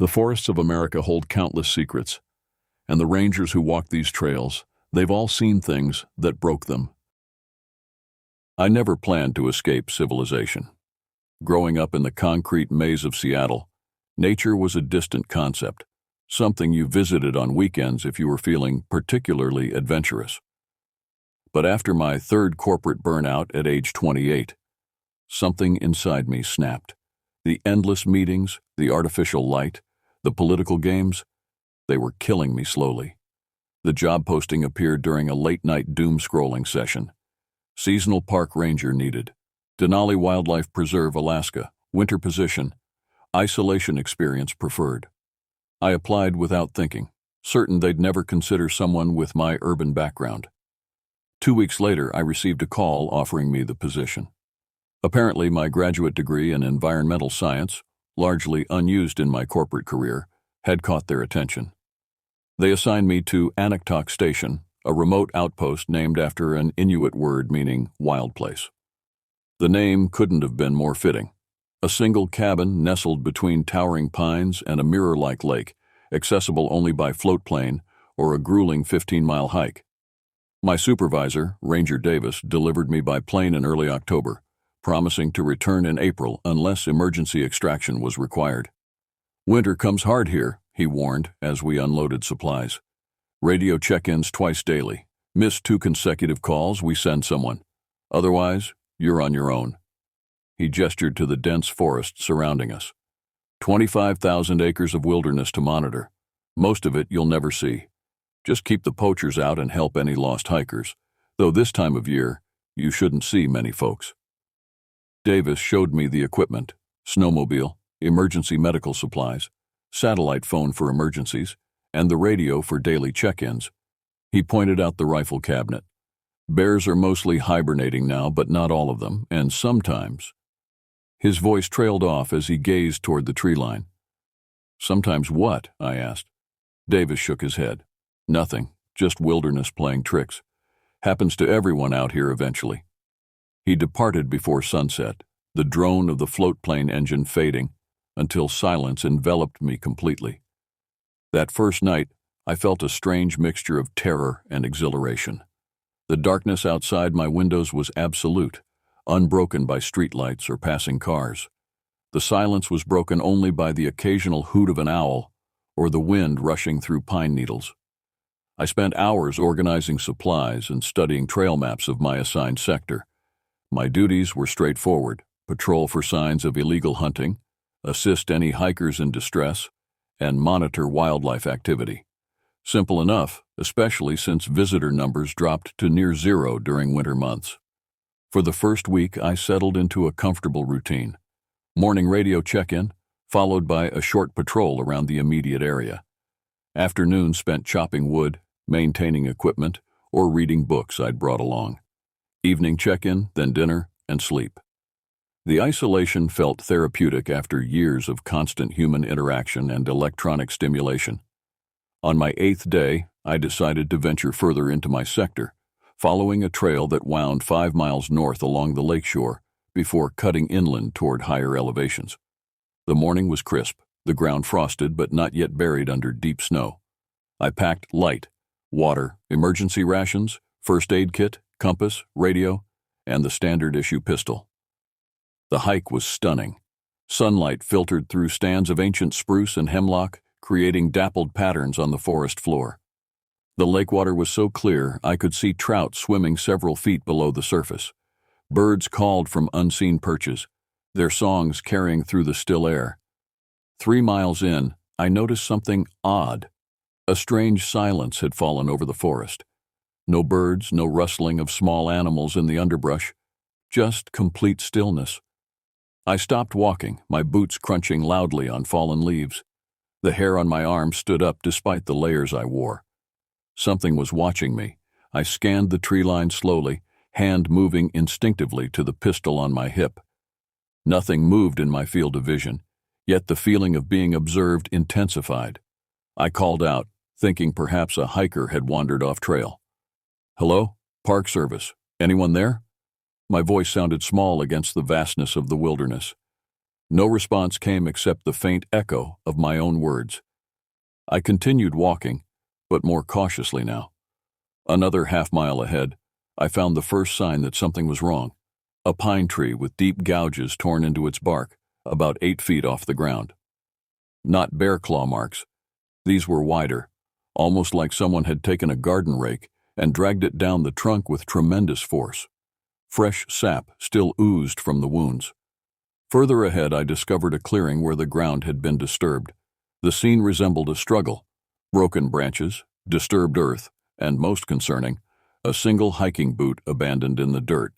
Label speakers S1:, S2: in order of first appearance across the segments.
S1: The forests of America hold countless secrets, and the rangers who walk these trails, they've all seen things that broke them. I never planned to escape civilization. Growing up in the concrete maze of Seattle, nature was a distant concept, something you visited on weekends if you were feeling particularly adventurous. But after my third corporate burnout at age 28, something inside me snapped. The endless meetings, the artificial light, the political games, they were killing me slowly. The job posting appeared during a late-night doom-scrolling session. Seasonal park ranger needed. Denali Wildlife Preserve, Alaska. Winter position. Isolation experience preferred. I applied without thinking, certain they'd never consider someone with my urban background. 2 weeks later, I received a call offering me the position. Apparently, my graduate degree in environmental science, largely unused in my corporate career, had caught their attention. They assigned me to Anaktok Station, a remote outpost named after an Inuit word meaning wild place. The name couldn't have been more fitting. A single cabin nestled between towering pines and a mirror-like lake, accessible only by float plane or a grueling 15-mile hike. My supervisor, Ranger Davis, delivered me by plane in early October, promising to return in April unless emergency extraction was required. "Winter comes hard here," he warned as we unloaded supplies. "Radio check-ins twice daily. Miss 2 consecutive calls, we send someone. Otherwise, you're on your own." He gestured to the dense forest surrounding us. 25,000 acres of wilderness to monitor. Most of it you'll never see. Just keep the poachers out and help any lost hikers, though this time of year, you shouldn't see many folks. Davis showed me the equipment: snowmobile, emergency medical supplies, satellite phone for emergencies, and the radio for daily check-ins. He pointed out the rifle cabinet. Bears are mostly hibernating now, but not all of them, and sometimes... His voice trailed off as he gazed toward the tree line. "Sometimes what?" I asked. Davis shook his head. "Nothing, just wilderness playing tricks. Happens to everyone out here eventually." He departed before sunset, the drone of the float plane engine fading, until silence enveloped me completely. That first night, I felt a strange mixture of terror and exhilaration. The darkness outside my windows was absolute, unbroken by streetlights or passing cars. The silence was broken only by the occasional hoot of an owl or the wind rushing through pine needles. I spent hours organizing supplies and studying trail maps of my assigned sector. My duties were straightforward: patrol for signs of illegal hunting, assist any hikers in distress, and monitor wildlife activity. Simple enough, especially since visitor numbers dropped to near zero during winter months. For the first week, I settled into a comfortable routine. Morning radio check-in, followed by a short patrol around the immediate area. Afternoon spent chopping wood, maintaining equipment, or reading books I'd brought along. Evening check-in, then dinner, and sleep. The isolation felt therapeutic after years of constant human interaction and electronic stimulation. On my 8th day, I decided to venture further into my sector, following a trail that wound 5 miles north along the lakeshore before cutting inland toward higher elevations. The morning was crisp, the ground frosted but not yet buried under deep snow. I packed light: water, emergency rations, first aid kit, compass, radio, and the standard issue pistol. The hike was stunning. Sunlight filtered through stands of ancient spruce and hemlock, creating dappled patterns on the forest floor. The lake water was so clear I could see trout swimming several feet below the surface. Birds called from unseen perches, their songs carrying through the still air. 3 miles in, I noticed something odd. A strange silence had fallen over the forest. No birds, no rustling of small animals in the underbrush, just complete stillness. I stopped walking, my boots crunching loudly on fallen leaves. The hair on my arm stood up despite the layers I wore. Something was watching me. I scanned the tree line slowly, hand moving instinctively to the pistol on my hip. Nothing moved in my field of vision, yet the feeling of being observed intensified. I called out, thinking perhaps a hiker had wandered off trail. "Hello? Park Service. Anyone there?" My voice sounded small against the vastness of the wilderness. No response came except the faint echo of my own words. I continued walking, but more cautiously now. Another half-mile ahead, I found the first sign that something was wrong. A pine tree with deep gouges torn into its bark, about 8 feet off the ground. Not bear claw marks. These were wider, almost like someone had taken a garden rake and dragged it down the trunk with tremendous force. Fresh sap still oozed from the wounds. Further ahead, I discovered a clearing where the ground had been disturbed. The scene resembled a struggle. Broken branches, disturbed earth, and most concerning, a single hiking boot abandoned in the dirt.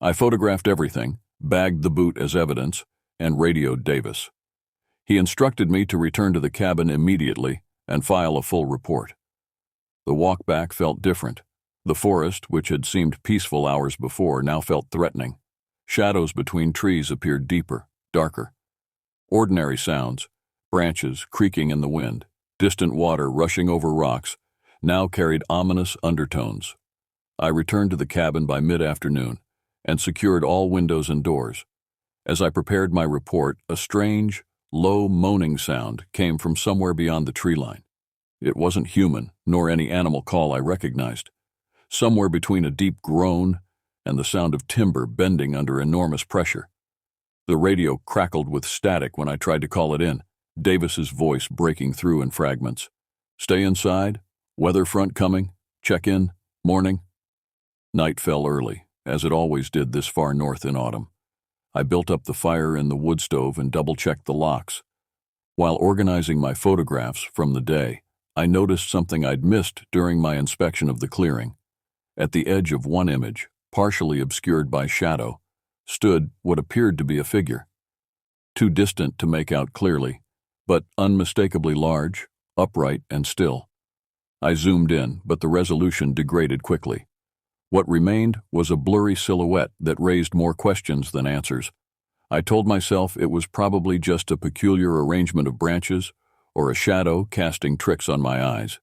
S1: I photographed everything, bagged the boot as evidence, and radioed Davis. He instructed me to return to the cabin immediately and file a full report. The walk back felt different. The forest, which had seemed peaceful hours before, now felt threatening. Shadows between trees appeared deeper, darker. Ordinary sounds, branches creaking in the wind, distant water rushing over rocks, now carried ominous undertones. I returned to the cabin by mid-afternoon and secured all windows and doors. As I prepared my report, a strange, low moaning sound came from somewhere beyond the tree line. It wasn't human, nor any animal call I recognized. Somewhere between a deep groan and the sound of timber bending under enormous pressure. The radio crackled with static when I tried to call it in, Davis's voice breaking through in fragments. Stay inside, weather front coming, check in, morning. Night fell early, as it always did this far north in autumn. I built up the fire in the wood stove and double-checked the locks. While organizing my photographs from the day, I noticed something I'd missed during my inspection of the clearing. At the edge of one image, partially obscured by shadow, stood what appeared to be a figure. Too distant to make out clearly, but unmistakably large, upright, and still. I zoomed in, but the resolution degraded quickly. What remained was a blurry silhouette that raised more questions than answers. I told myself it was probably just a peculiar arrangement of branches or a shadow casting tricks on my eyes.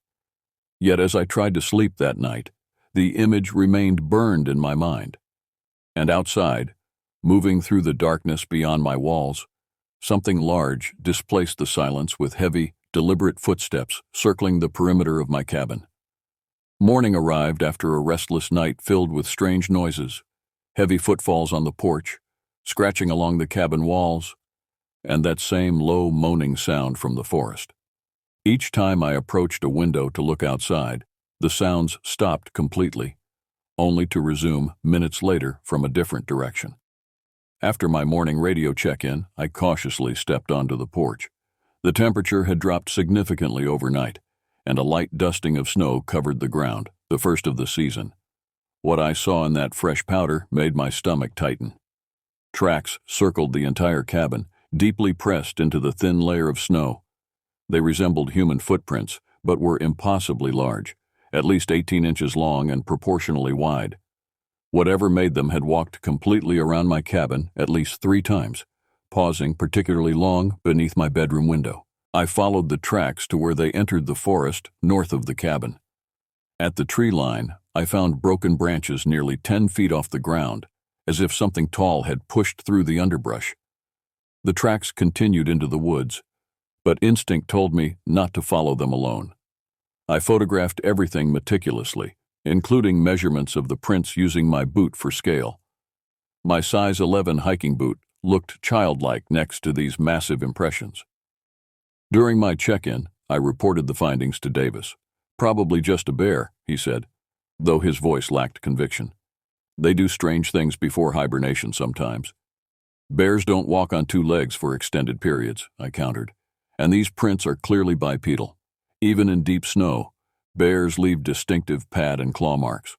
S1: Yet as I tried to sleep that night, the image remained burned in my mind. And outside, moving through the darkness beyond my walls, something large displaced the silence with heavy, deliberate footsteps circling the perimeter of my cabin. Morning arrived after a restless night filled with strange noises, heavy footfalls on the porch, scratching along the cabin walls, and that same low moaning sound from the forest. Each time I approached a window to look outside, the sounds stopped completely, only to resume minutes later from a different direction. After my morning radio check-in, I cautiously stepped onto the porch. The temperature had dropped significantly overnight, and a light dusting of snow covered the ground, the first of the season. What I saw in that fresh powder made my stomach tighten. Tracks circled the entire cabin, deeply pressed into the thin layer of snow. They resembled human footprints, but were impossibly large, at least 18 inches long and proportionally wide. Whatever made them had walked completely around my cabin at least 3 times, pausing particularly long beneath my bedroom window. I followed the tracks to where they entered the forest north of the cabin. At the tree line, I found broken branches nearly 10 feet off the ground, as if something tall had pushed through the underbrush. The tracks continued into the woods, but instinct told me not to follow them alone. I photographed everything meticulously, including measurements of the prints using my boot for scale. My size 11 hiking boot looked childlike next to these massive impressions. During my check-in, I reported the findings to Davis. Probably just a bear, he said, though his voice lacked conviction. They do strange things before hibernation sometimes. Bears don't walk on 2 legs for extended periods, I countered, and these prints are clearly bipedal. Even in deep snow, bears leave distinctive pad and claw marks.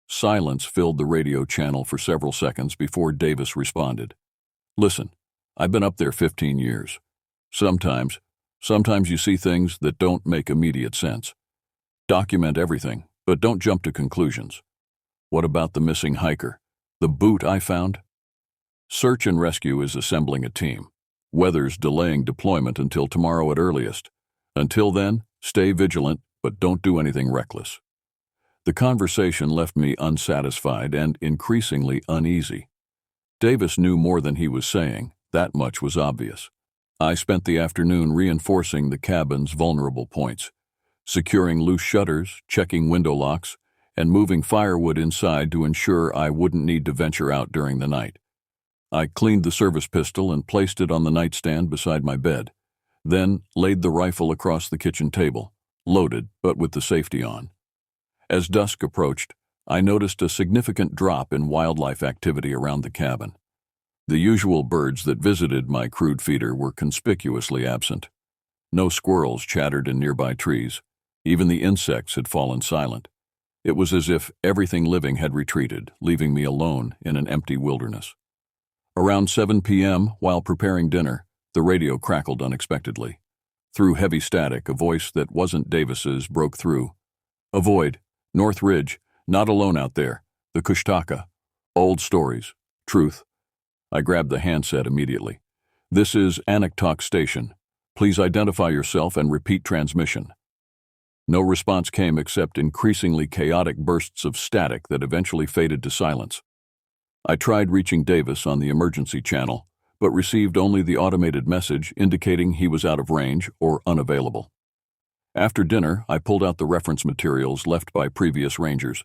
S1: Silence filled the radio channel for several seconds before Davis responded. Listen, I've been up there 15 years. Sometimes you see things that don't make immediate sense. Document everything, but don't jump to conclusions. What about the missing hiker? The boot I found? Search and rescue is assembling a team. Weather's delaying deployment until tomorrow at earliest. Until then, stay vigilant, but don't do anything reckless. The conversation left me unsatisfied and increasingly uneasy. Davis knew more than he was saying, That much was obvious. I spent the afternoon reinforcing the cabin's vulnerable points, securing loose shutters, checking window locks, and moving firewood inside to ensure I wouldn't need to venture out during the night. I cleaned the service pistol and placed it on the nightstand beside my bed, then laid the rifle across the kitchen table, loaded but with the safety on. As dusk approached, I noticed a significant drop in wildlife activity around the cabin. The usual birds that visited my crude feeder were conspicuously absent. No squirrels chattered in nearby trees. Even the insects had fallen silent. It was as if everything living had retreated, leaving me alone in an empty wilderness. Around 7 p.m., while preparing dinner, the radio crackled unexpectedly. Through heavy static, a voice that wasn't Davis's broke through. "Avoid. North Ridge. Not alone out there. The Kushtaka. Old stories. Truth." I grabbed the handset immediately. "This is Anaktok Station. Please identify yourself and repeat transmission." No response came except increasingly chaotic bursts of static that eventually faded to silence. I tried reaching Davis on the emergency channel, but received only the automated message indicating he was out of range or unavailable. After dinner, I pulled out the reference materials left by previous rangers.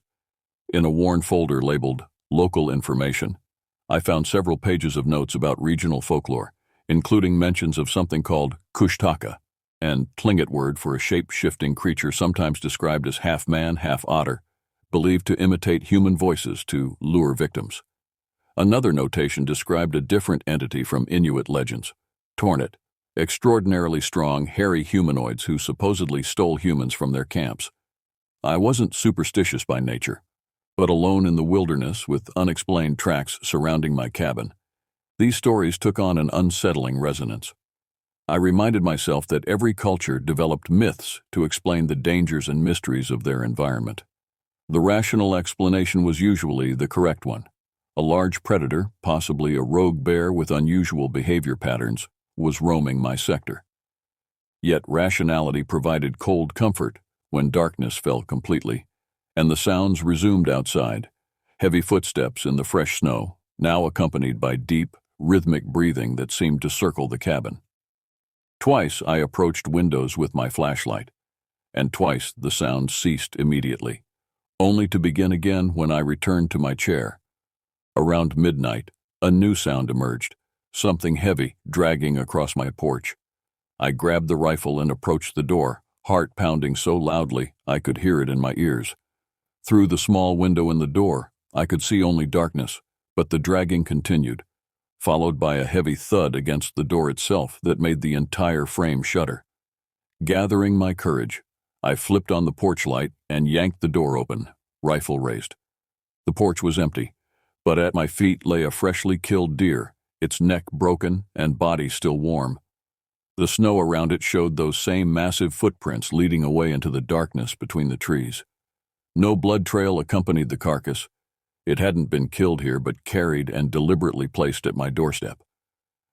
S1: In a worn folder labeled Local Information, I found several pages of notes about regional folklore, including mentions of something called Kushtaka, and Tlingit word for a shape-shifting creature sometimes described as half man, half otter, believed to imitate human voices to lure victims. Another notation described a different entity from Inuit legends, Tornit, extraordinarily strong, hairy humanoids who supposedly stole humans from their camps. I wasn't superstitious by nature, but alone in the wilderness with unexplained tracks surrounding my cabin, these stories took on an unsettling resonance. I reminded myself that every culture developed myths to explain the dangers and mysteries of their environment. The rational explanation was usually the correct one. A large predator, possibly a rogue bear with unusual behavior patterns, was roaming my sector. Yet rationality provided cold comfort when darkness fell completely, and the sounds resumed outside, heavy footsteps in the fresh snow, now accompanied by deep, rhythmic breathing that seemed to circle the cabin. Twice I approached windows with my flashlight, and twice the sound ceased immediately, only to begin again when I returned to my chair. Around midnight, a new sound emerged, something heavy dragging across my porch. I grabbed the rifle and approached the door, heart pounding so loudly I could hear it in my ears. Through the small window in the door, I could see only darkness, but the dragging continued, followed by a heavy thud against the door itself that made the entire frame shudder. Gathering my courage, I flipped on the porch light and yanked the door open, rifle raised. The porch was empty, but at my feet lay a freshly killed deer, its neck broken and body still warm. The snow around it showed those same massive footprints leading away into the darkness between the trees. No blood trail accompanied the carcass. It hadn't been killed here but carried and deliberately placed at my doorstep.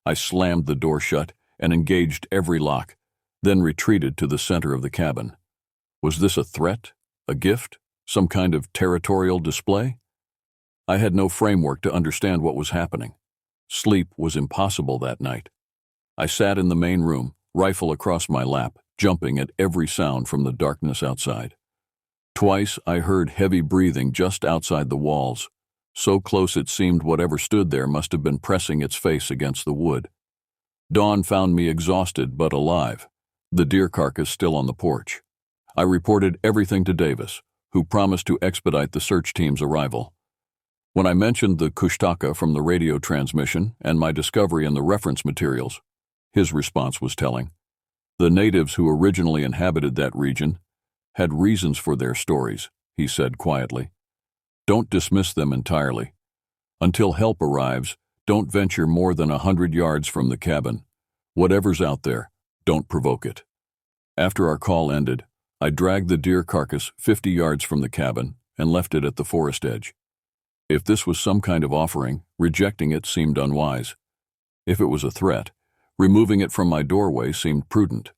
S1: I slammed the door shut and engaged every lock, then retreated to the center of the cabin. Was this a threat? A gift? Some kind of territorial display? I had no framework to understand what was happening. Sleep was impossible that night. I sat in the main room, rifle across my lap, jumping at every sound from the darkness outside. Twice I heard heavy breathing just outside the walls, so close it seemed whatever stood there must have been pressing its face against the wood. Dawn found me exhausted but alive, the deer carcass still on the porch. I reported everything to Davis, who promised to expedite the search team's arrival. When I mentioned the Kushtaka from the radio transmission and my discovery in the reference materials, his response was telling. The natives who originally inhabited that region had reasons for their stories, he said quietly. Don't dismiss them entirely. Until help arrives, don't venture more than 100 yards from the cabin. Whatever's out there, don't provoke it. After our call ended, I dragged the deer carcass 50 yards from the cabin and left it at the forest edge. If this was some kind of offering, rejecting it seemed unwise. If it was a threat, removing it from my doorway seemed prudent.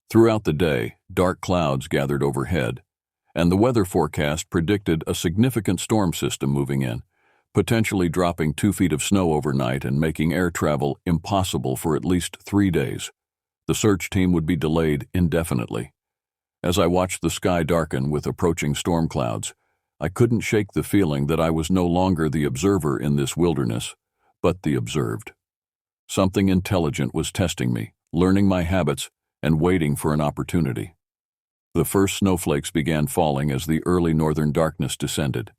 S1: Throughout the day, dark clouds gathered overhead, and the weather forecast predicted a significant storm system moving in, potentially dropping 2 feet of snow overnight and making air travel impossible for at least 3 days. The search team would be delayed indefinitely. As I watched the sky darken with approaching storm clouds, I couldn't shake the feeling that I was no longer the observer in this wilderness, but the observed. Something intelligent was testing me, learning my habits, and waiting for an opportunity. The first snowflakes began falling as the early northern darkness descended.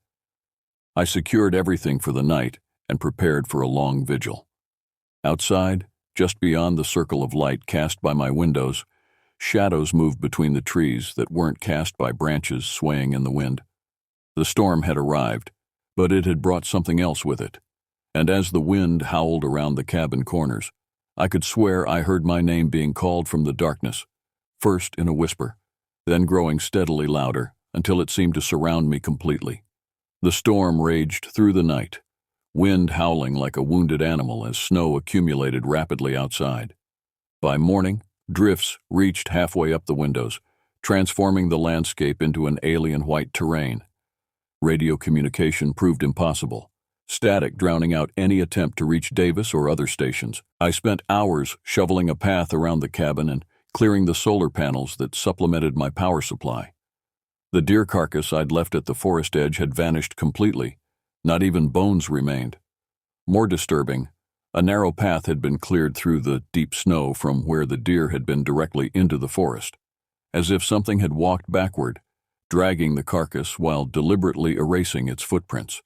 S1: I secured everything for the night and prepared for a long vigil. Outside, just beyond the circle of light cast by my windows, shadows moved between the trees that weren't cast by branches swaying in the wind. The storm had arrived, but it had brought something else with it, and as the wind howled around the cabin corners, I could swear I heard my name being called from the darkness, first in a whisper, then growing steadily louder until it seemed to surround me completely. The storm raged through the night, wind howling like a wounded animal as snow accumulated rapidly outside. By morning, drifts reached halfway up the windows, transforming the landscape into an alien white terrain. Radio communication proved impossible, static drowning out any attempt to reach Davis or other stations. I spent hours shoveling a path around the cabin and clearing the solar panels that supplemented my power supply. The deer carcass I'd left at the forest edge had vanished completely. Not even bones remained. More disturbing, a narrow path had been cleared through the deep snow from where the deer had been directly into the forest, as if something had walked backward, dragging the carcass while deliberately erasing its footprints.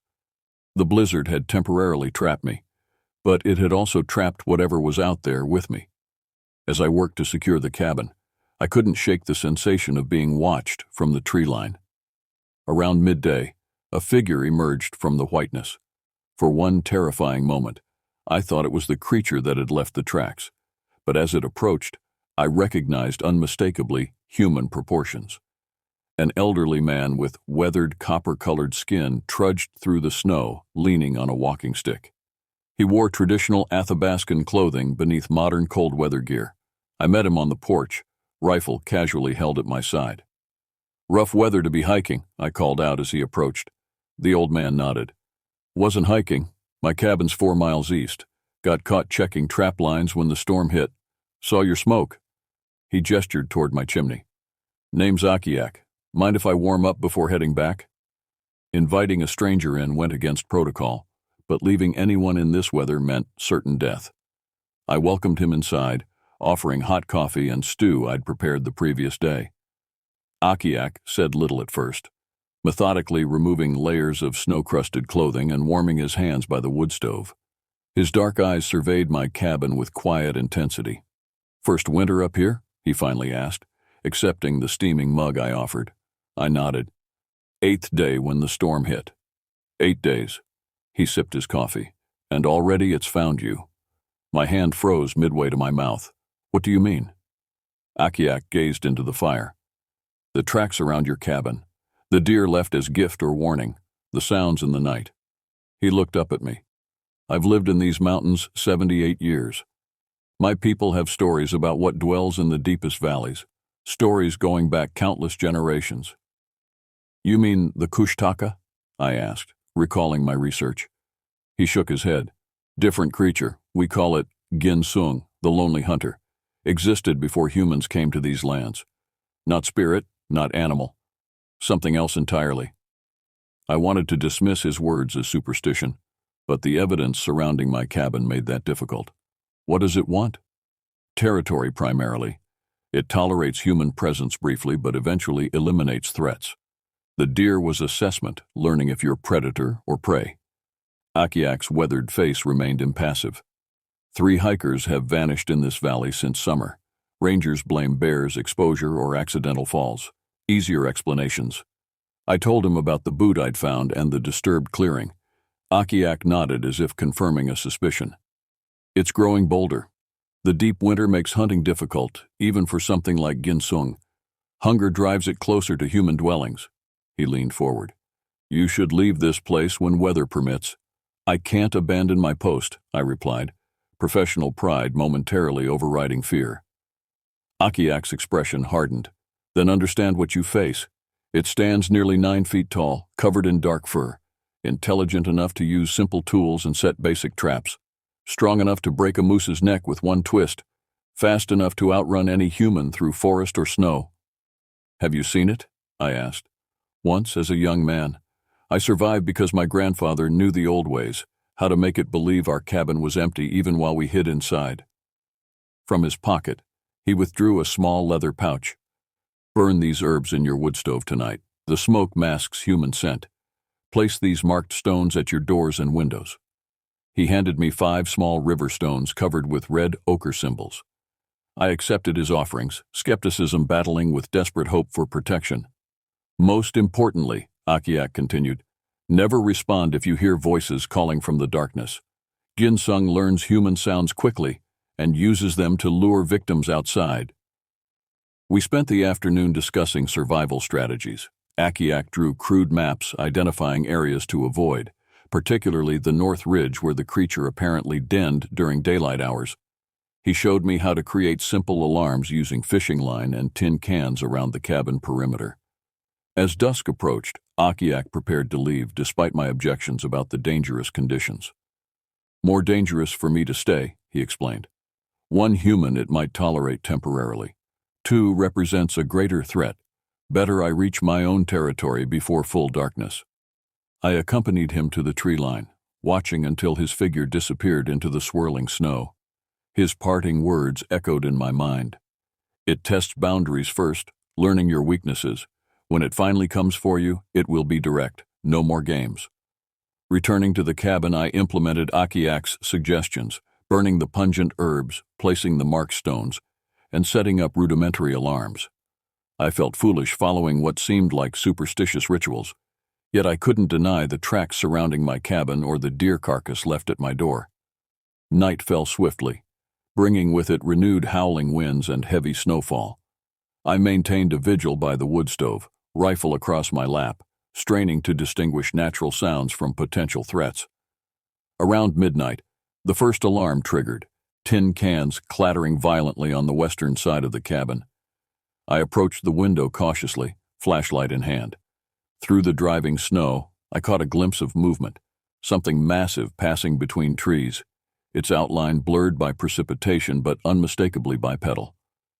S1: The blizzard had temporarily trapped me, but it had also trapped whatever was out there with me. As I worked to secure the cabin, I couldn't shake the sensation of being watched from the tree line. Around midday, a figure emerged from the whiteness. For one terrifying moment, I thought it was the creature that had left the tracks, but as it approached, I recognized unmistakably human proportions. An elderly man with weathered copper-colored skin trudged through the snow, leaning on a walking stick. He wore traditional Athabascan clothing beneath modern cold-weather gear. I met him on the porch, rifle casually held at my side. "Rough weather to be hiking," I called out as he approached. The old man nodded. "Wasn't hiking. My cabin's 4 miles east. Got caught checking trap lines when the storm hit. Saw your smoke." He gestured toward my chimney. "Name's Akiak. Mind if I warm up before heading back?" Inviting a stranger in went against protocol, but leaving anyone in this weather meant certain death. I welcomed him inside, offering hot coffee and stew I'd prepared the previous day. Akiak said little at first, methodically removing layers of snow-crusted clothing and warming his hands by the wood stove. His dark eyes surveyed my cabin with quiet intensity. "First winter up here?" he finally asked, accepting the steaming mug I offered. I nodded. "8th day when the storm hit." 8 days. He sipped his coffee. "And already it's found you." My hand froze midway to my mouth. "What do you mean?" Akiak gazed into the fire. "The tracks around your cabin. The deer left as gift or warning. The sounds in the night." He looked up at me. "I've lived in these mountains 78 years. My people have stories about what dwells in the deepest valleys, stories going back countless generations." "You mean the Kushtaka?" I asked, recalling my research. He shook his head. "Different creature. We call it Ginsung, the lonely hunter. Existed before humans came to these lands. Not spirit, not animal. Something else entirely." I wanted to dismiss his words as superstition, but the evidence surrounding my cabin made that difficult. What does it want? Territory, primarily. It tolerates human presence briefly, but eventually eliminates threats. The deer was assessment, learning if you're predator or prey. Akiak's weathered face remained impassive. 3 hikers have vanished in this valley since summer. Rangers blame bears, exposure, or accidental falls. Easier explanations. I told him about the boot I'd found and the disturbed clearing. Akiak nodded as if confirming a suspicion. "It's growing bolder. The deep winter makes hunting difficult, even for something like Ginsung. Hunger drives it closer to human dwellings." He leaned forward. "You should leave this place when weather permits." "I can't abandon my post," I replied, professional pride momentarily overriding fear. Akiak's expression hardened. "Then understand what you face. It stands nearly 9 feet tall, covered in dark fur. intelligent enough to use simple tools and set basic traps, strong enough to break a moose's neck with one twist, fast enough to outrun any human through forest or snow. Have you seen it? I asked. Once, as a young man. I survived because my grandfather knew the old ways, how to make it believe our cabin was empty even while we hid inside. From his pocket, he withdrew a small leather pouch. Burn these herbs in your wood stove tonight. The smoke masks human scent. Place these marked stones at your doors and windows. He handed me 5 small river stones covered with red ochre symbols. I accepted his offerings, skepticism battling with desperate hope for protection. Most importantly, Akiak continued, never respond if you hear voices calling from the darkness. Ginsung learns human sounds quickly and uses them to lure victims outside. We spent the afternoon discussing survival strategies. Akiak drew crude maps identifying areas to avoid, particularly the North Ridge where the creature apparently denned during daylight hours. He showed me how to create simple alarms using fishing line and tin cans around the cabin perimeter. As dusk approached, Akiak prepared to leave despite my objections about the dangerous conditions. More dangerous for me to stay, he explained. 1 human it might tolerate temporarily. 2 represents a greater threat. Better I reach my own territory before full darkness. I accompanied him to the tree line, watching until his figure disappeared into the swirling snow. His parting words echoed in my mind. It tests boundaries first, learning your weaknesses. When it finally comes for you, it will be direct, no more games. Returning to the cabin, I implemented Akiak's suggestions, burning the pungent herbs, placing the mark stones, and setting up rudimentary alarms. I felt foolish following what seemed like superstitious rituals, yet I couldn't deny the tracks surrounding my cabin or the deer carcass left at my door. Night fell swiftly, bringing with it renewed howling winds and heavy snowfall. I maintained a vigil by the wood stove, rifle across my lap, straining to distinguish natural sounds from potential threats. Around midnight, the first alarm triggered, tin cans clattering violently on the western side of the cabin. I approached the window cautiously, flashlight in hand. Through the driving snow, I caught a glimpse of movement, something massive passing between trees, its outline blurred by precipitation but unmistakably bipedal.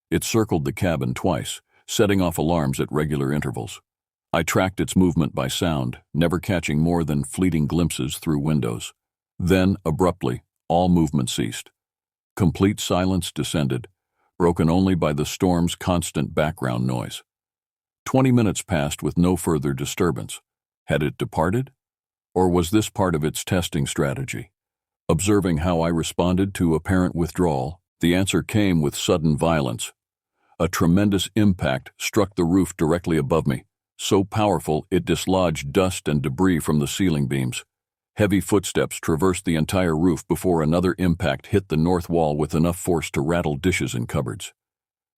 S1: It circled the cabin twice, setting off alarms at regular intervals. I tracked its movement by sound, never catching more than fleeting glimpses through windows. Then, abruptly, all movement ceased. Complete silence descended, broken only by the storm's constant background noise. 20 minutes passed with no further disturbance. Had it departed? Or was this part of its testing strategy? Observing how I responded to apparent withdrawal, the answer came with sudden violence. A tremendous impact struck the roof directly above me, so powerful it dislodged dust and debris from the ceiling beams. Heavy footsteps traversed the entire roof before another impact hit the north wall with enough force to rattle dishes and cupboards.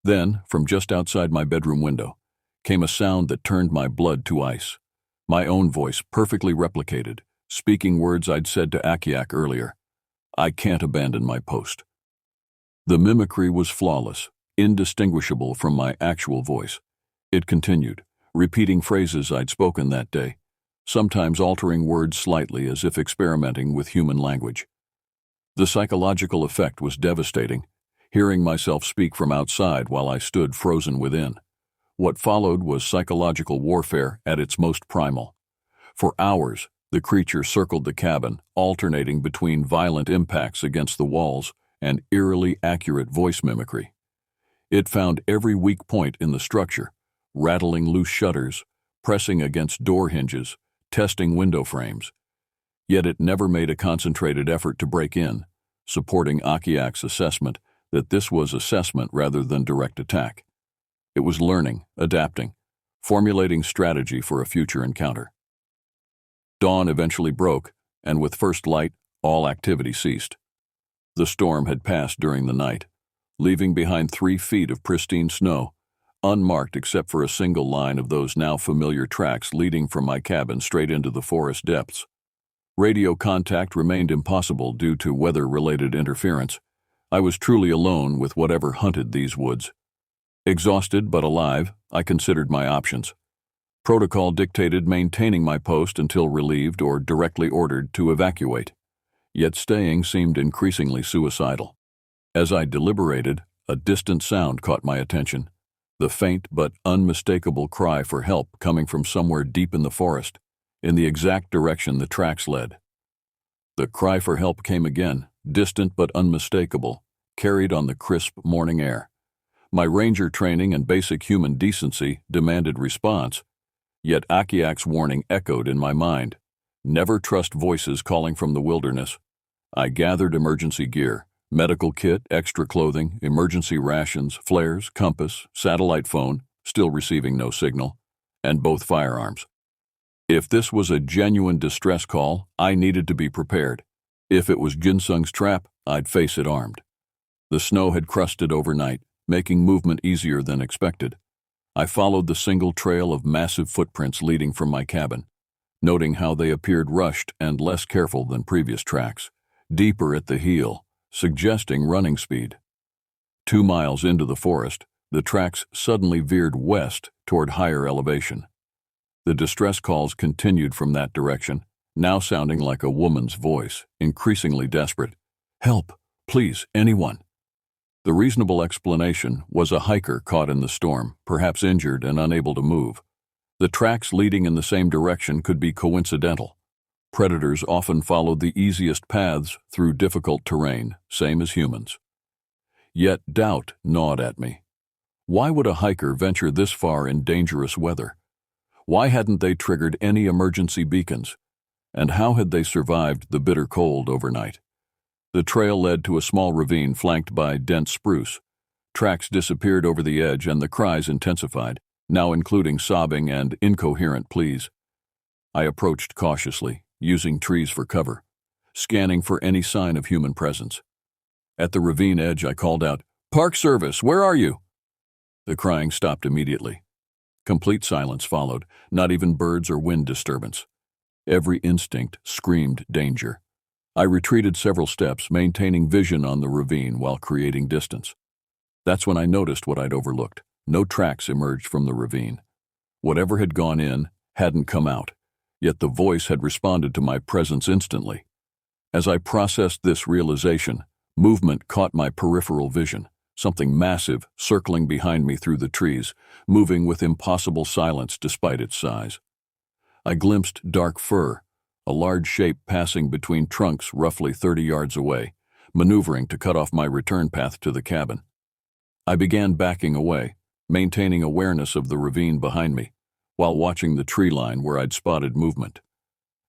S1: Then, from just outside my bedroom window, came a sound that turned my blood to ice. My own voice, perfectly replicated, speaking words I'd said to Akiak earlier. I can't abandon my post. The mimicry was flawless, indistinguishable from my actual voice. It continued, repeating phrases I'd spoken that day, sometimes altering words slightly as if experimenting with human language. The psychological effect was devastating, hearing myself speak from outside while I stood frozen within. What followed was psychological warfare at its most primal. For hours, the creature circled the cabin, alternating between violent impacts against the walls and eerily accurate voice mimicry. It found every weak point in the structure, rattling loose shutters, pressing against door hinges, testing window frames. Yet it never made a concentrated effort to break in, supporting Akiak's assessment that this was assessment rather than direct attack. It was learning, adapting, formulating strategy for a future encounter. Dawn eventually broke, and with first light, all activity ceased. The storm had passed during the night, leaving behind 3 feet of pristine snow, unmarked except for a single line of those now familiar tracks leading from my cabin straight into the forest depths. Radio contact remained impossible due to weather-related interference. I was truly alone with whatever hunted these woods. Exhausted but alive, I considered my options. Protocol dictated maintaining my post until relieved or directly ordered to evacuate, yet staying seemed increasingly suicidal. As I deliberated, a distant sound caught my attention, the faint but unmistakable cry for help coming from somewhere deep in the forest, in the exact direction the tracks led. The cry for help came again, distant but unmistakable, carried on the crisp morning air. My ranger training and basic human decency demanded response, yet Akiak's warning echoed in my mind. Never trust voices calling from the wilderness. I gathered emergency gear, medical kit, extra clothing, emergency rations, flares, compass, satellite phone, still receiving no signal, and both firearms. If this was a genuine distress call, I needed to be prepared. If it was Ginsung's trap, I'd face it armed. The snow had crusted overnight, making movement easier than expected. I followed the single trail of massive footprints leading from my cabin, noting how they appeared rushed and less careful than previous tracks, deeper at the heel, suggesting running speed. 2 miles into the forest, the tracks suddenly veered west toward higher elevation. The distress calls continued from that direction, now sounding like a woman's voice, increasingly desperate. "Help! Please, anyone!" The reasonable explanation was a hiker caught in the storm, perhaps injured and unable to move. The tracks leading in the same direction could be coincidental. Predators often followed the easiest paths through difficult terrain, same as humans. Yet doubt gnawed at me. Why would a hiker venture this far in dangerous weather? Why hadn't they triggered any emergency beacons? And how had they survived the bitter cold overnight? The trail led to a small ravine flanked by dense spruce. Tracks disappeared over the edge and the cries intensified, now including sobbing and incoherent pleas. I approached cautiously, using trees for cover, scanning for any sign of human presence. At the ravine edge, I called out, "Park Service, where are you?" The crying stopped immediately. Complete silence followed, not even birds or wind disturbance. Every instinct screamed danger. I retreated several steps, maintaining vision on the ravine while creating distance. That's when I noticed what I'd overlooked. No tracks emerged from the ravine. Whatever had gone in hadn't come out, yet the voice had responded to my presence instantly. As I processed this realization, movement caught my peripheral vision, something massive circling behind me through the trees, moving with impossible silence despite its size. I glimpsed dark fur, a large shape passing between trunks roughly 30 yards away, maneuvering to cut off my return path to the cabin. I began backing away, maintaining awareness of the ravine behind me, while watching the tree line where I'd spotted movement.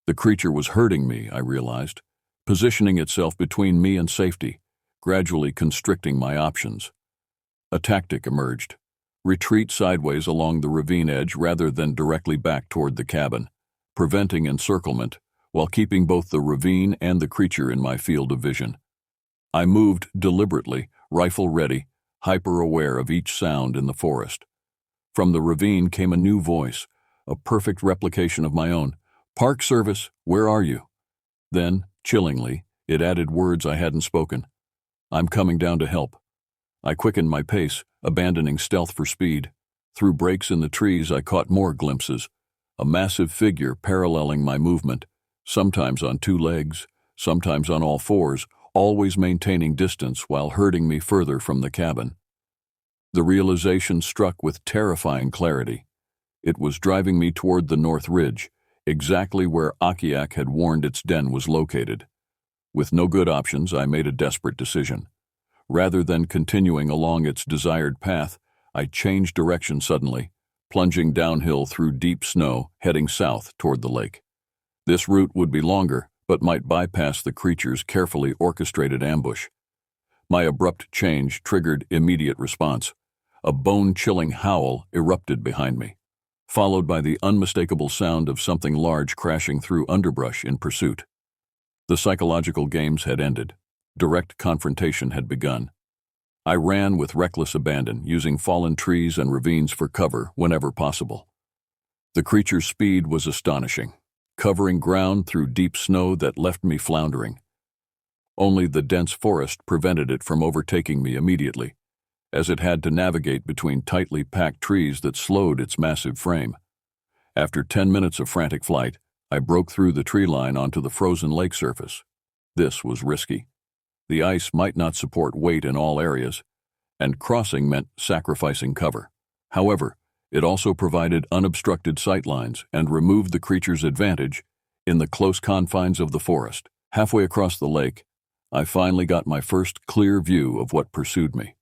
S1: The creature was hurting me, I realized, positioning itself between me and safety, gradually constricting my options. A tactic emerged: retreat sideways along the ravine edge rather than directly back toward the cabin, preventing encirclement while keeping both the ravine and the creature in my field of vision. I moved deliberately, rifle ready, hyper-aware of each sound in the forest. From the ravine came a new voice, a perfect replication of my own. "Park Service, where are you?" Then, chillingly, it added words I hadn't spoken. "I'm coming down to help." I quickened my pace, abandoning stealth for speed. Through breaks in the trees, I caught more glimpses, a massive figure paralleling my movement, sometimes on 2 legs, sometimes on all 4s, always maintaining distance while herding me further from the cabin. The realization struck with terrifying clarity. It was driving me toward the North Ridge, exactly where Akiak had warned its den was located. With no good options, I made a desperate decision. Rather than continuing along its desired path, I changed direction suddenly, plunging downhill through deep snow, heading south toward the lake. This route would be longer, but might bypass the creature's carefully orchestrated ambush. My abrupt change triggered immediate response. A bone-chilling howl erupted behind me, followed by the unmistakable sound of something large crashing through underbrush in pursuit. The psychological games had ended. Direct confrontation had begun. I ran with reckless abandon, using fallen trees and ravines for cover whenever possible. The creature's speed was astonishing, covering ground through deep snow that left me floundering. Only the dense forest prevented it from overtaking me immediately, as it had to navigate between tightly packed trees that slowed its massive frame. After 10 minutes of frantic flight, I broke through the tree line onto the frozen lake surface. This was risky. The ice might not support weight in all areas, and crossing meant sacrificing cover. However, it also provided unobstructed sightlines and removed the creature's advantage in the close confines of the forest. Halfway across the lake, I finally got my first clear view of what pursued me.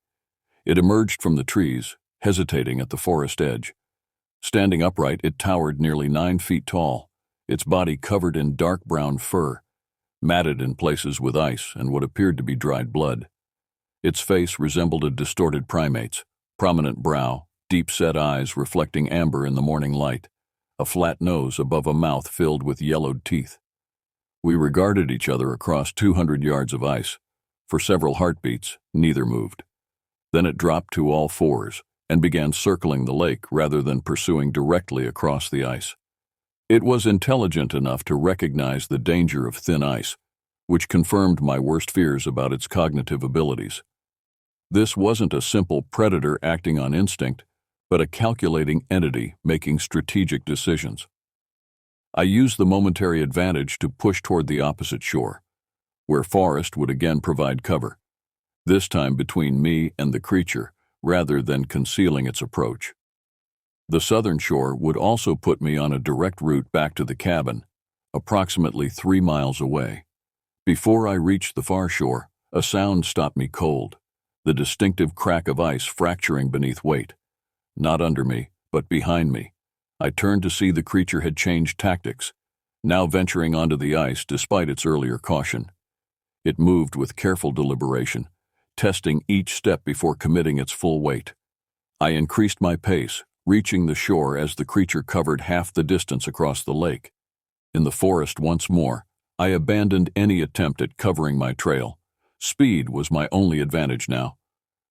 S1: It emerged from the trees, hesitating at the forest edge. Standing upright, it towered nearly 9 feet tall, its body covered in dark brown fur, matted in places with ice and what appeared to be dried blood. Its face resembled a distorted primate's, prominent brow, deep-set eyes reflecting amber in the morning light, a flat nose above a mouth filled with yellowed teeth. We regarded each other across 200 yards of ice. For several heartbeats, neither moved. Then it dropped to all fours and began circling the lake rather than pursuing directly across the ice. It was intelligent enough to recognize the danger of thin ice, which confirmed my worst fears about its cognitive abilities. This wasn't a simple predator acting on instinct, but a calculating entity making strategic decisions. I used the momentary advantage to push toward the opposite shore, where forest would again provide cover, this time between me and the creature rather than concealing its approach. The southern shore would also put me on a direct route back to the cabin, approximately 3 miles away. Before I reached the far shore, a sound stopped me cold, the distinctive crack of ice fracturing beneath weight. Not under me, but behind me. I turned to see the creature had changed tactics, now venturing onto the ice despite its earlier caution. It moved with careful deliberation, testing each step before committing its full weight. I increased my pace, reaching the shore as the creature covered half the distance across the lake. In the forest once more, I abandoned any attempt at covering my trail. Speed was my only advantage now.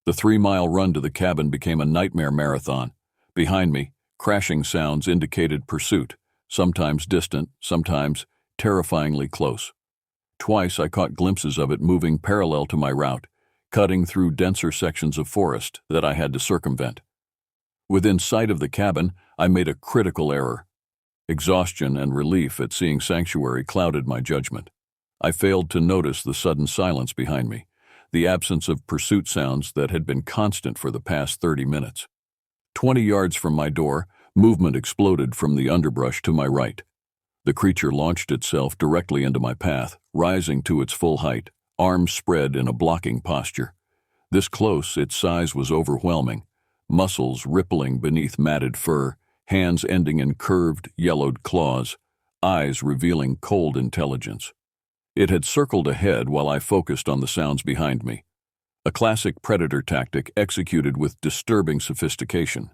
S1: The 3-mile run to the cabin became a nightmare marathon. Behind me, crashing sounds indicated pursuit, sometimes distant, sometimes terrifyingly close. Twice I caught glimpses of it moving parallel to my route, cutting through denser sections of forest that I had to circumvent. Within sight of the cabin, I made a critical error. Exhaustion and relief at seeing sanctuary clouded my judgment. I failed to notice the sudden silence behind me, the absence of pursuit sounds that had been constant for the past 30 minutes. 20 yards from my door, movement exploded from the underbrush to my right. The creature launched itself directly into my path, rising to its full height, arms spread in a blocking posture. This close, its size was overwhelming, muscles rippling beneath matted fur, hands ending in curved, yellowed claws, eyes revealing cold intelligence. It had circled ahead while I focused on the sounds behind me. A classic predator tactic executed with disturbing sophistication.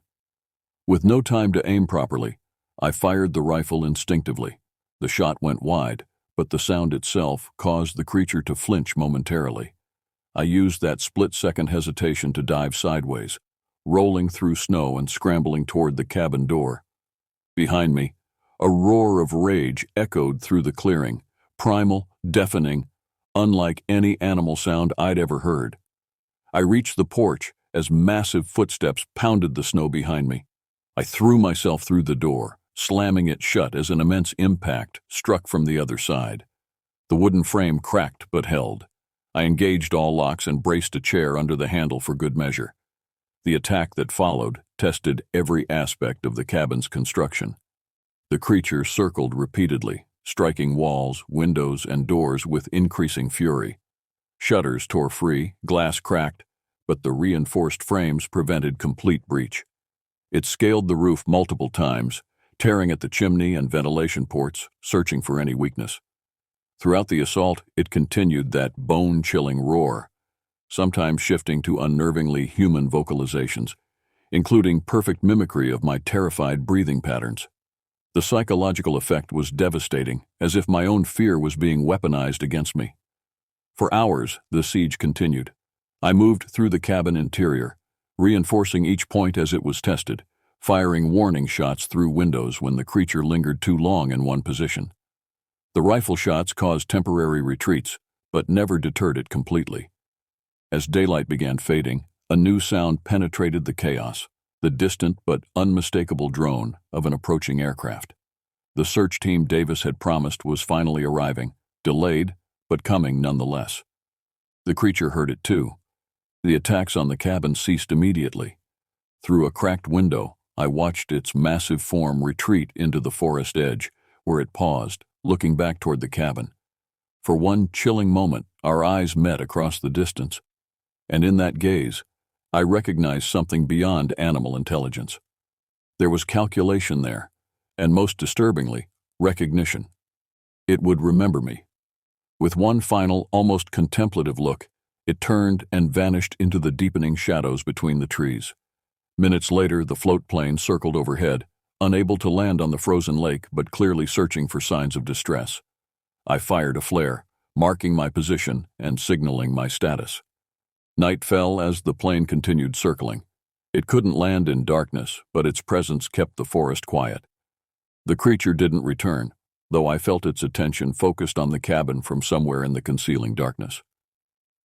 S1: With no time to aim properly, I fired the rifle instinctively. The shot went wide, but the sound itself caused the creature to flinch momentarily. I used that split-second hesitation to dive sideways, rolling through snow and scrambling toward the cabin door. Behind me, a roar of rage echoed through the clearing, primal, deafening, unlike any animal sound I'd ever heard. I reached the porch as massive footsteps pounded the snow behind me. I threw myself through the door, slamming it shut as an immense impact struck from the other side. The wooden frame cracked but held. I engaged all locks and braced a chair under the handle for good measure. The attack that followed tested every aspect of the cabin's construction. The creature circled repeatedly, striking walls, windows, and doors with increasing fury. Shutters tore free, glass cracked, but the reinforced frames prevented complete breach. It scaled the roof multiple times, tearing at the chimney and ventilation ports, searching for any weakness. Throughout the assault, it continued that bone-chilling roar, sometimes shifting to unnervingly human vocalizations, including perfect mimicry of my terrified breathing patterns. The psychological effect was devastating, as if my own fear was being weaponized against me. For hours, the siege continued. I moved through the cabin interior, reinforcing each point as it was tested, firing warning shots through windows when the creature lingered too long in one position. The rifle shots caused temporary retreats, but never deterred it completely. As daylight began fading, a new sound penetrated the chaos, the distant but unmistakable drone of an approaching aircraft. The search team Davis had promised was finally arriving, delayed, but coming nonetheless. The creature heard it too. The attacks on the cabin ceased immediately. Through a cracked window, I watched its massive form retreat into the forest edge, where it paused, looking back toward the cabin. For one chilling moment, our eyes met across the distance, and in that gaze, I recognized something beyond animal intelligence. There was calculation there, and most disturbingly, recognition. It would remember me. With one final, almost contemplative look, it turned and vanished into the deepening shadows between the trees. Minutes later, the float plane circled overhead, unable to land on the frozen lake but clearly searching for signs of distress. I fired a flare, marking my position and signaling my status. Night fell as the plane continued circling. It couldn't land in darkness, but its presence kept the forest quiet. The creature didn't return, though I felt its attention focused on the cabin from somewhere in the concealing darkness.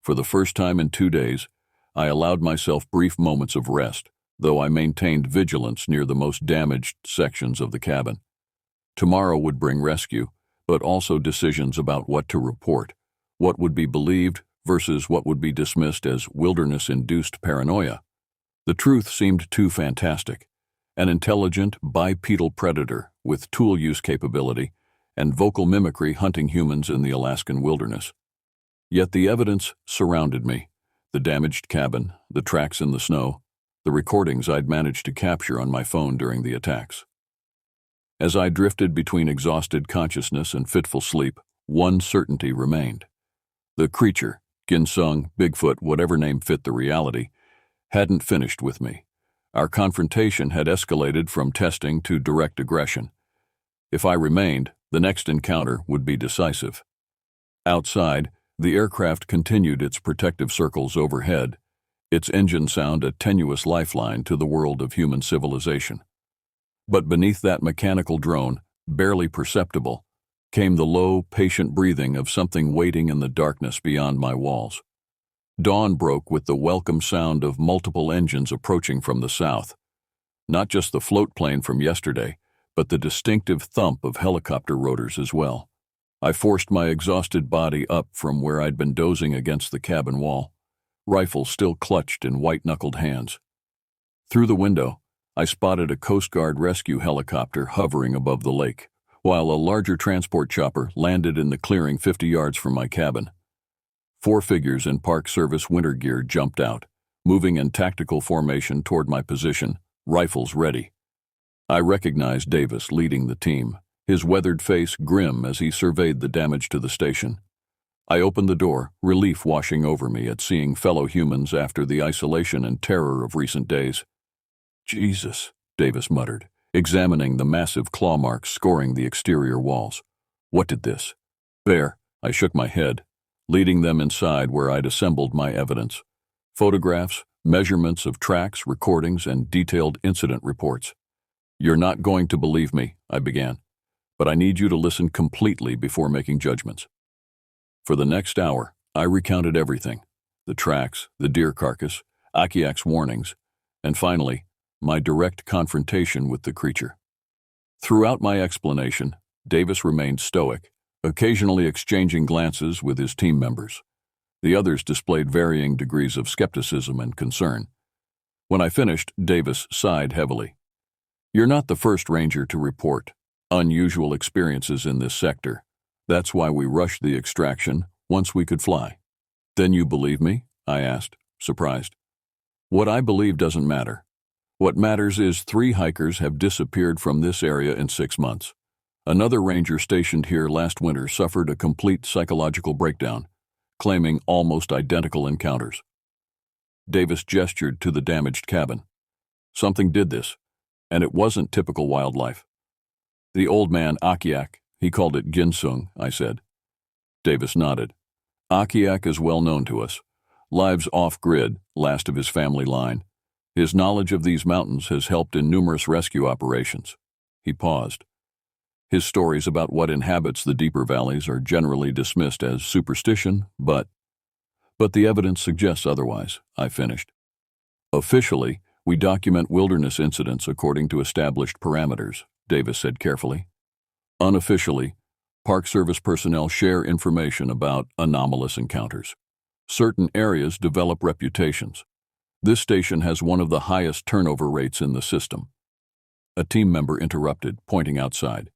S1: For the first time in 2 days, I allowed myself brief moments of rest, though I maintained vigilance near the most damaged sections of the cabin. Tomorrow would bring rescue, but also decisions about what to report, what would be believed versus what would be dismissed as wilderness-induced paranoia. The truth seemed too fantastic. An intelligent, bipedal predator with tool use capability and vocal mimicry hunting humans in the Alaskan wilderness. Yet the evidence surrounded me: the damaged cabin, the tracks in the snow, the recordings I'd managed to capture on my phone during the attacks. As I drifted between exhausted consciousness and fitful sleep, one certainty remained. The creature, Ginsung, Bigfoot, whatever name fit the reality, hadn't finished with me. Our confrontation had escalated from testing to direct aggression. If I remained, the next encounter would be decisive. Outside, the aircraft continued its protective circles overhead, its engine sound a tenuous lifeline to the world of human civilization. But beneath that mechanical drone, barely perceptible, came the low, patient breathing of something waiting in the darkness beyond my walls. Dawn broke with the welcome sound of multiple engines approaching from the south. Not just the float plane from yesterday, but the distinctive thump of helicopter rotors as well. I forced my exhausted body up from where I'd been dozing against the cabin wall, rifle still clutched in white-knuckled hands. Through the window, I spotted a Coast Guard rescue helicopter hovering above the lake, while a larger transport chopper landed in the clearing 50 yards from my cabin. 4 figures in Park Service winter gear jumped out, moving in tactical formation toward my position, rifles ready. I recognized Davis leading the team, his weathered face grim as he surveyed the damage to the station. I opened the door, relief washing over me at seeing fellow humans after the isolation and terror of recent days. "Jesus," Davis muttered, examining the massive claw marks scoring the exterior walls. "What did this?" "Bear," I shook my head, leading them inside where I'd assembled my evidence. Photographs, measurements of tracks, recordings, and detailed incident reports. "You're not going to believe me," I began, "but I need you to listen completely before making judgments." For the next hour, I recounted everything: the tracks, the deer carcass, Akiak's warnings, and finally, my direct confrontation with the creature. Throughout my explanation, Davis remained stoic, occasionally exchanging glances with his team members. The others displayed varying degrees of skepticism and concern. When I finished, Davis sighed heavily. "You're not the first ranger to report unusual experiences in this sector. That's why we rushed the extraction once we could fly." "Then you believe me?" I asked, surprised. "What I believe doesn't matter. What matters is 3 hikers have disappeared from this area in 6 months. Another ranger stationed here last winter suffered a complete psychological breakdown, claiming almost identical encounters." Davis gestured to the damaged cabin. "Something did this, and it wasn't typical wildlife." "The old man, Akiak, he called it Ginsung," I said. Davis nodded. "Akiak is well known to us. Lives off-grid, last of his family line. His knowledge of these mountains has helped in numerous rescue operations." He paused. "His stories about what inhabits the deeper valleys are generally dismissed as superstition, but the evidence suggests otherwise," I finished. "Officially, We document wilderness incidents according to established parameters, Davis said carefully. Unofficially, Park Service personnel share information about anomalous encounters. Certain areas develop reputations. This station has one of the highest turnover rates in the system. A team member interrupted, pointing outside.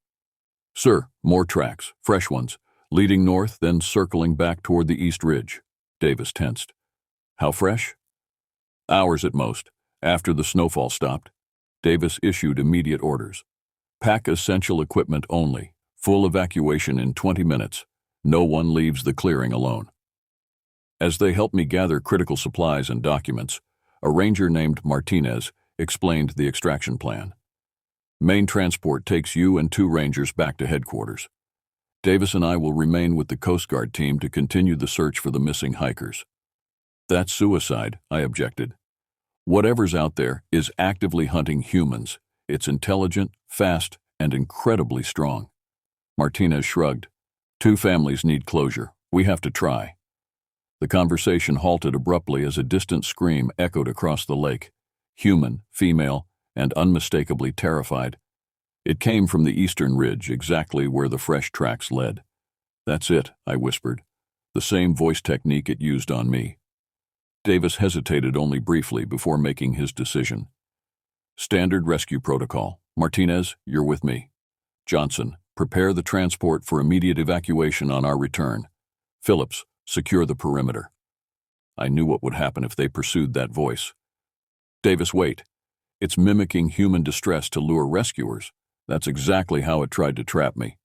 S1: Sir, more tracks, fresh ones, leading north, then circling back toward the East Ridge. Davis tensed. How fresh? Hours at most, after the snowfall stopped. Davis issued immediate orders. Pack essential equipment only. Full evacuation in 20 minutes. No one leaves the clearing alone. As they helped me gather critical supplies and documents, a ranger named Martinez explained the extraction plan. Main transport takes you and 2 rangers back to headquarters. Davis and I will remain with the Coast Guard team to continue the search for the missing hikers. That's suicide, I objected. Whatever's out there is actively hunting humans. It's intelligent, fast, and incredibly strong. Martinez shrugged. 2 families need closure. We have to try. The conversation halted abruptly as a distant scream echoed across the lake. Human, female, and unmistakably terrified. It came from the eastern ridge, exactly where the fresh tracks led. That's it, I whispered. The same voice technique it used on me. Davis hesitated only briefly before making his decision. Standard rescue protocol. Martinez, you're with me. Johnson, prepare the transport for immediate evacuation on our return. Phillips, secure the perimeter. I knew what would happen if they pursued that voice. Davis, wait. It's mimicking human distress to lure rescuers. That's exactly how it tried to trap me.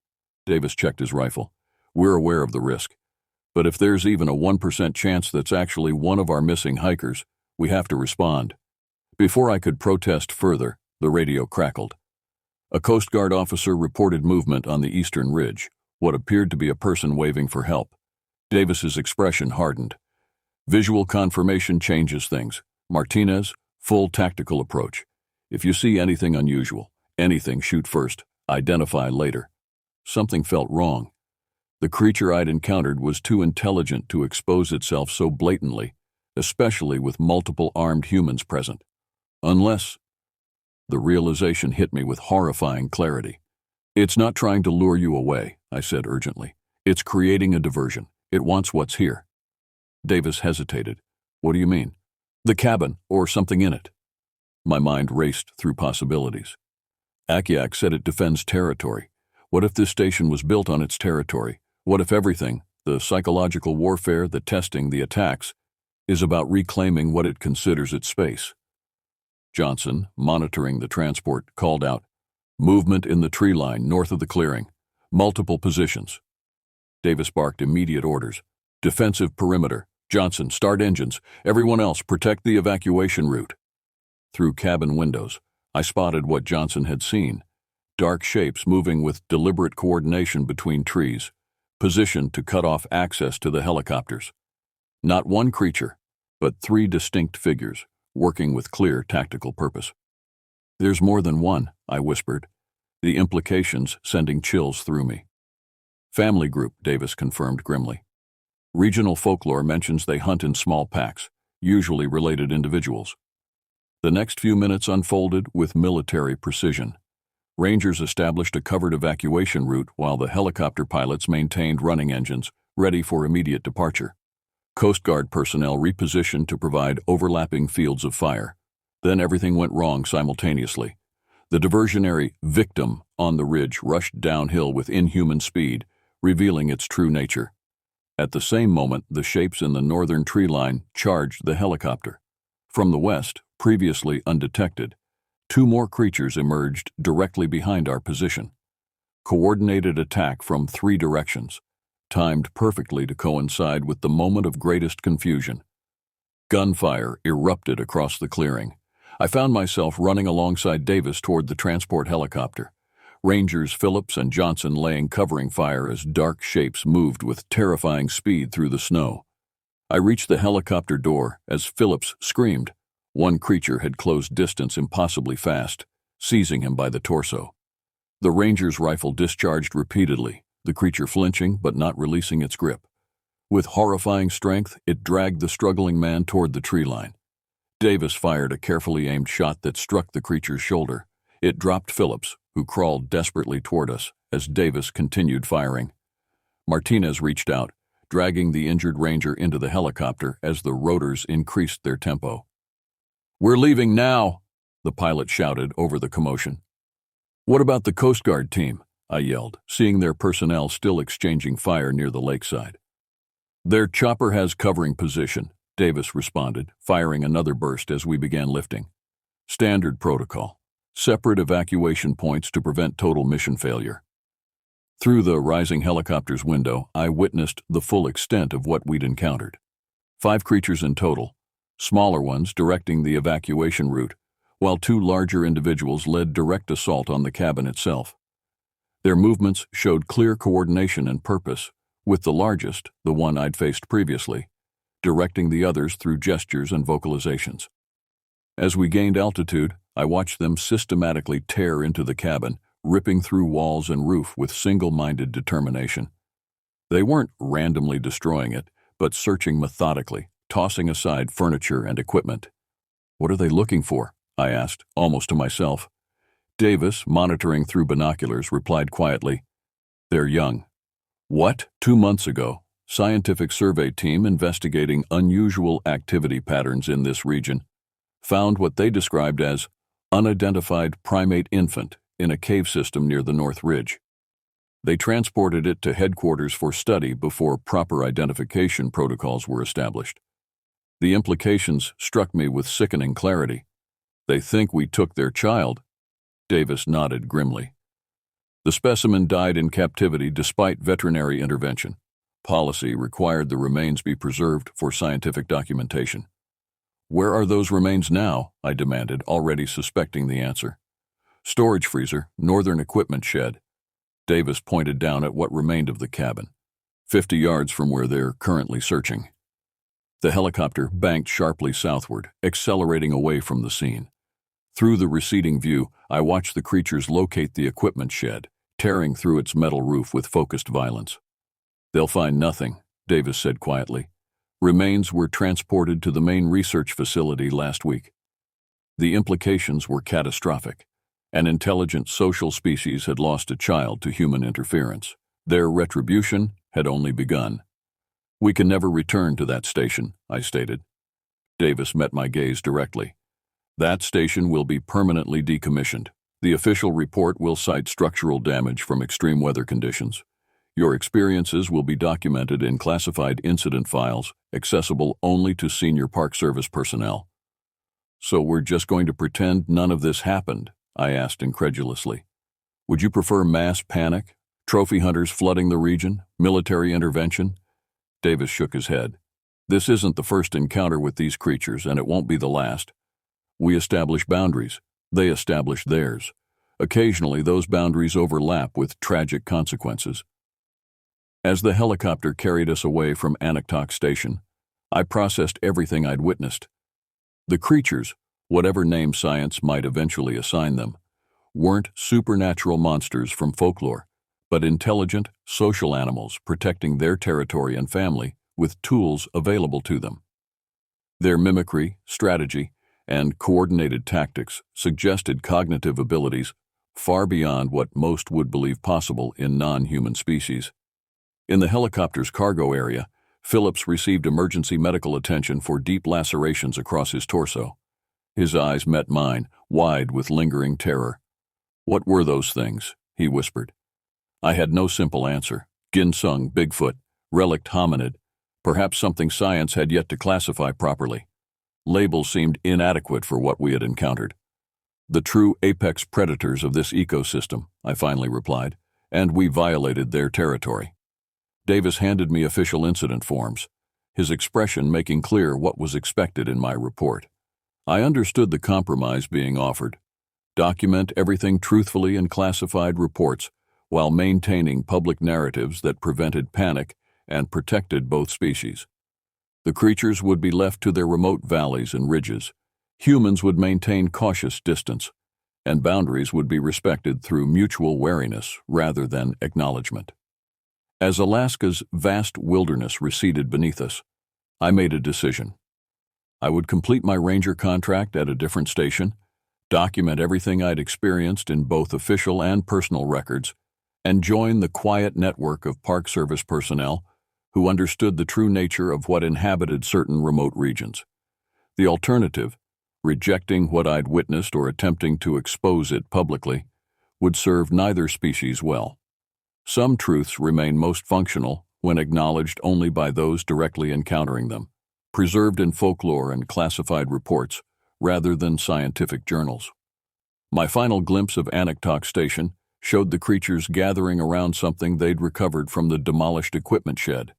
S1: Davis checked his rifle. We're aware of the risk. But if there's even a 1% chance that's actually one of our missing hikers, we have to respond. Before I could protest further, the radio crackled. A Coast Guard officer reported movement on the eastern ridge, what appeared to be a person waving for help. Davis's expression hardened. Visual confirmation changes things. Martinez, full tactical approach. If you see anything unusual, anything, shoot first, identify later. Something felt wrong. The creature I'd encountered was too intelligent to expose itself so blatantly, especially with multiple armed humans present. Unless... The realization hit me with horrifying clarity. It's not trying to lure you away, I said urgently. It's creating a diversion. It wants what's here. Davis hesitated. What do you mean? The cabin, or something in it. My mind raced through possibilities. Akiak said it defends territory. What if this station was built on its territory? What if everything, the psychological warfare, the testing, the attacks, is about reclaiming what it considers its space? Johnson, monitoring the transport, called out, Movement in the tree line north of the clearing. Multiple positions. Davis barked immediate orders. Defensive perimeter. Johnson, start engines. Everyone else, protect the evacuation route. Through cabin windows, I spotted what Johnson had seen. Dark shapes moving with deliberate coordination between trees, positioned to cut off access to the helicopters. Not one creature, but 3 distinct figures, working with clear tactical purpose. There's more than one, I whispered, the implications sending chills through me. Family group, Davis confirmed grimly. Regional folklore mentions they hunt in small packs, usually related individuals. The next few minutes unfolded with military precision. Rangers established a covered evacuation route while the helicopter pilots maintained running engines, ready for immediate departure. Coast Guard personnel repositioned to provide overlapping fields of fire. Then everything went wrong simultaneously. The diversionary victim on the ridge rushed downhill with inhuman speed, revealing its true nature. At the same moment, the shapes in the northern tree line charged the helicopter. From the west, previously undetected, 2 more creatures emerged directly behind our position. Coordinated attack from 3 directions, timed perfectly to coincide with the moment of greatest confusion. Gunfire erupted across the clearing. I found myself running alongside Davis toward the transport helicopter. Rangers Phillips and Johnson laying covering fire as dark shapes moved with terrifying speed through the snow. I reached the helicopter door as Phillips screamed. One creature had closed distance impossibly fast, seizing him by the torso. The Ranger's rifle discharged repeatedly, the creature flinching but not releasing its grip. With horrifying strength, it dragged the struggling man toward the tree line. Davis fired a carefully aimed shot that struck the creature's shoulder. It dropped Phillips, who crawled desperately toward us as Davis continued firing. Martinez reached out, dragging the injured ranger into the helicopter as the rotors increased their tempo. "We're leaving now," the pilot shouted over the commotion. "What about the Coast Guard team?" I yelled, seeing their personnel still exchanging fire near the lakeside. "Their chopper has covering position," Davis responded, firing another burst as we began lifting. "Standard protocol. Separate evacuation points to prevent total mission failure." Through the rising helicopter's window, I witnessed the full extent of what we'd encountered. 5 creatures in total, smaller ones directing the evacuation route, while 2 larger individuals led direct assault on the cabin itself. Their movements showed clear coordination and purpose, with the largest, the one I'd faced previously, directing the others through gestures and vocalizations. As we gained altitude, I watched them systematically tear into the cabin, ripping through walls and roof with single-minded determination. They weren't randomly destroying it, but searching methodically, tossing aside furniture and equipment. "What are they looking for?" I asked, almost to myself. Davis, monitoring through binoculars, replied quietly, "They're young." "What?" 2 months ago, scientific survey team investigating unusual activity patterns in this region found what they described as unidentified primate infant in a cave system near the North Ridge. They transported it to headquarters for study before proper identification protocols were established. The implications struck me with sickening clarity. "They think we took their child." Davis nodded grimly. "The specimen died in captivity despite veterinary intervention. Policy required the remains be preserved for scientific documentation." "Where are those remains now?" I demanded, already suspecting the answer. "Storage freezer, northern equipment shed." Davis pointed down at what remained of the cabin, 50 yards from where they're currently searching. The helicopter banked sharply southward, accelerating away from the scene. Through the receding view, I watched the creatures locate the equipment shed, tearing through its metal roof with focused violence. "They'll find nothing," Davis said quietly. "Remains were transported to the main research facility last week." The implications were catastrophic. An intelligent social species had lost a child to human interference. Their retribution had only begun. "We can never return to that station," I stated. Davis met my gaze directly. "That station will be permanently decommissioned. The official report will cite structural damage from extreme weather conditions. Your experiences will be documented in classified incident files, accessible only to senior Park Service personnel." "So we're just going to pretend none of this happened?" I asked incredulously. "Would you prefer mass panic, trophy hunters flooding the region, military intervention?" Davis shook his head. "This isn't the first encounter with these creatures, and it won't be the last. We establish boundaries. They establish theirs. Occasionally, those boundaries overlap with tragic consequences." As the helicopter carried us away from Anaktok Station, I processed everything I'd witnessed. The creatures, whatever name science might eventually assign them, weren't supernatural monsters from folklore, but intelligent, social animals protecting their territory and family with tools available to them. Their mimicry, strategy, and coordinated tactics suggested cognitive abilities far beyond what most would believe possible in non-human species. In the helicopter's cargo area, Phillips received emergency medical attention for deep lacerations across his torso. His eyes met mine, wide with lingering terror. "What were those things?" he whispered. I had no simple answer. Ginseng, Bigfoot, relict hominid, perhaps something science had yet to classify properly. Labels seemed inadequate for what we had encountered. "The true apex predators of this ecosystem," I finally replied, "and we violated their territory." Davis handed me official incident forms, his expression making clear what was expected in my report. I understood the compromise being offered. Document everything truthfully in classified reports while maintaining public narratives that prevented panic and protected both species. The creatures would be left to their remote valleys and ridges. Humans would maintain cautious distance, and boundaries would be respected through mutual wariness rather than acknowledgement. As Alaska's vast wilderness receded beneath us, I made a decision. I would complete my ranger contract at a different station, document everything I'd experienced in both official and personal records, and join the quiet network of Park Service personnel who understood the true nature of what inhabited certain remote regions. The alternative, rejecting what I'd witnessed or attempting to expose it publicly, would serve neither species well. Some truths remain most functional when acknowledged only by those directly encountering them, preserved in folklore and classified reports rather than scientific journals. My final glimpse of Anaktok Station showed the creatures gathering around something they'd recovered from the demolished equipment shed.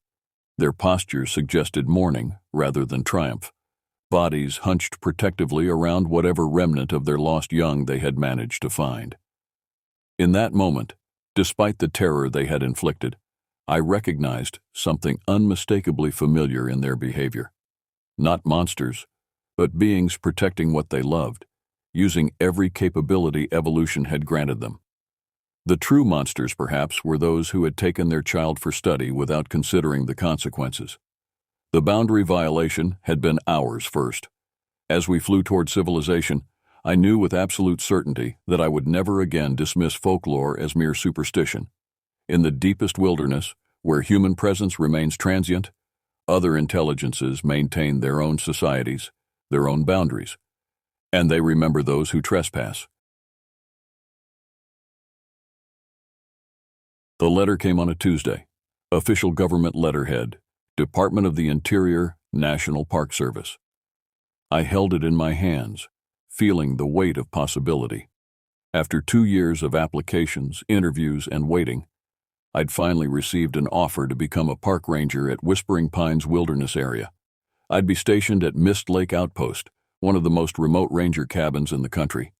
S1: Their postures suggested mourning rather than triumph, bodies hunched protectively around whatever remnant of their lost young they had managed to find. In that moment, despite the terror they had inflicted, I recognized something unmistakably familiar in their behavior. Not monsters, but beings protecting what they loved, using every capability evolution had granted them. The true monsters, perhaps, were those who had taken their child for study without considering the consequences. The boundary violation had been ours first. As we flew toward civilization, I knew with absolute certainty that I would never again dismiss folklore as mere superstition. In the deepest wilderness, where human presence remains transient, other intelligences maintain their own societies, their own boundaries, and they remember those who trespass. The letter came on a Tuesday. Official government letterhead, Department of the Interior, National Park Service. I held it in my hands, feeling the weight of possibility. After 2 years of applications, interviews, and waiting, I'd finally received an offer to become a park ranger at Whispering Pines Wilderness Area. I'd be stationed at Mist Lake Outpost, one of the most remote ranger cabins in the country.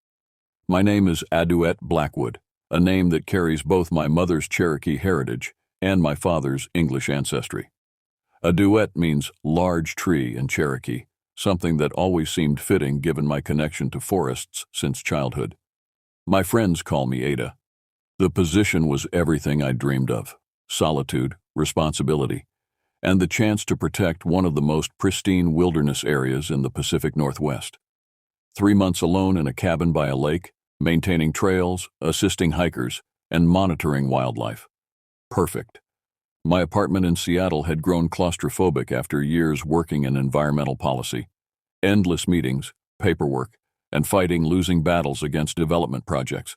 S1: My name is Aduet Blackwood, a name that carries both my mother's Cherokee heritage and my father's English ancestry. Aduet means large tree in Cherokee, something that always seemed fitting given my connection to forests since childhood. My friends call me Ada. The position was everything I dreamed of: solitude, responsibility, and the chance to protect one of the most pristine wilderness areas in the Pacific Northwest. 3 months alone in a cabin by a lake, maintaining trails, assisting hikers, and monitoring wildlife. Perfect. My apartment in Seattle had grown claustrophobic after years working in environmental policy. Endless meetings, paperwork, and fighting losing battles against development projects.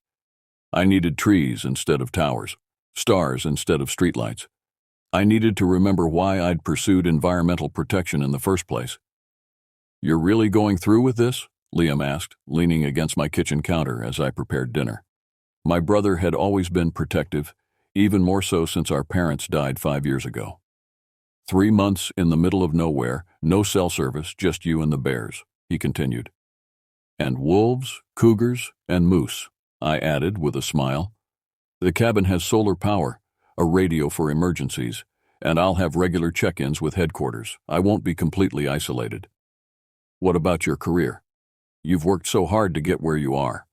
S1: I needed trees instead of towers, stars instead of streetlights. I needed to remember why I'd pursued environmental protection in the first place. "You're really going through with this?" Liam asked, leaning against my kitchen counter as I prepared dinner. My brother had always been protective, even more so since our parents died 5 years ago. 3 months in the middle of nowhere, no cell service, just you and the bears, he continued. "And wolves, cougars, and moose," I added with a smile. "The cabin has solar power, a radio for emergencies, and I'll have regular check-ins with headquarters. I won't be completely isolated." "What about your career? You've worked so hard to get where you are."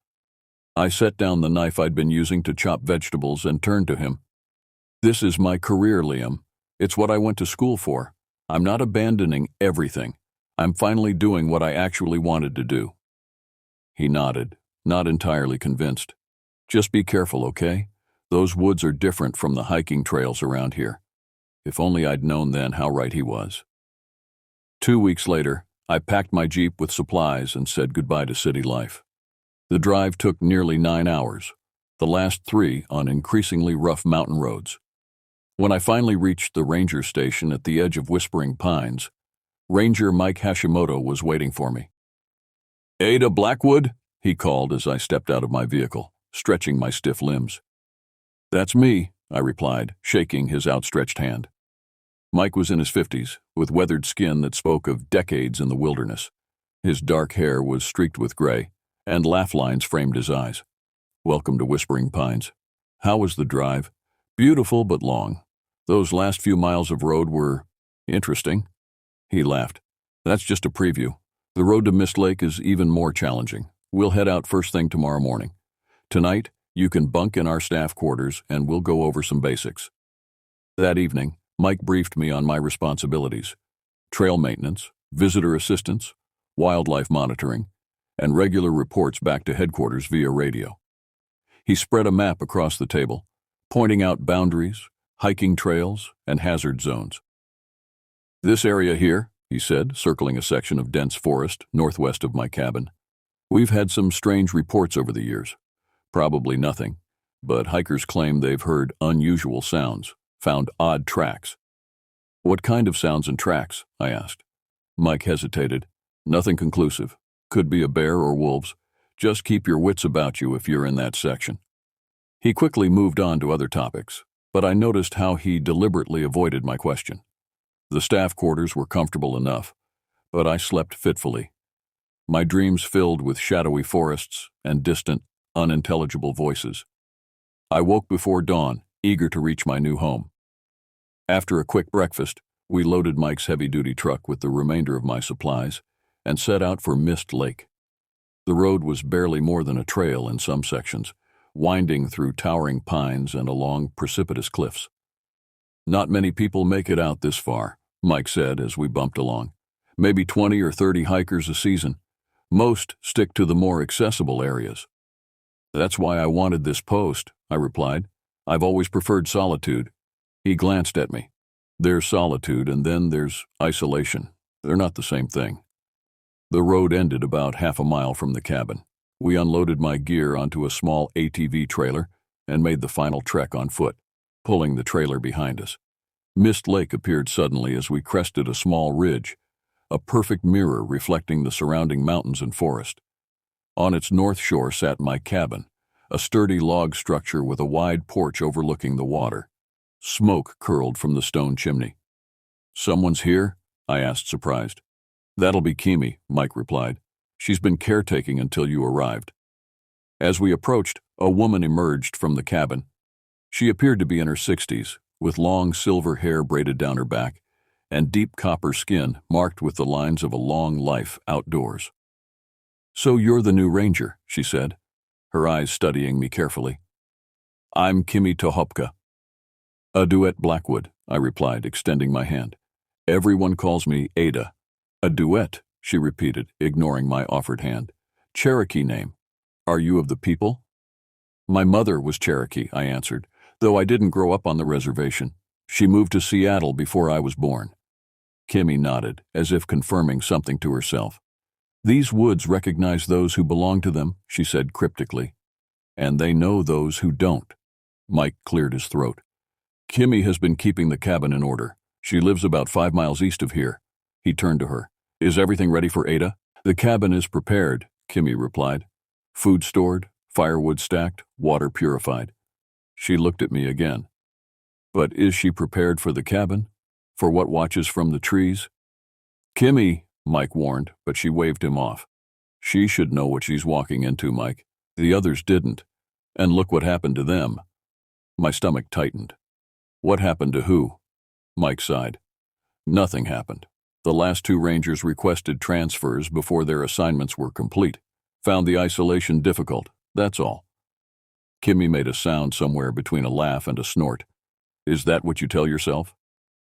S1: I set down the knife I'd been using to chop vegetables and turned to him. "This is my career, Liam. It's what I went to school for. I'm not abandoning everything. I'm finally doing what I actually wanted to do." He nodded, not entirely convinced. "Just be careful, okay? Those woods are different from the hiking trails around here." If only I'd known then how right he was. 2 weeks later, I packed my Jeep with supplies and said goodbye to city life. The drive took nearly 9 hours, the last 3 on increasingly rough mountain roads. When I finally reached the ranger station at the edge of Whispering Pines, Ranger Mike Hashimoto was waiting for me. "Ada Blackwood?" he called as I stepped out of my vehicle, stretching my stiff limbs. "That's me," I replied, shaking his outstretched hand. Mike was in his 50s, with weathered skin that spoke of decades in the wilderness. His dark hair was streaked with gray, and laugh lines framed his eyes. "Welcome to Whispering Pines. How was the drive?" "Beautiful but long. Those last few miles of road were interesting." He laughed. "That's just a preview. The road to Mist Lake is even more challenging. We'll head out first thing tomorrow morning. Tonight, you can bunk in our staff quarters and we'll go over some basics." That evening, Mike briefed me on my responsibilities: trail maintenance, visitor assistance, wildlife monitoring, and regular reports back to headquarters via radio. He spread a map across the table, pointing out boundaries, hiking trails, and hazard zones. "This area here," he said, circling a section of dense forest northwest of my cabin. "We've had some strange reports over the years. Probably nothing, but hikers claim they've heard unusual sounds, found odd tracks." "What kind of sounds and tracks?" I asked. Mike hesitated. "Nothing conclusive. Could be a bear or wolves. Just keep your wits about you if you're in that section." He quickly moved on to other topics, but I noticed how he deliberately avoided my question. The staff quarters were comfortable enough, but I slept fitfully. My dreams filled with shadowy forests and distant, unintelligible voices. I woke before dawn, eager to reach my new home. After a quick breakfast, we loaded Mike's heavy-duty truck with the remainder of my supplies and set out for Mist Lake. The road was barely more than a trail in some sections, winding through towering pines and along precipitous cliffs. "Not many people make it out this far," Mike said as we bumped along. "Maybe 20 or 30 hikers a season. Most stick to the more accessible areas." "That's why I wanted this post," I replied. "I've always preferred solitude." He glanced at me. "There's solitude and then there's isolation. They're not the same thing." The road ended about half a mile from the cabin. We unloaded my gear onto a small ATV trailer and made the final trek on foot, pulling the trailer behind us. Mist Lake appeared suddenly as we crested a small ridge, a perfect mirror reflecting the surrounding mountains and forest. On its north shore sat my cabin, a sturdy log structure with a wide porch overlooking the water. Smoke curled from the stone chimney. "Someone's here?" I asked, surprised. "That'll be Kimi," Mike replied. "She's been caretaking until you arrived." As we approached, a woman emerged from the cabin. She appeared to be in her 60s, with long silver hair braided down her back and deep copper skin marked with the lines of a long life outdoors. "So you're the new ranger," she said, her eyes studying me carefully. "I'm Kimi Tohopka." "A duet Blackwood," I replied, extending my hand. "Everyone calls me Ada." "A duet," she repeated, ignoring my offered hand. "Cherokee name. Are you of the people?" "My mother was Cherokee," I answered, "though I didn't grow up on the reservation. She moved to Seattle before I was born." Kimi nodded, as if confirming something to herself. "These woods recognize those who belong to them," she said cryptically. "And they know those who don't." Mike cleared his throat. "Kimi has been keeping the cabin in order. She lives about 5 miles east of here." He turned to her. "Is everything ready for Ada?" "The cabin is prepared," Kimi replied. "Food stored, firewood stacked, water purified." She looked at me again. "But is she prepared for the cabin? For what watches from the trees?" "Kimi," Mike warned, but she waved him off. "She should know what she's walking into, Mike. The others didn't. And look what happened to them." My stomach tightened. "What happened to who?" Mike sighed. "Nothing happened. The last 2 rangers requested transfers before their assignments were complete. Found the isolation difficult, that's all." Kimi made a sound somewhere between a laugh and a snort. "Is that what you tell yourself?"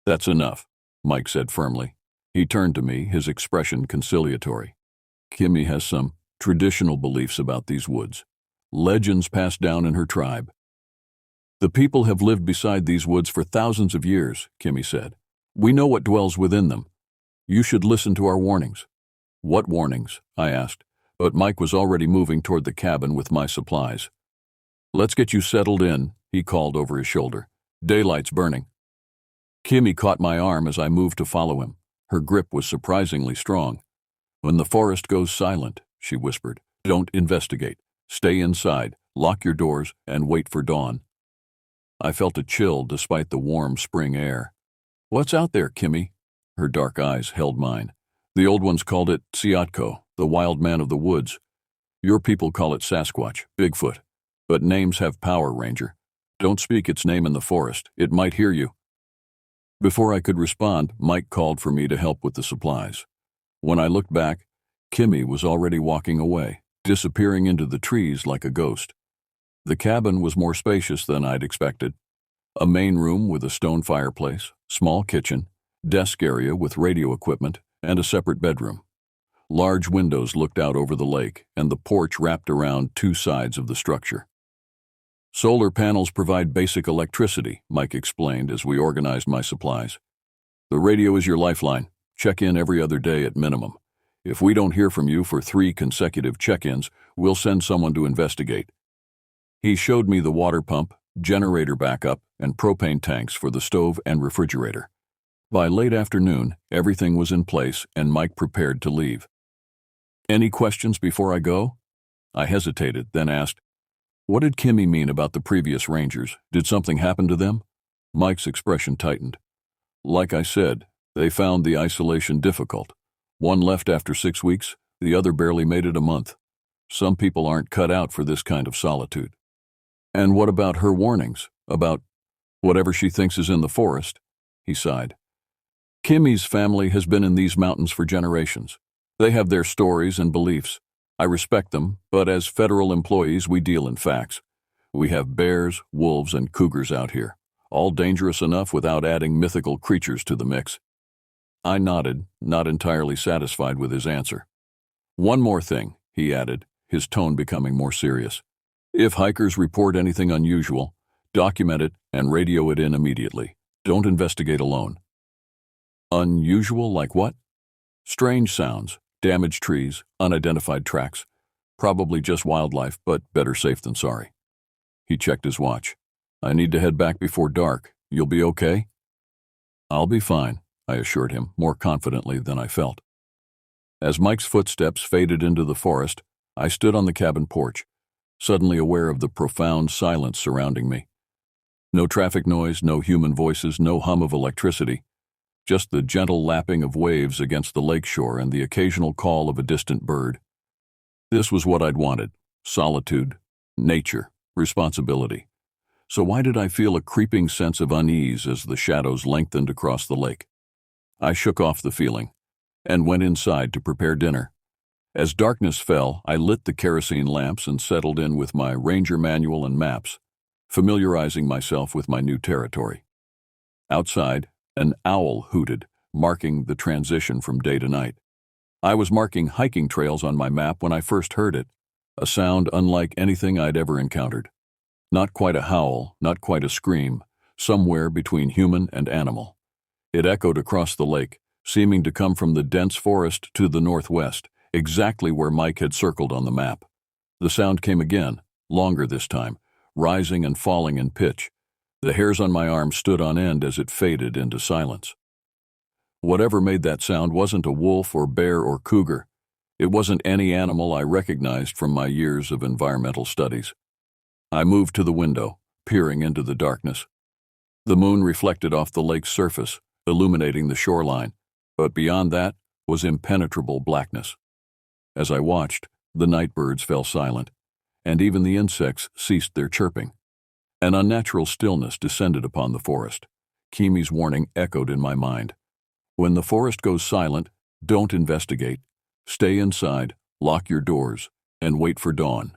S1: "That's enough," Mike said firmly. He turned to me, his expression conciliatory. "Kimi has some traditional beliefs about these woods. Legends passed down in her tribe." "The people have lived beside these woods for thousands of years," Kimi said. "We know what dwells within them. You should listen to our warnings." "What warnings?" I asked, but Mike was already moving toward the cabin with my supplies. "Let's get you settled in," he called over his shoulder. "Daylight's burning." Kimi caught my arm as I moved to follow him. Her grip was surprisingly strong. "When the forest goes silent," she whispered, "don't investigate. Stay inside, lock your doors, and wait for dawn." I felt a chill despite the warm spring air. "What's out there, Kimi?" Her dark eyes held mine. "The old ones called it Siatko, the wild man of the woods. Your people call it Sasquatch, Bigfoot. But names have power, Ranger. Don't speak its name in the forest. It might hear you." Before I could respond, Mike called for me to help with the supplies. When I looked back, Kimi was already walking away, disappearing into the trees like a ghost. The cabin was more spacious than I'd expected. A main room with a stone fireplace, small kitchen, desk area with radio equipment, and a separate bedroom. Large windows looked out over the lake, and the porch wrapped around two sides of the structure. Solar panels provide basic electricity, Mike explained as we organized my supplies. The radio is your lifeline. Check in every other day at minimum. If we don't hear from you for 3 consecutive check-ins, we'll send someone to investigate. He showed me the water pump, generator backup, and propane tanks for the stove and refrigerator. By late afternoon, everything was in place and Mike prepared to leave. Any questions before I go? I hesitated, then asked, what did Kimmy mean about the previous Rangers? Did something happen to them? Mike's expression tightened. Like I said, they found the isolation difficult. One left after 6 weeks, the other barely made it a month. Some people aren't cut out for this kind of solitude. And what about her warnings? About whatever she thinks is in the forest? He sighed. Kimmy's family has been in these mountains for generations. They have their stories and beliefs. I respect them, but as federal employees, we deal in facts. We have bears, wolves, and cougars out here, all dangerous enough without adding mythical creatures to the mix. I nodded, not entirely satisfied with his answer. One more thing, he added, his tone becoming more serious. If hikers report anything unusual, document it and radio it in immediately. Don't investigate alone. Unusual like what? Strange sounds, damaged trees, unidentified tracks. Probably just wildlife, but better safe than sorry. He checked his watch. I need to head back before dark. You'll be okay? I'll be fine, I assured him, more confidently than I felt. As Mike's footsteps faded into the forest, I stood on the cabin porch, suddenly aware of the profound silence surrounding me. No traffic noise, no human voices, no hum of electricity. Just the gentle lapping of waves against the lakeshore and the occasional call of a distant bird. This was what I'd wanted: solitude, nature, responsibility. So why did I feel a creeping sense of unease as the shadows lengthened across the lake? I shook off the feeling and went inside to prepare dinner. As darkness fell, I lit the kerosene lamps and settled in with my ranger manual and maps, familiarizing myself with my new territory. Outside, an owl hooted, marking the transition from day to night. I was marking hiking trails on my map when I first heard it, a sound unlike anything I'd ever encountered. Not quite a howl, not quite a scream, somewhere between human and animal. It echoed across the lake, seeming to come from the dense forest to the northwest, exactly where Mike had circled on the map. The sound came again, longer this time, rising and falling in pitch. The hairs on my arm stood on end as it faded into silence. Whatever made that sound wasn't a wolf or bear or cougar. It wasn't any animal I recognized from my years of environmental studies. I moved to the window, peering into the darkness. The moon reflected off the lake's surface, illuminating the shoreline, but beyond that was impenetrable blackness. As I watched, the night birds fell silent, and even the insects ceased their chirping. An unnatural stillness descended upon the forest. Kimmy's warning echoed in my mind. When the forest goes silent, don't investigate. Stay inside, lock your doors, and wait for dawn.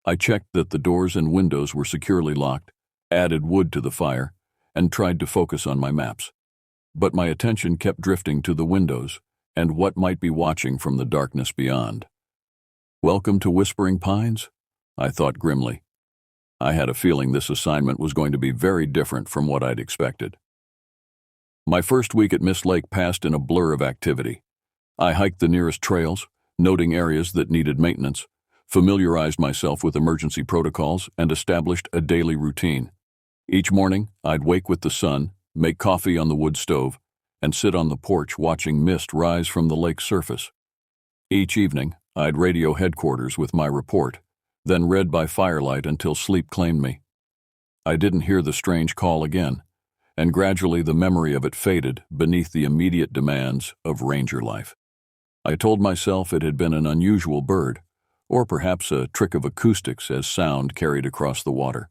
S1: I checked that the doors and windows were securely locked, added wood to the fire, and tried to focus on my maps. But my attention kept drifting to the windows and what might be watching from the darkness beyond. Welcome to Whispering Pines? I thought grimly. I had a feeling this assignment was going to be very different from what I'd expected. My first week at Mist Lake passed in a blur of activity. I hiked the nearest trails, noting areas that needed maintenance, familiarized myself with emergency protocols, and established a daily routine. Each morning, I'd wake with the sun, make coffee on the wood stove, and sit on the porch watching mist rise from the lake's surface. Each evening, I'd radio headquarters with my report, then read by firelight until sleep claimed me. I didn't hear the strange call again, and gradually the memory of it faded beneath the immediate demands of ranger life. I told myself it had been an unusual bird, or perhaps a trick of acoustics as sound carried across the water.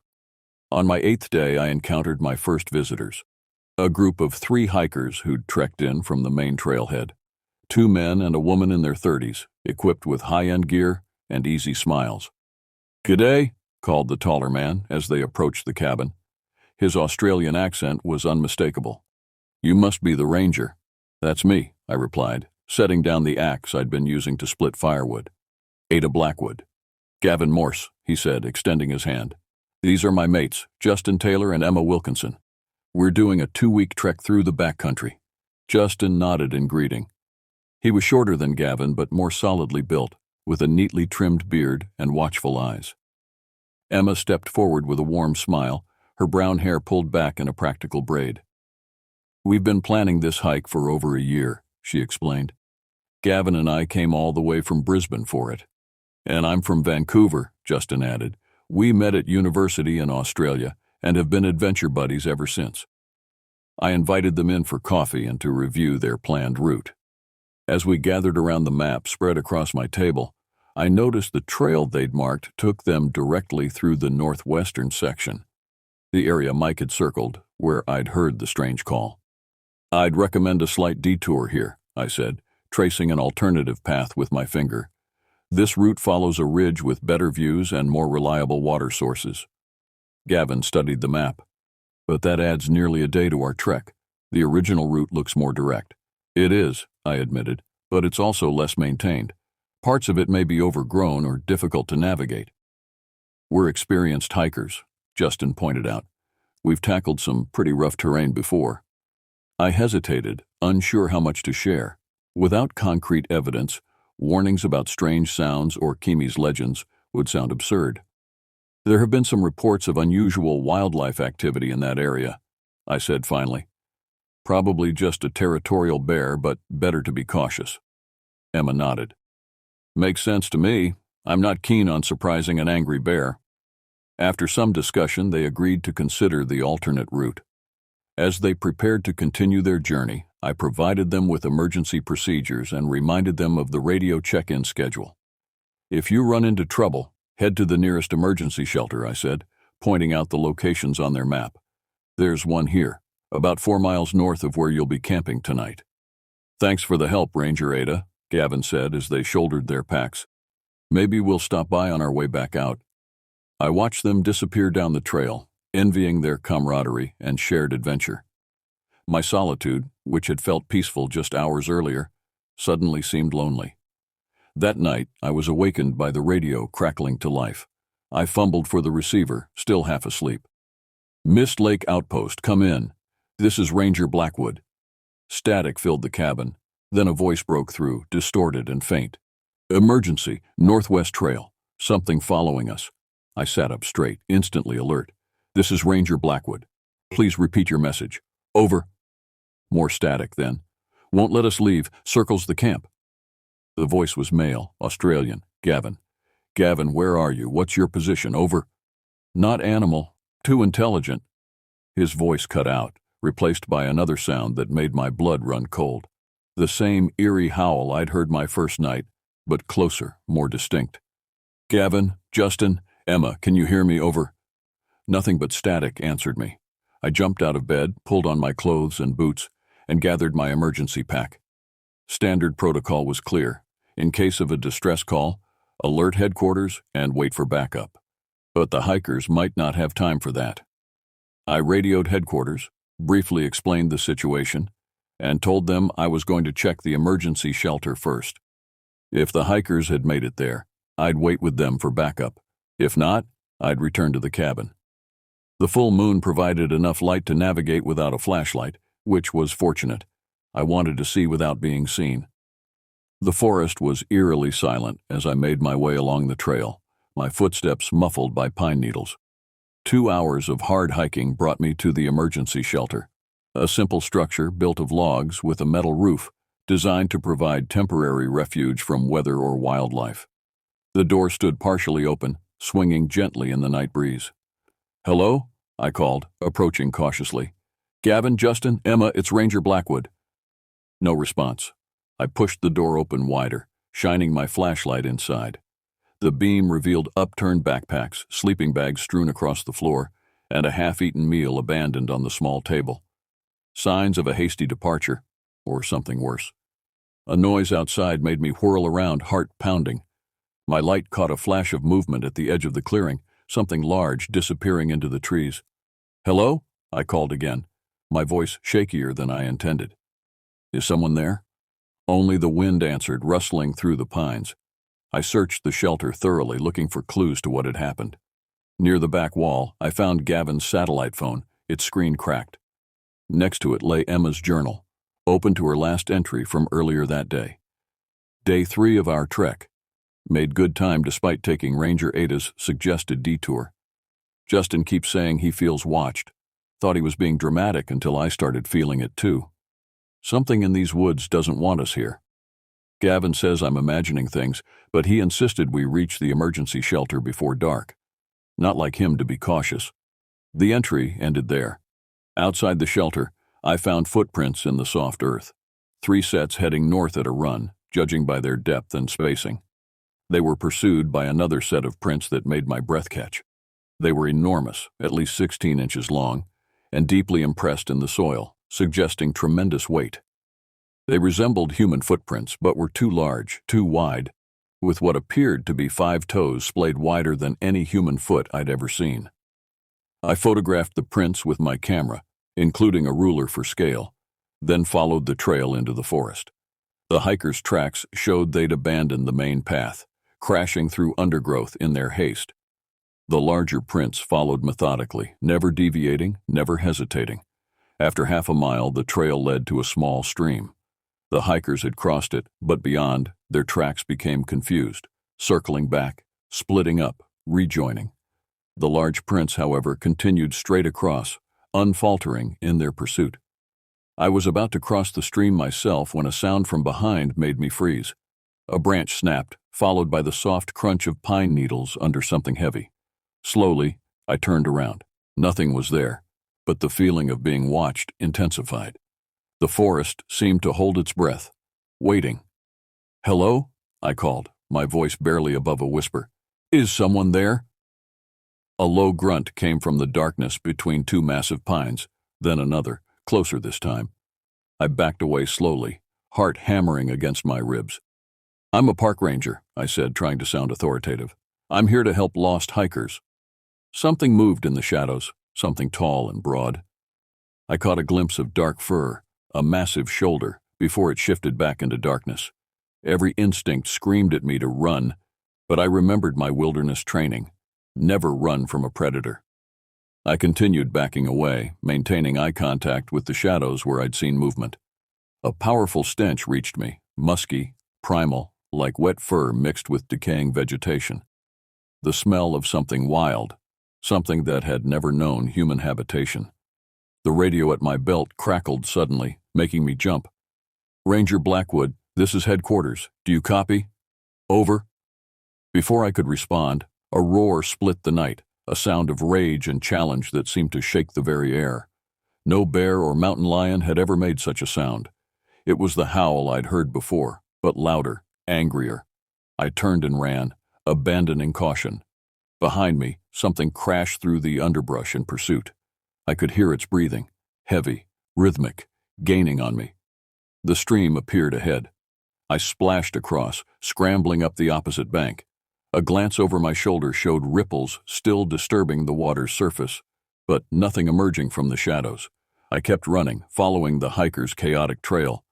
S1: On my 8th day, I encountered my first visitors, a group of 3 hikers who'd trekked in from the main trailhead, 2 men and a woman in their 30s, equipped with high-end gear and easy smiles. "G'day," called the taller man as they approached the cabin. His Australian accent was unmistakable. "You must be the ranger." "That's me," I replied, setting down the axe I'd been using to split firewood. Ada Blackwood. Gavin Morse, he said, extending his hand. These are my mates, Justin Taylor and Emma Wilkinson. We're doing a 2-week trek through the backcountry. Justin nodded in greeting. He was shorter than Gavin, but more solidly built, with a neatly trimmed beard and watchful eyes. Emma stepped forward with a warm smile, her brown hair pulled back in a practical braid. We've been planning this hike for over a year, she explained. Gavin and I came all the way from Brisbane for it. And I'm from Vancouver, Justin added. We met at university in Australia and have been adventure buddies ever since. I invited them in for coffee and to review their planned route. As we gathered around the map spread across my table, I noticed the trail they'd marked took them directly through the northwestern section, the area Mike had circled where I'd heard the strange call. I'd recommend a slight detour here, I said, tracing an alternative path with my finger. This route follows a ridge with better views and more reliable water sources. Gavin studied the map. But that adds nearly a day to our trek. The original route looks more direct. It is, I admitted, but it's also less maintained. Parts of it may be overgrown or difficult to navigate. We're experienced hikers, Justin pointed out. We've tackled some pretty rough terrain before. I hesitated, unsure how much to share. Without concrete evidence, warnings about strange sounds or Kimi's legends would sound absurd. There have been some reports of unusual wildlife activity in that area, I said finally. Probably just a territorial bear, but better to be cautious. Emma nodded. Makes sense to me. I'm not keen on surprising an angry bear. After some discussion, they agreed to consider the alternate route. As they prepared to continue their journey, I provided them with emergency procedures and reminded them of the radio check-in schedule. If you run into trouble, head to the nearest emergency shelter, I said, pointing out the locations on their map. There's one here, about 4 miles north of where you'll be camping tonight. Thanks for the help, Ranger Ada, Gavin said as they shouldered their packs. Maybe we'll stop by on our way back out. I watched them disappear down the trail, envying their camaraderie and shared adventure. My solitude, which had felt peaceful just hours earlier, suddenly seemed lonely. That night, I was awakened by the radio crackling to life. I fumbled for the receiver, still half asleep. Mist Lake Outpost, come in. This is Ranger Blackwood. Static filled the cabin. Then a voice broke through, distorted and faint. Emergency, Northwest Trail. Something following us. I sat up straight, instantly alert. This is Ranger Blackwood. Please repeat your message. Over. More static then. Won't let us leave. Circles the camp. The voice was male, Australian, Gavin. Gavin, where are you? What's your position? Over. Not animal. Too intelligent. His voice cut out, replaced by another sound that made my blood run cold. The same eerie howl I'd heard my first night, but closer, more distinct. Gavin, Justin, Emma, can you hear me? Over. Nothing but static answered me. I jumped out of bed, pulled on my clothes and boots, and gathered my emergency pack. Standard protocol was clear. In case of a distress call, alert headquarters and wait for backup. But the hikers might not have time for that. I radioed headquarters, briefly explained the situation, and told them I was going to check the emergency shelter first. If the hikers had made it there, I'd wait with them for backup. If not, I'd return to the cabin. The full moon provided enough light to navigate without a flashlight, which was fortunate. I wanted to see without being seen. The forest was eerily silent as I made my way along the trail, my footsteps muffled by pine needles. 2 hours of hard hiking brought me to the emergency shelter, a simple structure built of logs with a metal roof, designed to provide temporary refuge from weather or wildlife. The door stood partially open, swinging gently in the night breeze. Hello? I called, approaching cautiously. Gavin, Justin, Emma, it's Ranger Blackwood. No response. I pushed the door open wider, shining my flashlight inside. The beam revealed upturned backpacks, sleeping bags strewn across the floor, and a half-eaten meal abandoned on the small table. Signs of a hasty departure, or something worse. A noise outside made me whirl around, heart pounding. My light caught a flash of movement at the edge of the clearing, something large disappearing into the trees. Hello? I called again, my voice shakier than I intended. Is someone there? Only the wind answered, rustling through the pines. I searched the shelter thoroughly, looking for clues to what had happened. Near the back wall, I found Gavin's satellite phone, its screen cracked. Next to it lay Emma's journal, open to her last entry from earlier that day. Day 3 of our trek. Made good time despite taking Ranger Ada's suggested detour. Justin keeps saying he feels watched. Thought he was being dramatic until I started feeling it too. Something in these woods doesn't want us here. Gavin says I'm imagining things, but he insisted we reach the emergency shelter before dark. Not like him to be cautious. The entry ended there. Outside the shelter, I found footprints in the soft earth. 3 sets heading north at a run, judging by their depth and spacing. They were pursued by another set of prints that made my breath catch. They were enormous, at least 16 inches long, and deeply impressed in the soil, suggesting tremendous weight. They resembled human footprints, but were too large, too wide, with what appeared to be 5 toes splayed wider than any human foot I'd ever seen. I photographed the prints with my camera, including a ruler for scale, then followed the trail into the forest. The hikers' tracks showed they'd abandoned the main path, crashing through undergrowth in their haste. The larger prints followed methodically, never deviating, never hesitating. After half a mile, the trail led to a small stream. The hikers had crossed it, but beyond, their tracks became confused, circling back, splitting up, rejoining. The large prints, however, continued straight across, unfaltering in their pursuit. I was about to cross the stream myself when a sound from behind made me freeze. A branch snapped, followed by the soft crunch of pine needles under something heavy. Slowly, I turned around. Nothing was there, but the feeling of being watched intensified. The forest seemed to hold its breath, waiting. "Hello?" I called, my voice barely above a whisper. "Is someone there?" A low grunt came from the darkness between 2 massive pines, then another, closer this time. I backed away slowly, heart hammering against my ribs. "I'm a park ranger," I said, trying to sound authoritative. "I'm here to help lost hikers." Something moved in the shadows, something tall and broad. I caught a glimpse of dark fur, a massive shoulder, before it shifted back into darkness. Every instinct screamed at me to run, but I remembered my wilderness training. Never run from a predator. I continued backing away, maintaining eye contact with the shadows where I'd seen movement. A powerful stench reached me, musky, primal, like wet fur mixed with decaying vegetation. The smell of something wild, something that had never known human habitation. The radio at my belt crackled suddenly, making me jump. "Ranger Blackwood, this is headquarters. Do you copy?" "Over." Before I could respond, a roar split the night, a sound of rage and challenge that seemed to shake the very air. No bear or mountain lion had ever made such a sound. It was the howl I'd heard before, but louder, angrier. I turned and ran, abandoning caution. Behind me, something crashed through the underbrush in pursuit. I could hear its breathing, heavy, rhythmic, gaining on me. The stream appeared ahead. I splashed across, scrambling up the opposite bank. A glance over my shoulder showed ripples still disturbing the water's surface, but nothing emerging from the shadows. I kept running, following the hikers' chaotic trail.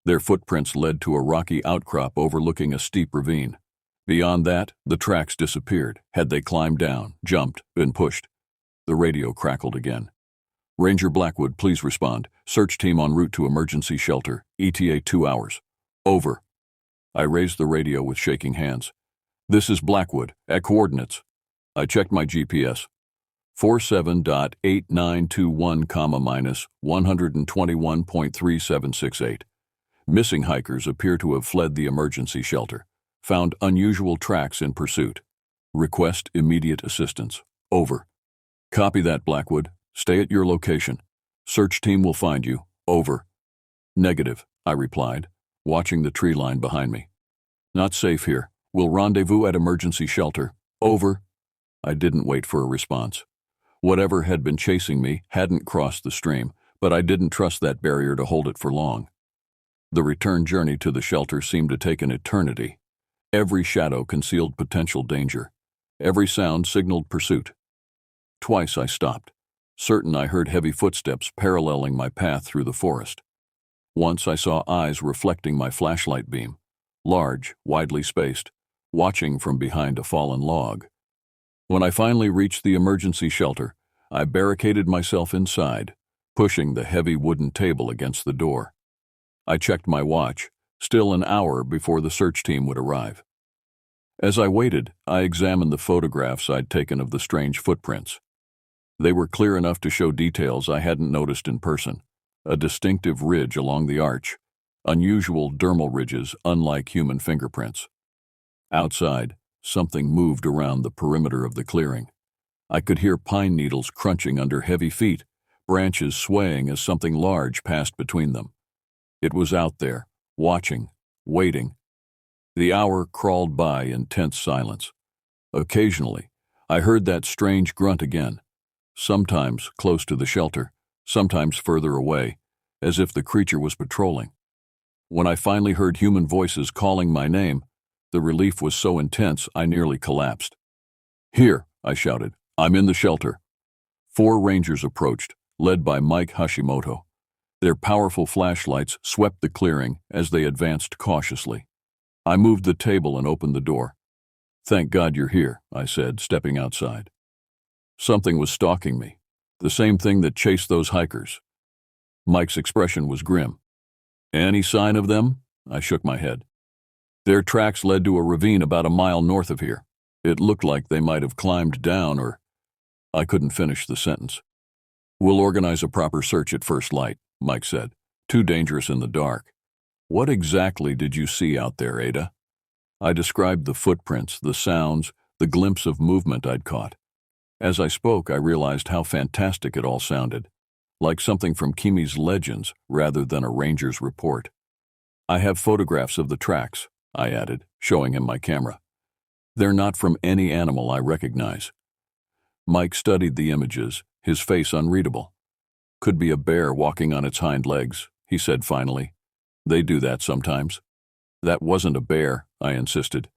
S1: Their footprints led to a rocky outcrop overlooking a steep ravine. Beyond that, the tracks disappeared, had they climbed down, jumped, been pushed. The radio crackled again. "Ranger Blackwood, please respond. Search team en route to emergency shelter. ETA 2 hours. Over." I raised the radio with shaking hands. "This is Blackwood, at coordinates." I checked my GPS. 47.8921, -121.3768. Missing hikers appear to have fled the emergency shelter. Found unusual tracks in pursuit. Request immediate assistance. Over. Copy that, Blackwood. Stay at your location. Search team will find you. Over. Negative, I replied, watching the tree line behind me. Not safe here. We'll rendezvous at emergency shelter. Over. I didn't wait for a response. Whatever had been chasing me hadn't crossed the stream, but I didn't trust that barrier to hold it for long. The return journey to the shelter seemed to take an eternity. Every shadow concealed potential danger. Every sound signaled pursuit. Twice I stopped, certain I heard heavy footsteps paralleling my path through the forest. Once I saw eyes reflecting my flashlight beam, large, widely spaced, watching from behind a fallen log. When I finally reached the emergency shelter, I barricaded myself inside, pushing the heavy wooden table against the door. I checked my watch, still an hour before the search team would arrive. As I waited, I examined the photographs I'd taken of the strange footprints. They were clear enough to show details I hadn't noticed in person: a distinctive ridge along the arch, unusual dermal ridges unlike human fingerprints. Outside, something moved around the perimeter of the clearing. I could hear pine needles crunching under heavy feet, branches swaying as something large passed between them. It was out there, watching, waiting. The hour crawled by in tense silence. Occasionally, I heard that strange grunt again, sometimes close to the shelter, sometimes further away, as if the creature was patrolling. When I finally heard human voices calling my name, the relief was so intense I nearly collapsed. "Here," I shouted. "I'm in the shelter." 4 rangers approached, led by Mike Hashimoto. Their powerful flashlights swept the clearing as they advanced cautiously. I moved the table and opened the door. "Thank God you're here," I said, stepping outside. Something was stalking me, the same thing that chased those hikers. Mike's expression was grim. "Any sign of them?" I shook my head. "Their tracks led to a ravine about a mile north of here. It looked like they might have climbed down or—" I couldn't finish the sentence. "We'll organize a proper search at first light," Mike said. "Too dangerous in the dark." "What exactly did you see out there, Ada?" I described the footprints, the sounds, the glimpse of movement I'd caught. As I spoke, I realized how fantastic it all sounded, like something from Kimi's legends rather than a ranger's report. "I have photographs of the tracks," I added, showing him my camera. "They're not from any animal I recognize." Mike studied the images, his face unreadable. "Could be a bear walking on its hind legs," he said finally. "They do that sometimes." "That wasn't a bear," I insisted.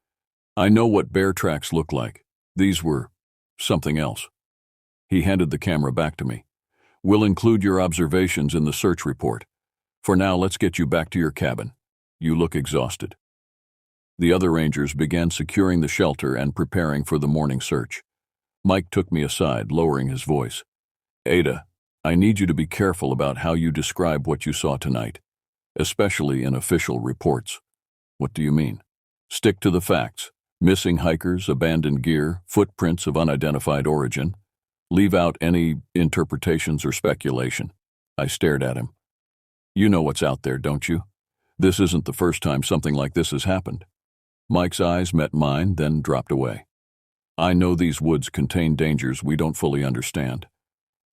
S1: "I know what bear tracks look like. These were something else." He handed the camera back to me. "We'll include your observations in the search report. For now, let's get you back to your cabin. You look exhausted." The other rangers began securing the shelter and preparing for the morning search. Mike took me aside, lowering his voice. "Ada, I need you to be careful about how you describe what you saw tonight, especially in official reports." "What do you mean?" "Stick to the facts. Missing hikers, abandoned gear, footprints of unidentified origin. Leave out any interpretations or speculation." I stared at him. "You know what's out there, don't you? This isn't the first time something like this has happened." Mike's eyes met mine, then dropped away. "I know these woods contain dangers we don't fully understand.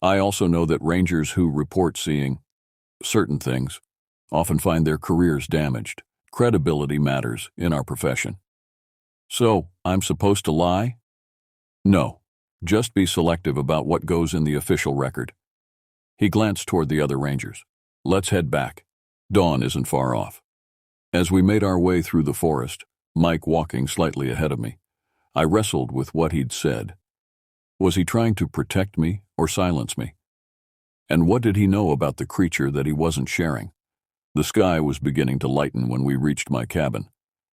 S1: I also know that rangers who report seeing certain things often find their careers damaged. Credibility matters in our profession." "So, I'm supposed to lie?" "No. Just be selective about what goes in the official record." He glanced toward the other rangers. "Let's head back. Dawn isn't far off." As we made our way through the forest, Mike walking slightly ahead of me, I wrestled with what he'd said. Was he trying to protect me or silence me? And what did he know about the creature that he wasn't sharing? The sky was beginning to lighten when we reached my cabin.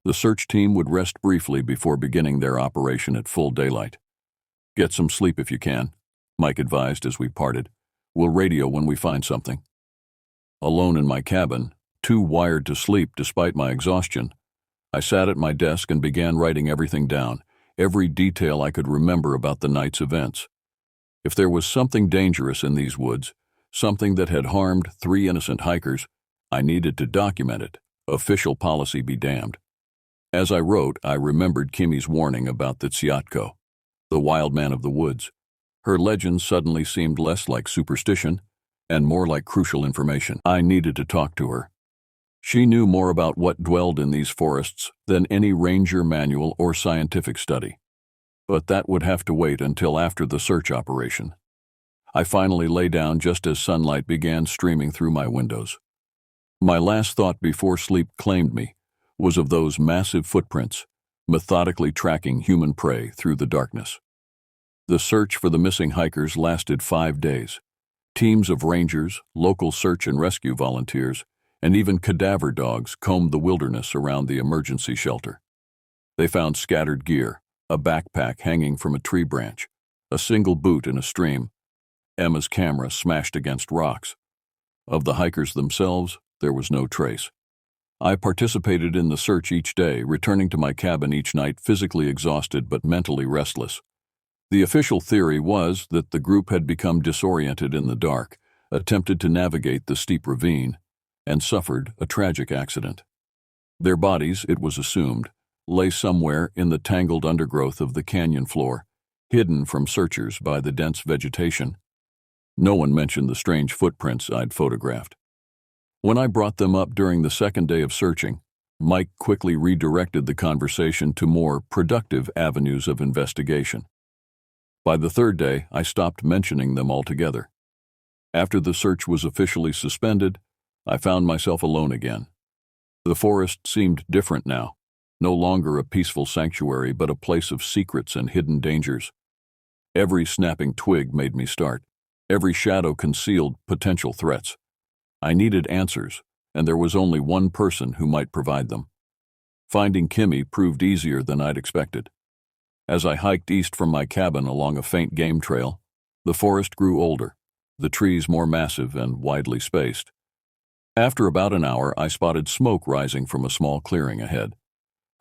S1: The search team would rest briefly before beginning their operation at full daylight. "Get some sleep if you can," Mike advised as we parted. "We'll radio when we find something." Alone in my cabin, too wired to sleep despite my exhaustion, I sat at my desk and began writing everything down, every detail I could remember about the night's events. If there was something dangerous in these woods, something that had harmed 3 innocent hikers, I needed to document it. Official policy be damned. As I wrote, I remembered Kimi's warning about the Tsiatko, the wild man of the woods. Her legend suddenly seemed less like superstition and more like crucial information. I needed to talk to her. She knew more about what dwelled in these forests than any ranger manual or scientific study. But that would have to wait until after the search operation. I finally lay down just as sunlight began streaming through my windows. My last thought before sleep claimed me was of those massive footprints, methodically tracking human prey through the darkness. The search for the missing hikers lasted 5 days. Teams of rangers, local search and rescue volunteers, and even cadaver dogs combed the wilderness around the emergency shelter. They found scattered gear, a backpack hanging from a tree branch, a single boot in a stream, Emma's camera smashed against rocks. Of the hikers themselves, there was no trace. I participated in the search each day, returning to my cabin each night physically exhausted but mentally restless. The official theory was that the group had become disoriented in the dark, attempted to navigate the steep ravine, and suffered a tragic accident. Their bodies, it was assumed, lay somewhere in the tangled undergrowth of the canyon floor, hidden from searchers by the dense vegetation. No one mentioned the strange footprints I'd photographed. When I brought them up during the second day of searching, Mike quickly redirected the conversation to more productive avenues of investigation. By the third day, I stopped mentioning them altogether. After the search was officially suspended, I found myself alone again. The forest seemed different now, no longer a peaceful sanctuary but a place of secrets and hidden dangers. Every snapping twig made me start. Every shadow concealed potential threats. I needed answers, and there was only one person who might provide them. Finding Kimmy proved easier than I'd expected. As I hiked east from my cabin along a faint game trail, the forest grew older, the trees more massive and widely spaced. After about an hour, I spotted smoke rising from a small clearing ahead.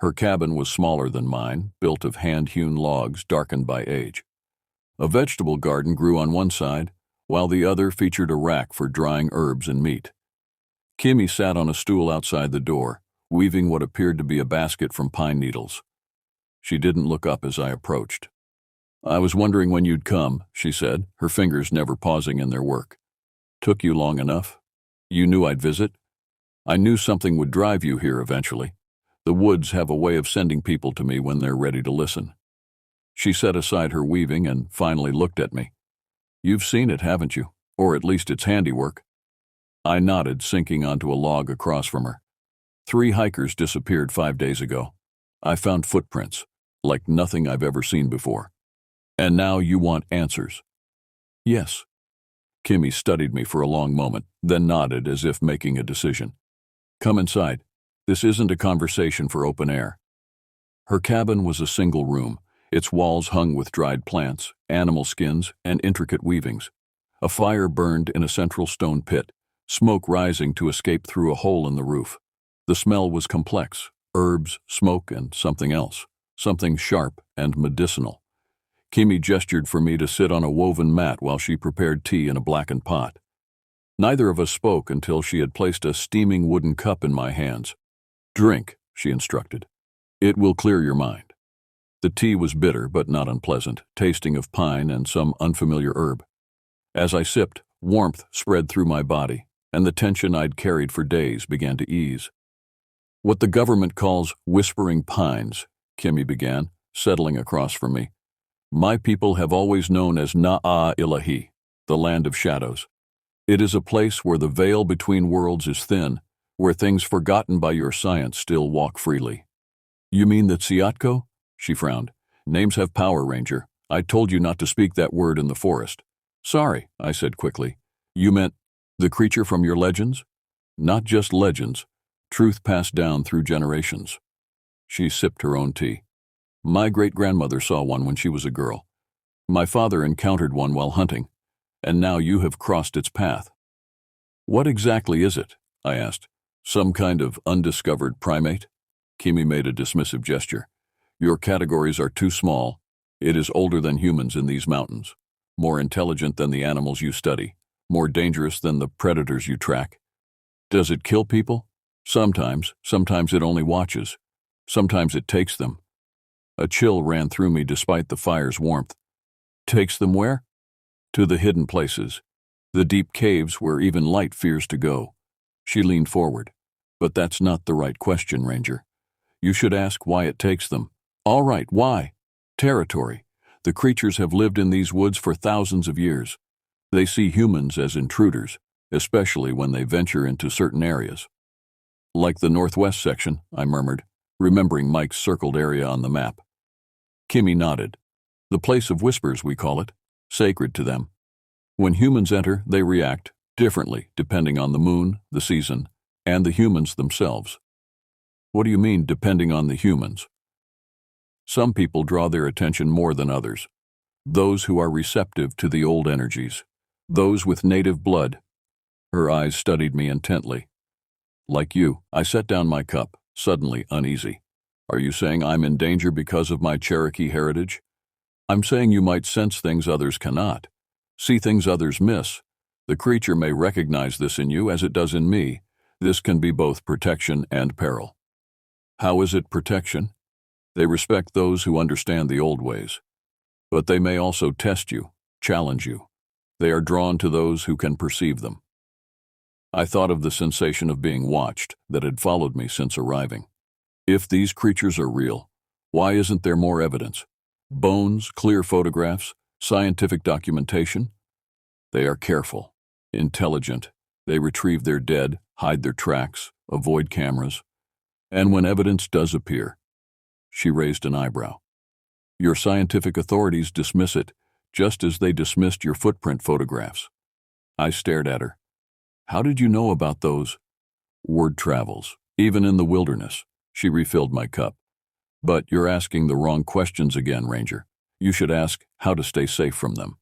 S1: Her cabin was smaller than mine, built of hand-hewn logs darkened by age. A vegetable garden grew on one side, while the other featured a rack for drying herbs and meat. Kimmy sat on a stool outside the door, weaving what appeared to be a basket from pine needles. She didn't look up as I approached. "I was wondering when you'd come," she said, her fingers never pausing in their work. "Took you long enough? You knew I'd visit? I knew something would drive you here eventually. The woods have a way of sending people to me when they're ready to listen." She set aside her weaving and finally looked at me. "You've seen it, haven't you? Or at least its handiwork." I nodded, sinking onto a log across from her. 3 hikers disappeared 5 days ago. I found footprints, like nothing I've ever seen before. And now you want answers. "Yes." Kimmy studied me for a long moment, then nodded as if making a decision. "Come inside. This isn't a conversation for open air." Her cabin was a single room, its walls hung with dried plants, animal skins, and intricate weavings. A fire burned in a central stone pit, smoke rising to escape through a hole in the roof. The smell was complex: herbs, smoke, and something else, something sharp and medicinal. Kimmy gestured for me to sit on a woven mat while she prepared tea in a blackened pot. Neither of us spoke until she had placed a steaming wooden cup in my hands. "Drink," she instructed. "It will clear your mind." The tea was bitter but not unpleasant, tasting of pine and some unfamiliar herb. As I sipped, warmth spread through my body, and the tension I'd carried for days began to ease. "What the government calls whispering pines," Kimmy began, settling across from me, "my people have always known as Na'a Ilahi, the land of shadows. It is a place where the veil between worlds is thin, where things forgotten by your science still walk freely." "You mean the Tsiatko?" She frowned. "Names have power, Ranger. I told you not to speak that word in the forest." "Sorry," I said quickly. "You meant the creature from your legends?" "Not just legends. Truth passed down through generations." She sipped her own tea. "My great-grandmother saw one when she was a girl. My father encountered one while hunting, and now you have crossed its path." "What exactly is it?" I asked. "Some kind of undiscovered primate?" Kimmy made a dismissive gesture. "Your categories are too small. It is older than humans in these mountains, more intelligent than the animals you study, more dangerous than the predators you track." "Does it kill people?" "Sometimes. Sometimes it only watches. Sometimes it takes them." A chill ran through me despite the fire's warmth. "Takes them where?" "To the hidden places, the deep caves where even light fears to go." She leaned forward. "But that's not the right question, Ranger. You should ask why it takes them." "All right, why?" "Territory. The creatures have lived in these woods for thousands of years. They see humans as intruders, especially when they venture into certain areas." "Like the northwest section," I murmured, remembering Mike's circled area on the map. Kimmy nodded. "The place of whispers, we call it. Sacred to them. When humans enter, they react differently depending on the moon, the season, and the humans themselves. What do you mean, depending on the humans? Some people draw their attention more than others. Those who are receptive to the old energies. Those with native blood. Her eyes studied me intently. Like you, I set down my cup, suddenly uneasy. Are you saying I'm in danger because of my Cherokee heritage? I'm saying you might sense things others cannot. See things others miss. The creature may recognize this in you as it does in me. This can be both protection and peril. How is it protection? They respect those who understand the old ways. But they may also test you, challenge you. They are drawn to those who can perceive them. I thought of the sensation of being watched that had followed me since arriving. If these creatures are real, why isn't there more evidence? Bones, clear photographs, scientific documentation? They are careful, intelligent. They retrieve their dead, hide their tracks, avoid cameras. And when evidence does appear, she raised an eyebrow. Your scientific authorities dismiss it, just as they dismissed your footprint photographs. I stared at her. How did you know about those? Word travels, even in the wilderness. She refilled my cup. But you're asking the wrong questions again, Ranger. You should ask how to stay safe from them.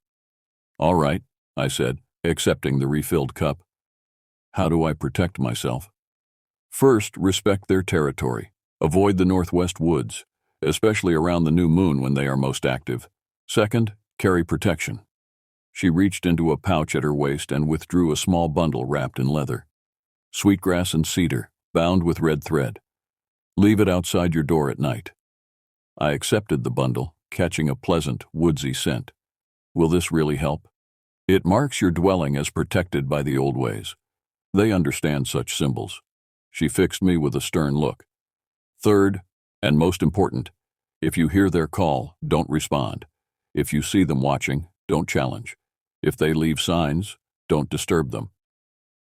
S1: All right, I said, accepting the refilled cup. How do I protect myself? First, respect their territory. Avoid the northwest woods, especially around the new moon when they are most active. Second, carry protection. She reached into a pouch at her waist and withdrew a small bundle wrapped in leather. Sweetgrass and cedar, bound with red thread. Leave it outside your door at night. I accepted the bundle, catching a pleasant, woodsy scent. Will this really help? It marks your dwelling as protected by the old ways. They understand such symbols. She fixed me with a stern look. Third, and most important, if you hear their call, don't respond. If you see them watching, don't challenge. If they leave signs, don't disturb them.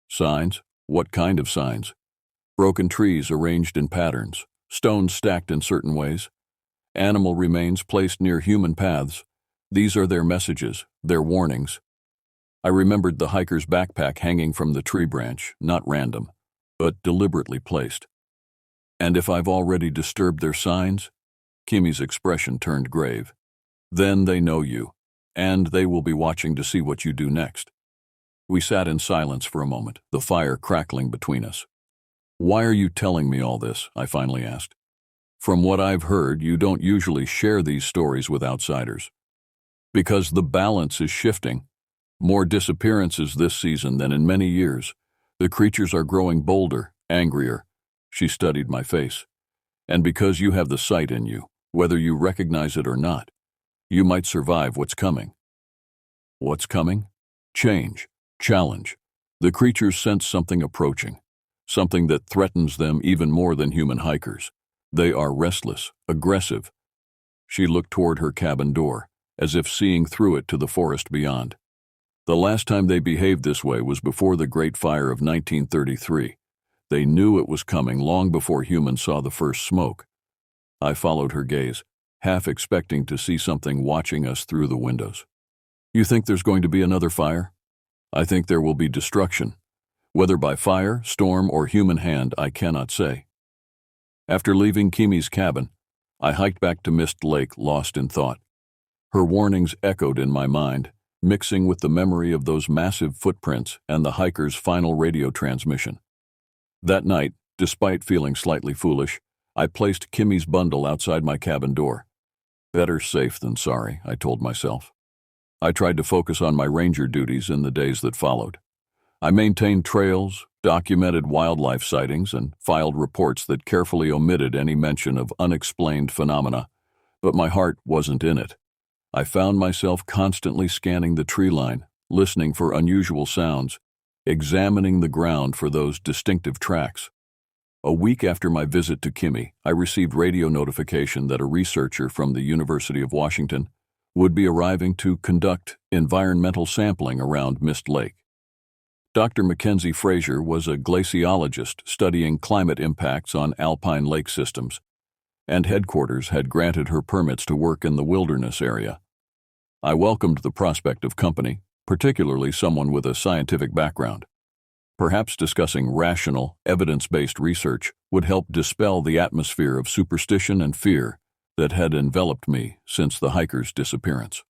S1: Signs? What kind of signs? Broken trees arranged in patterns, stones stacked in certain ways, animal remains placed near human paths. These are their messages, their warnings. I remembered the hiker's backpack hanging from the tree branch, not random, but deliberately placed. And if I've already disturbed their signs? Kimmy's expression turned grave. Then they know you, and they will be watching to see what you do next. We sat in silence for a moment, the fire crackling between us. Why are you telling me all this? I finally asked. From what I've heard, you don't usually share these stories with outsiders. Because the balance is shifting. More disappearances this season than in many years. The creatures are growing bolder, angrier. She studied my face. And because you have the sight in you, whether you recognize it or not, you might survive what's coming. What's coming? Change, challenge. The creatures sense something approaching, something that threatens them even more than human hikers. They are restless, aggressive. She looked toward her cabin door, as if seeing through it to the forest beyond. The last time they behaved this way was before the Great Fire of 1933. They knew it was coming long before humans saw the first smoke. I followed her gaze, half expecting to see something watching us through the windows. You think there's going to be another fire? I think there will be destruction. Whether by fire, storm, or human hand, I cannot say. After leaving Kimmy's cabin, I hiked back to Mist Lake, lost in thought. Her warnings echoed in my mind, mixing with the memory of those massive footprints and the hiker's final radio transmission. That night, despite feeling slightly foolish, I placed Kimmy's bundle outside my cabin door. Better safe than sorry, I told myself. I tried to focus on my ranger duties in the days that followed. I maintained trails, documented wildlife sightings, and filed reports that carefully omitted any mention of unexplained phenomena, but my heart wasn't in it. I found myself constantly scanning the tree line, listening for unusual sounds, examining the ground for those distinctive tracks. A week after my visit to Kimmy, I received radio notification that a researcher from the University of Washington would be arriving to conduct environmental sampling around Mist Lake. Dr. Mackenzie Fraser was a glaciologist studying climate impacts on alpine lake systems, and headquarters had granted her permits to work in the wilderness area. I welcomed the prospect of company, particularly someone with a scientific background. Perhaps discussing rational, evidence-based research would help dispel the atmosphere of superstition and fear that had enveloped me since the hiker's disappearance.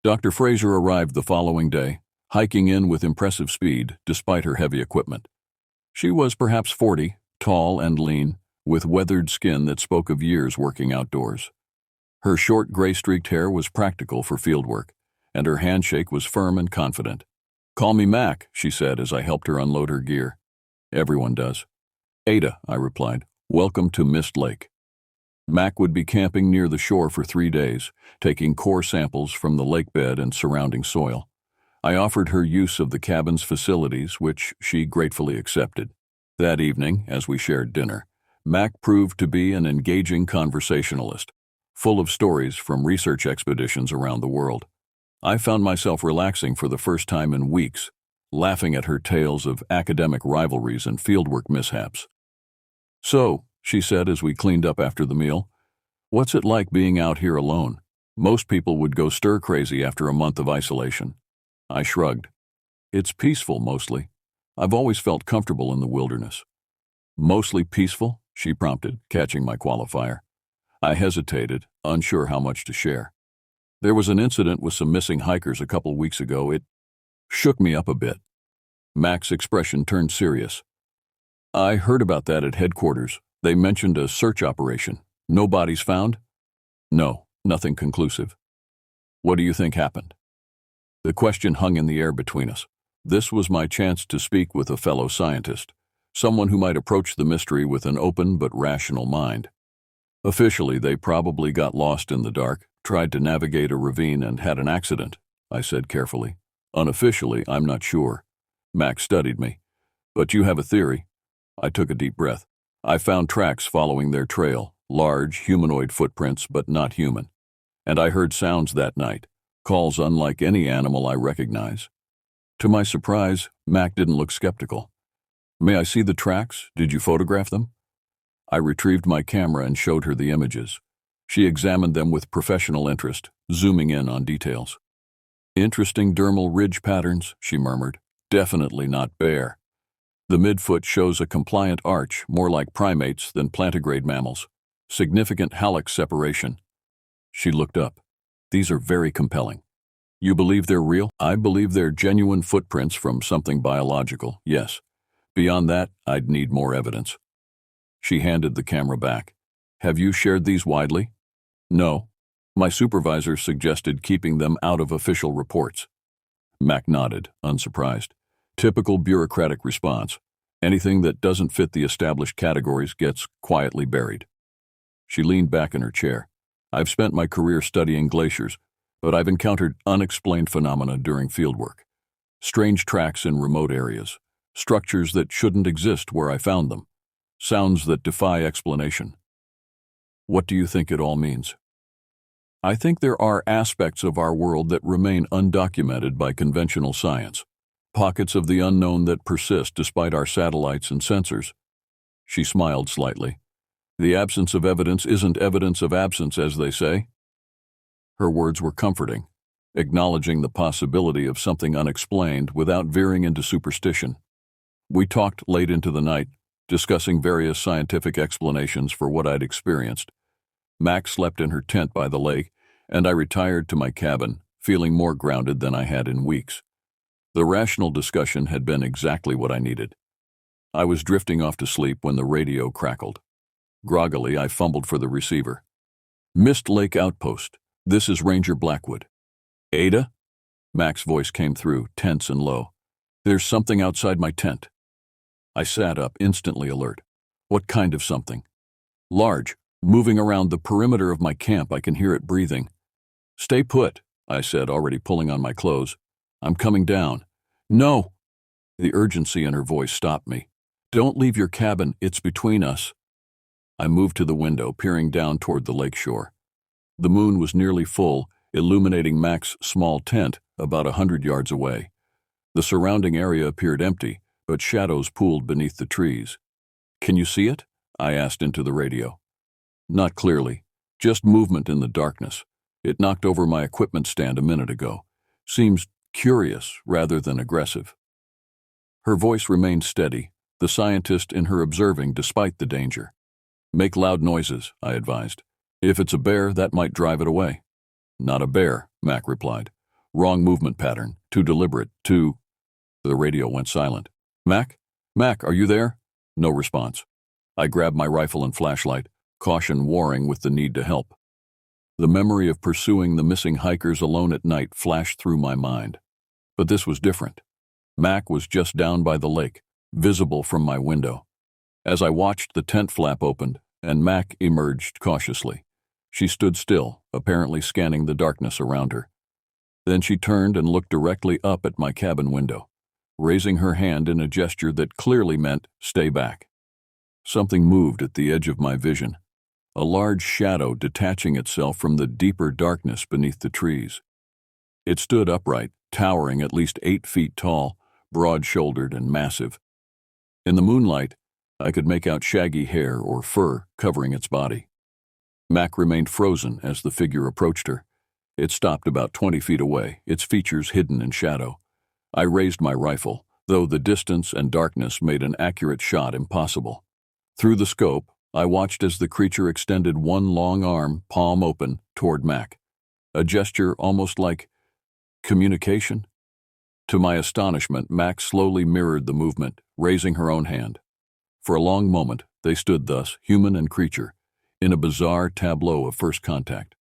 S1: Dr. Fraser arrived the following day, hiking in with impressive speed despite her heavy equipment. She was perhaps 40, tall and lean, with weathered skin that spoke of years working outdoors. Her short gray-streaked hair was practical for fieldwork, and her handshake was firm and confident. "Call me Mac," she said as I helped her unload her gear. "Everyone does." "Ada," I replied. "Welcome to Mist Lake." Mac would be camping near the shore for 3 days, taking core samples from the lake bed and surrounding soil. I offered her use of the cabin's facilities, which she gratefully accepted. That evening, as we shared dinner, Mac proved to be an engaging conversationalist, full of stories from research expeditions around the world. I found myself relaxing for the first time in weeks, laughing at her tales of academic rivalries and fieldwork mishaps. "So," she said as we cleaned up after the meal, "what's it like being out here alone? Most people would go stir-crazy after a month of isolation." I shrugged. "It's peaceful, mostly. I've always felt comfortable in the wilderness." "Mostly peaceful?" she prompted, catching my qualifier. I hesitated, unsure how much to share. "There was an incident with some missing hikers a couple weeks ago. It shook me up a bit." Mac's expression turned serious. "I heard about that at headquarters. They mentioned a search operation. No bodies found?" "No, nothing conclusive." "What do you think happened?" The question hung in the air between us. This was my chance to speak with a fellow scientist, someone who might approach the mystery with an open but rational mind. "Officially, they probably got lost in the dark, tried to navigate a ravine and had an accident," I said carefully. "Unofficially, I'm not sure." Mac studied me. "But you have a theory?" I took a deep breath. "I found tracks following their trail, large humanoid footprints but not human. And I heard sounds that night, calls unlike any animal I recognize." To my surprise, Mac didn't look skeptical. "May I see the tracks? Did you photograph them?" I retrieved my camera and showed her the images. She examined them with professional interest, zooming in on details. "Interesting dermal ridge patterns," she murmured. "Definitely not bear. The midfoot shows a compliant arch, more like primates than plantigrade mammals. Significant hallux separation." She looked up. "These are very compelling. You believe they're real?" "I believe they're genuine footprints from something biological, yes. Beyond that, I'd need more evidence." She handed the camera back. "Have you shared these widely?" "No. My supervisor suggested keeping them out of official reports." Mac nodded, unsurprised. Typical bureaucratic response. Anything that doesn't fit the established categories gets quietly buried. She leaned back in her chair. "I've spent my career studying glaciers, but I've encountered unexplained phenomena during fieldwork. Strange tracks in remote areas, structures that shouldn't exist where I found them, sounds that defy explanation." "What do you think it all means?" "I think there are aspects of our world that remain undocumented by conventional science, pockets of the unknown that persist despite our satellites and sensors." She smiled slightly. "The absence of evidence isn't evidence of absence, as they say." Her words were comforting, acknowledging the possibility of something unexplained without veering into superstition. We talked late into the night, discussing various scientific explanations for what I'd experienced. Mac slept in her tent by the lake, and I retired to my cabin, feeling more grounded than I had in weeks. The rational discussion had been exactly what I needed. I was drifting off to sleep when the radio crackled. Groggily, I fumbled for the receiver. "Mist Lake Outpost. This is Ranger Blackwood." "Ada?" Mac's voice came through, tense and low. "There's something outside my tent." I sat up, instantly alert. "What kind of something?" "Large. Moving around the perimeter of my camp. I can hear it breathing." "Stay put," I said, already pulling on my clothes. "I'm coming down." "No!" The urgency in her voice stopped me. "Don't leave your cabin. It's between us." I moved to the window, peering down toward the lake shore. The moon was nearly full, illuminating Mac's small tent about 100 yards away. The surrounding area appeared empty, but shadows pooled beneath the trees. "Can you see it?" I asked into the radio. "Not clearly. Just movement in the darkness. It knocked over my equipment stand a minute ago. Seems curious rather than aggressive." Her voice remained steady, the scientist in her observing despite the danger. "Make loud noises," I advised. "If it's a bear, that might drive it away." "Not a bear," Mac replied. "Wrong movement pattern. Too deliberate. Too—" The radio went silent. "Mac? Mac, are you there?" No response. I grabbed my rifle and flashlight, caution warring with the need to help. The memory of pursuing the missing hikers alone at night flashed through my mind. But this was different. Mac was just down by the lake, visible from my window. As I watched, the tent flap opened, and Mac emerged cautiously. She stood still, apparently scanning the darkness around her. Then she turned and looked directly up at my cabin window, raising her hand in a gesture that clearly meant, "Stay back." Something moved at the edge of my vision, a large shadow detaching itself from the deeper darkness beneath the trees. It stood upright, towering at least 8 feet tall, broad-shouldered and massive. In the moonlight, I could make out shaggy hair or fur covering its body. Mac remained frozen as the figure approached her. It stopped about 20 feet away, its features hidden in shadow. I raised my rifle, though the distance and darkness made an accurate shot impossible. Through the scope, I watched as the creature extended one long arm, palm open, toward Mac, a gesture almost like communication. To my astonishment, Mac slowly mirrored the movement, raising her own hand. For a long moment, they stood thus, human and creature, in a bizarre tableau of first contact.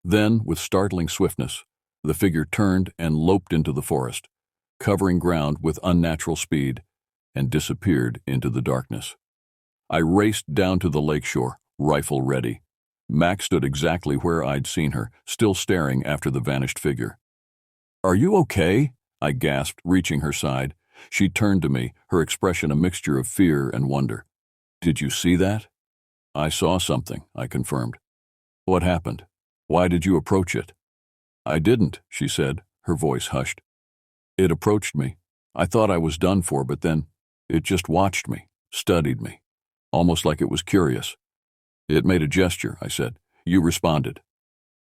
S1: Then, with startling swiftness, the figure turned and loped into the forest, covering ground with unnatural speed, and disappeared into the darkness. I raced down to the lakeshore, rifle ready. Mac stood exactly where I'd seen her, still staring after the vanished figure. "Are you okay?" I gasped, reaching her side. She turned to me, her expression a mixture of fear and wonder. "Did you see that?" "I saw something," I confirmed. "What happened? Why did you approach it?" "I didn't," she said, her voice hushed. "It approached me. I thought I was done for, but then it just watched me, studied me, almost like it was curious." "It made a gesture," I said. "You responded."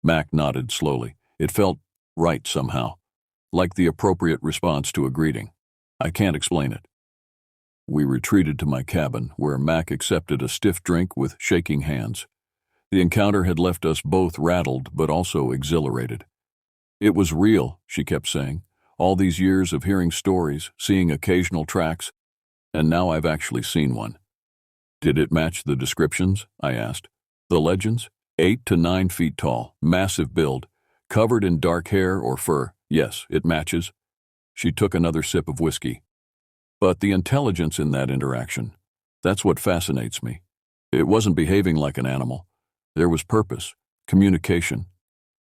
S1: Mac nodded slowly. It felt right somehow, like the appropriate response to a greeting. I can't explain it. We retreated to my cabin, where Mac accepted a stiff drink with shaking hands. The encounter had left us both rattled but also exhilarated. "It was real," she kept saying. "All these years of hearing stories, seeing occasional tracks, and now I've actually seen one." "Did it match the descriptions?" I asked. "The legends? 8 to 9 feet tall, massive build, covered in dark hair or fur. Yes, it matches." She took another sip of whiskey. "But the intelligence in that interaction, that's what fascinates me. It wasn't behaving like an animal. There was purpose, communication.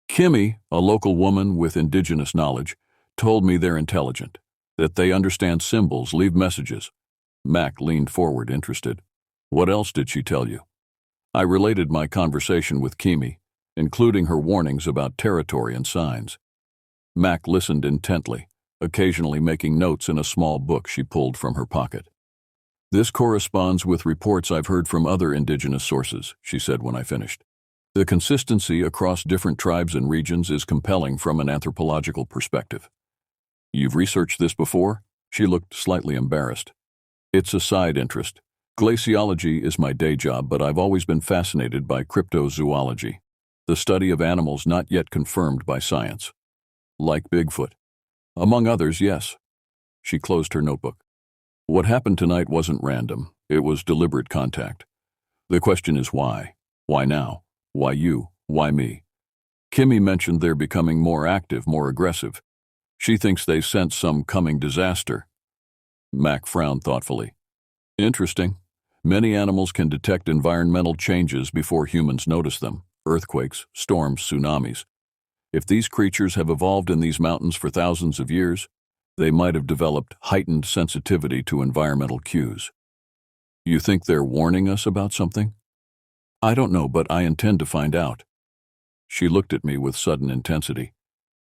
S1: Kimmy, a local woman with indigenous knowledge, told me they're intelligent, that they understand symbols, leave messages." Mac leaned forward, interested. "What else did she tell you?" I related my conversation with Kimmy, including her warnings about territory and signs. Mac listened intently, occasionally making notes in a small book she pulled from her pocket. "This corresponds with reports I've heard from other indigenous sources," she said when I finished. "The consistency across different tribes and regions is compelling from an anthropological perspective." "You've researched this before?" She looked slightly embarrassed. "It's a side interest. Glaciology is my day job, but I've always been fascinated by cryptozoology, the study of animals not yet confirmed by science. Like Bigfoot. Among others, yes." She closed her notebook. "What happened tonight wasn't random. It was deliberate contact. The question is why? Why now? Why you? Why me? Kimmy mentioned they're becoming more active, more aggressive. She thinks they sense some coming disaster." Mac frowned thoughtfully. "Interesting. Many animals can detect environmental changes before humans notice them. Earthquakes, storms, tsunamis. If these creatures have evolved in these mountains for thousands of years, they might have developed heightened sensitivity to environmental cues." "You think they're warning us about something?" "I don't know, but I intend to find out." She looked at me with sudden intensity.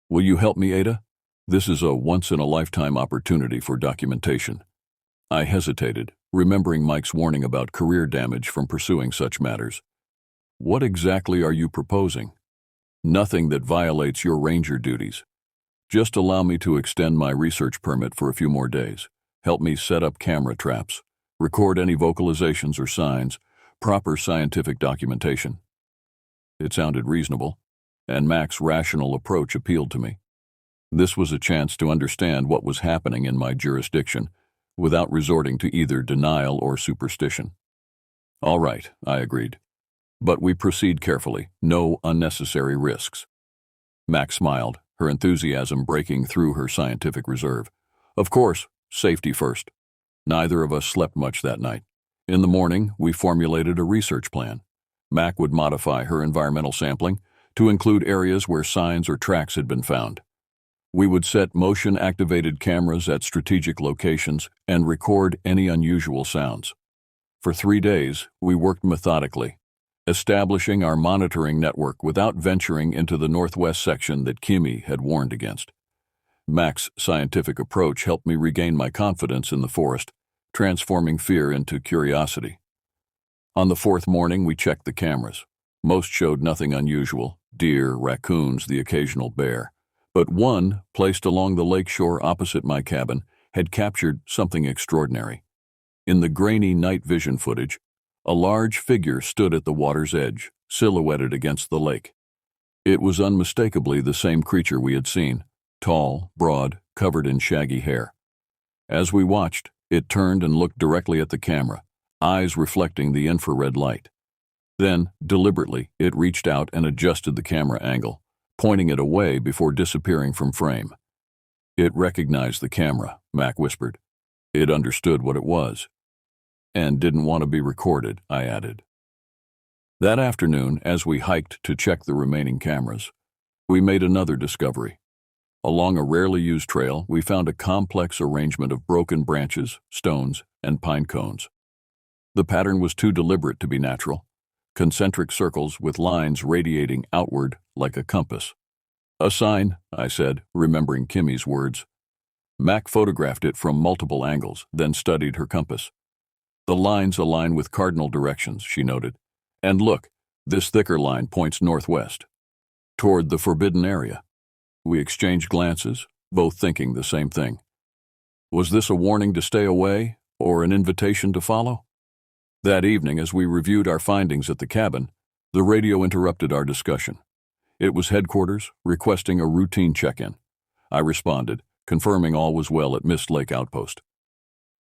S1: "Will you help me, Ada? This is a once-in-a-lifetime opportunity for documentation." I hesitated, remembering Mike's warning about career damage from pursuing such matters. "What exactly are you proposing?" "Nothing that violates your ranger duties. Just allow me to extend my research permit for a few more days. help me set up camera traps, record any vocalizations or signs, proper scientific documentation. It sounded reasonable, and Mac's rational approach appealed to me. This was a chance to understand what was happening in my jurisdiction without resorting to either denial or superstition. All right, I agreed. But we proceed carefully, no unnecessary risks. Mac smiled, her enthusiasm breaking through her scientific reserve. Of course, safety first. Neither of us slept much that night. In the morning, we formulated a research plan. Mac would modify her environmental sampling to include areas where signs or tracks had been found. We would set motion-activated cameras at strategic locations and record any unusual sounds. For 3 days, we worked methodically, establishing our monitoring network without venturing into the northwest section that Kimmy had warned against. Mac's scientific approach helped me regain my confidence in the forest, transforming fear into curiosity. On the 4th morning, we checked the cameras. Most showed nothing unusual: deer, raccoons, the occasional bear. But one, placed along the lake shore opposite my cabin, had captured something extraordinary. In the grainy night vision footage, a large figure stood at the water's edge, silhouetted against the lake. It was unmistakably the same creature we had seen, tall, broad, covered in shaggy hair. As we watched, it turned and looked directly at the camera, eyes reflecting the infrared light. Then, deliberately, it reached out and adjusted the camera angle, pointing it away before disappearing from frame. It recognized the camera, Mac whispered. It understood what it was. And didn't want to be recorded, I added. That afternoon, as we hiked to check the remaining cameras, we made another discovery. Along a rarely used trail, we found a complex arrangement of broken branches, stones, and pine cones. The pattern was too deliberate to be natural. Concentric circles with lines radiating outward like a compass. A sign, I said, remembering Kimmy's words. Mac photographed it from multiple angles, then studied her compass. The lines align with cardinal directions, she noted. And look, this thicker line points northwest, toward the forbidden area. We exchanged glances, both thinking the same thing. Was this a warning to stay away, or an invitation to follow? That evening, as we reviewed our findings at the cabin, the radio interrupted our discussion. It was headquarters, requesting a routine check-in. I responded, confirming all was well at Mist Lake Outpost.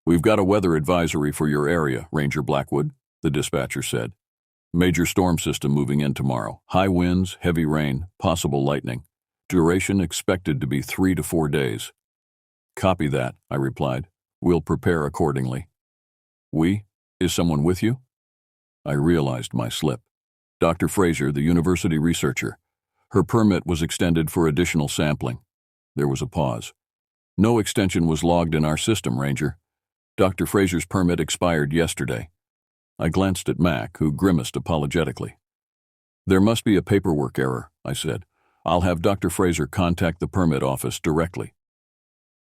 S1: We've got a weather advisory for your area, Ranger Blackwood, the dispatcher said. Major storm system moving in tomorrow. High winds, heavy rain, possible lightning. Duration expected to be 3 to 4 days. Copy that, I replied. We'll prepare accordingly. We? Is someone with you? I realized my slip. Dr. Fraser, the university researcher. Her permit was extended for additional sampling. There was a pause. No extension was logged in our system, Ranger. Dr. Fraser's permit expired yesterday. I glanced at Mac, who grimaced apologetically. There must be a paperwork error, I said. I'll have Dr. Fraser contact the permit office directly.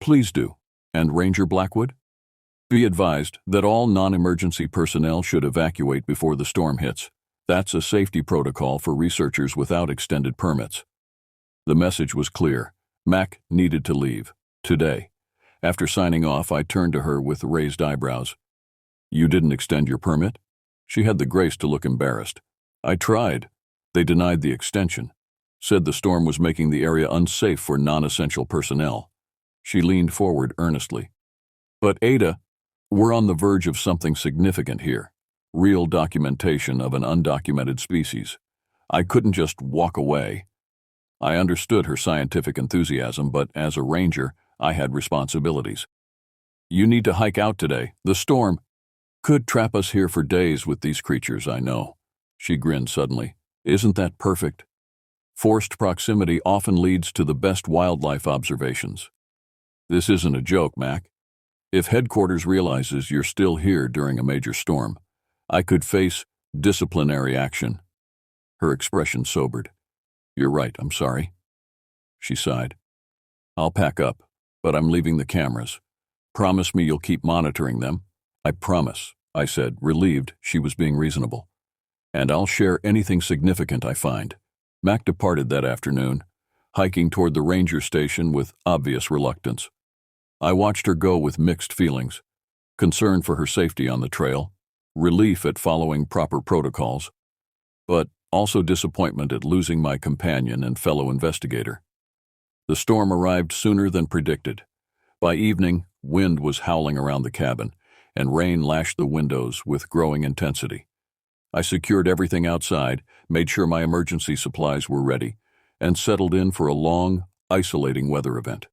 S1: Please do. And Ranger Blackwood? Be advised that all non-emergency personnel should evacuate before the storm hits. That's a safety protocol for researchers without extended permits. The message was clear. Mac needed to leave. Today. After signing off, I turned to her with raised eyebrows. You didn't extend your permit? She had the grace to look embarrassed. I tried. They denied the extension. Said the storm was making the area unsafe for non-essential personnel. She leaned forward earnestly. But Ada, we're on the verge of something significant here. Real documentation of an undocumented species. I couldn't just walk away. I understood her scientific enthusiasm, but as a ranger, I had responsibilities. You need to hike out today. The storm could trap us here for days with these creatures, I know. She grinned suddenly. Isn't that perfect? Forced proximity often leads to the best wildlife observations. This isn't a joke, Mac. If headquarters realizes you're still here during a major storm, I could face disciplinary action. Her expression sobered. You're right, I'm sorry. She sighed. I'll pack up, but I'm leaving the cameras. Promise me you'll keep monitoring them. I promise, I said, relieved she was being reasonable. And I'll share anything significant I find. Mac departed that afternoon, hiking toward the ranger station with obvious reluctance. I watched her go with mixed feelings, concern for her safety on the trail, relief at following proper protocols, but also disappointment at losing my companion and fellow investigator. The storm arrived sooner than predicted. By evening, wind was howling around the cabin, and rain lashed the windows with growing intensity. I secured everything outside, made sure my emergency supplies were ready, and settled in for a long, isolating weather event.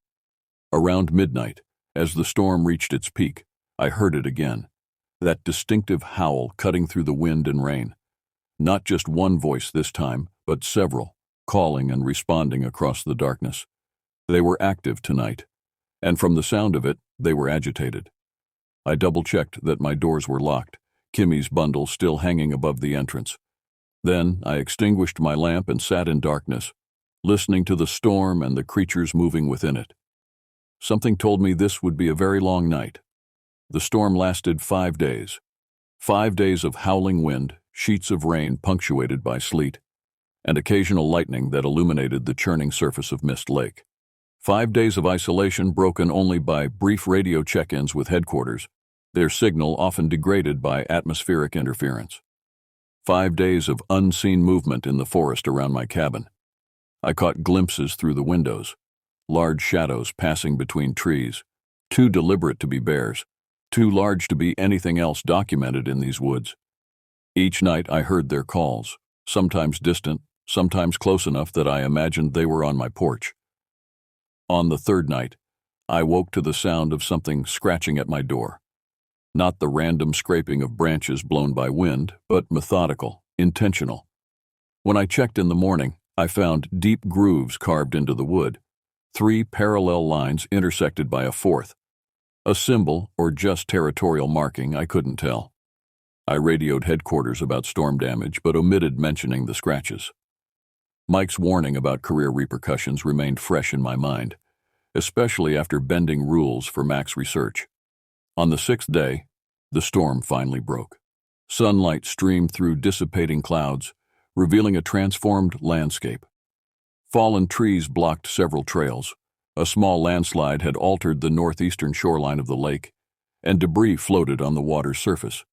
S1: Around midnight, as the storm reached its peak, I heard it again, that distinctive howl cutting through the wind and rain. Not just one voice this time, but several, calling and responding across the darkness. They were active tonight, and from the sound of it, they were agitated. I double-checked that my doors were locked, Kimmy's bundle still hanging above the entrance. Then I extinguished my lamp and sat in darkness, listening to the storm and the creatures moving within it. Something told me this would be a very long night. The storm lasted 5 days. 5 days of howling wind, sheets of rain punctuated by sleet, and occasional lightning that illuminated the churning surface of Mist Lake. 5 days of isolation broken only by brief radio check-ins with headquarters, their signal often degraded by atmospheric interference. 5 days of unseen movement in the forest around my cabin. I caught glimpses through the windows, large shadows passing between trees, too deliberate to be bears, too large to be anything else documented in these woods. Each night I heard their calls, sometimes distant, sometimes close enough that I imagined they were on my porch. On the third night, I woke to the sound of something scratching at my door. Not the random scraping of branches blown by wind, but methodical, intentional. When I checked in the morning, I found deep grooves carved into the wood, 3 parallel lines intersected by a fourth. A symbol or just territorial marking, I couldn't tell. I radioed headquarters about storm damage, but omitted mentioning the scratches. Mike's warning about career repercussions remained fresh in my mind, especially after bending rules for max research. On the 6th day, the storm finally broke. Sunlight streamed through dissipating clouds, revealing a transformed landscape. Fallen trees blocked several trails. A small landslide had altered the northeastern shoreline of the lake, and debris floated on the water's surface.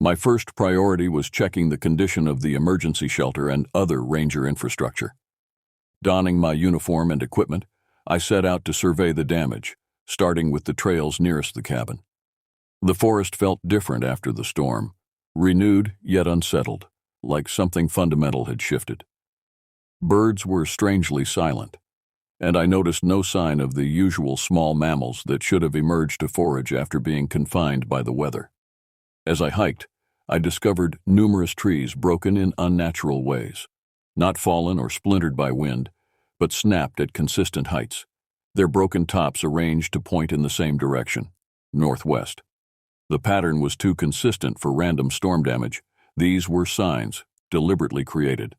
S1: My first priority was checking the condition of the emergency shelter and other ranger infrastructure. Donning my uniform and equipment, I set out to survey the damage, starting with the trails nearest the cabin. The forest felt different after the storm, renewed yet unsettled, like something fundamental had shifted. Birds were strangely silent, and I noticed no sign of the usual small mammals that should have emerged to forage after being confined by the weather. As I hiked, I discovered numerous trees broken in unnatural ways, not fallen or splintered by wind, but snapped at consistent heights, their broken tops arranged to point in the same direction, northwest. The pattern was too consistent for random storm damage. These were signs, deliberately created.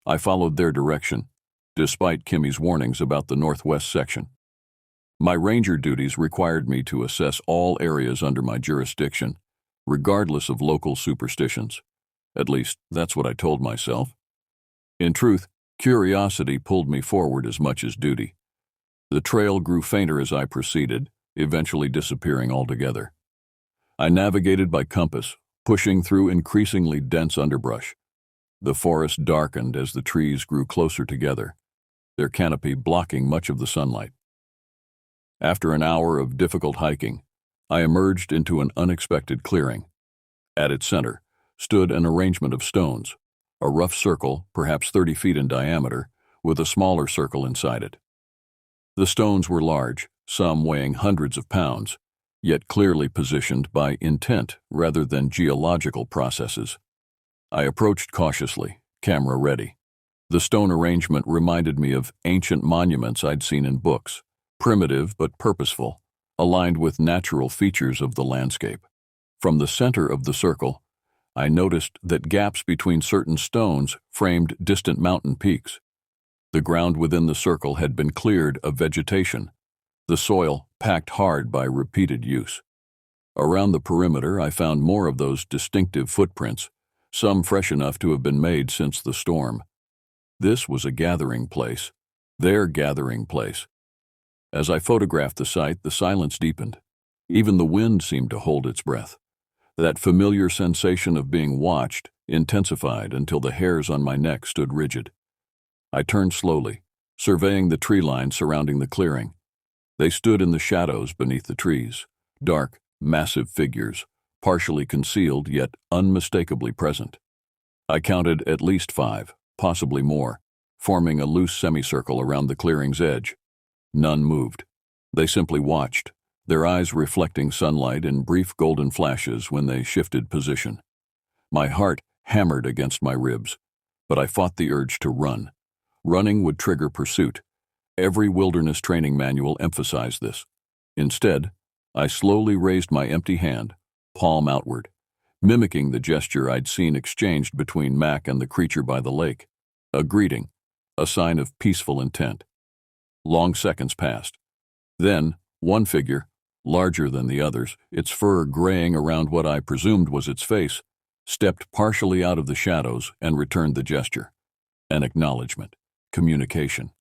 S1: I followed their direction, despite Kimmy's warnings about the northwest section. My ranger duties required me to assess all areas under my jurisdiction, regardless of local superstitions. At least, that's what I told myself. In truth, curiosity pulled me forward as much as duty. The trail grew fainter as I proceeded, eventually disappearing altogether. I navigated by compass, pushing through increasingly dense underbrush. The forest darkened as the trees grew closer together, their canopy blocking much of the sunlight. After an hour of difficult hiking, I emerged into an unexpected clearing. At its center stood an arrangement of stones, a rough circle, perhaps 30 feet in diameter, with a smaller circle inside it. The stones were large, some weighing hundreds of pounds, yet clearly positioned by intent rather than geological processes. I approached cautiously, camera ready. The stone arrangement reminded me of ancient monuments I'd seen in books, primitive but purposeful, aligned with natural features of the landscape. From the center of the circle, I noticed that gaps between certain stones framed distant mountain peaks. The ground within the circle had been cleared of vegetation, the soil packed hard by repeated use. Around the perimeter, I found more of those distinctive footprints, some fresh enough to have been made since the storm. This was a gathering place, their gathering place. As I photographed the site, the silence deepened. Even the wind seemed to hold its breath. That familiar sensation of being watched intensified until the hairs on my neck stood rigid. I turned slowly, surveying the tree line surrounding the clearing. They stood in the shadows beneath the trees, dark, massive figures, partially concealed yet unmistakably present. I counted at least 5, possibly more, forming a loose semicircle around the clearing's edge. None moved. They simply watched, their eyes reflecting sunlight in brief golden flashes when they shifted position. My heart hammered against my ribs, but I fought the urge to run. Running would trigger pursuit. Every wilderness training manual emphasized this. Instead, I slowly raised my empty hand, palm outward, mimicking the gesture I'd seen exchanged between Mac and the creature by the lake. A greeting, a sign of peaceful intent. Long seconds passed. Then, one figure, larger than the others, its fur graying around what I presumed was its face, stepped partially out of the shadows and returned the gesture. An acknowledgement. Communication.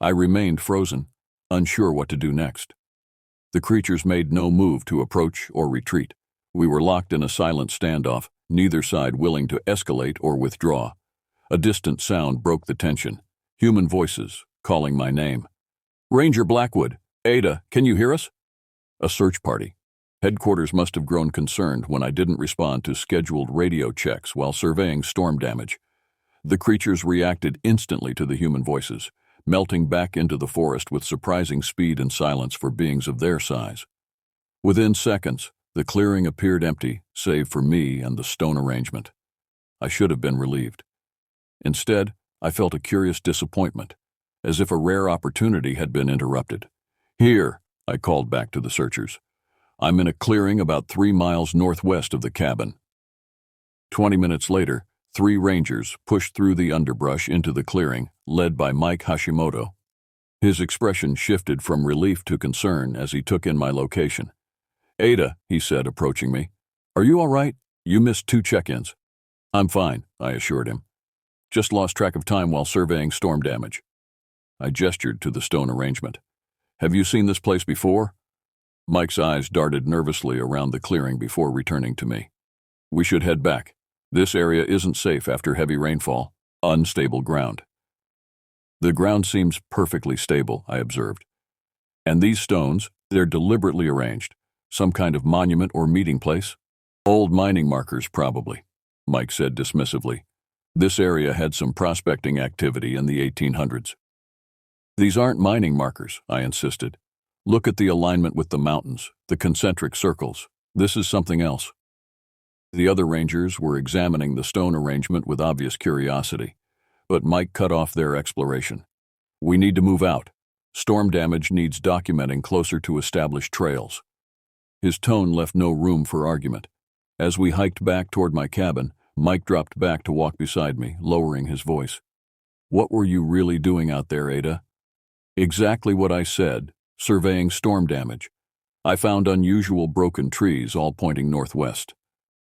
S1: I remained frozen, unsure what to do next. The creatures made no move to approach or retreat. We were locked in a silent standoff, neither side willing to escalate or withdraw. A distant sound broke the tension. Human voices, calling my name. "Ranger Blackwood, Ada, can you hear us?" A search party. Headquarters must have grown concerned when I didn't respond to scheduled radio checks while surveying storm damage. The creatures reacted instantly to the human voices, melting back into the forest with surprising speed and silence for beings of their size. Within seconds, the clearing appeared empty, save for me and the stone arrangement. I should have been relieved. Instead, I felt a curious disappointment, as if a rare opportunity had been interrupted. "Here," I called back to the searchers. "I'm in a clearing about 3 miles northwest of the cabin." 20 minutes later, 3 rangers pushed through the underbrush into the clearing, led by Mike Hashimoto. His expression shifted from relief to concern as he took in my location. "Ada," he said, approaching me, "are you all right? You missed 2 check-ins." "I'm fine," I assured him. "Just lost track of time while surveying storm damage." I gestured to the stone arrangement. "Have you seen this place before?" Mike's eyes darted nervously around the clearing before returning to me. "We should head back. This area isn't safe after heavy rainfall. Unstable ground." "The ground seems perfectly stable," I observed. "And these stones, they're deliberately arranged. Some kind of monument or meeting place?" "Old mining markers, probably," Mike said dismissively. "This area had some prospecting activity in the 1800s. "These aren't mining markers," I insisted. "Look at the alignment with the mountains, the concentric circles. This is something else." The other rangers were examining the stone arrangement with obvious curiosity, but Mike cut off their exploration. "We need to move out. Storm damage needs documenting closer to established trails." His tone left no room for argument. As we hiked back toward my cabin, Mike dropped back to walk beside me, lowering his voice. "What were you really doing out there, Ada?" "Exactly what I said, surveying storm damage. I found unusual broken trees all pointing northwest.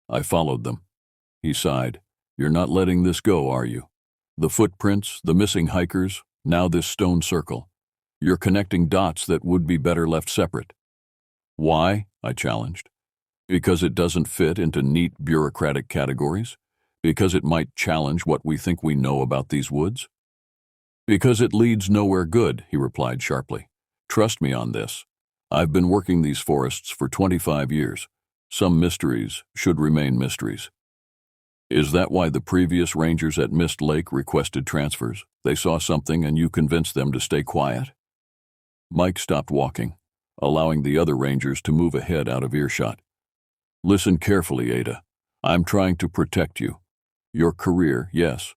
S1: I followed them." He sighed. "You're not letting this go, are you? The footprints, the missing hikers, now this stone circle. You're connecting dots that would be better left separate." "Why?" I challenged. "Because it doesn't fit into neat bureaucratic categories? Because it might challenge what we think we know about these woods?" "Because it leads nowhere good," he replied sharply. "Trust me on this. I've been working these forests for 25 years. Some mysteries should remain mysteries." "Is that why the previous rangers at Mist Lake requested transfers? They saw something and you convinced them to stay quiet?" Mike stopped walking, allowing the other rangers to move ahead out of earshot. "Listen carefully, Ada. I'm trying to protect you. Your career, yes,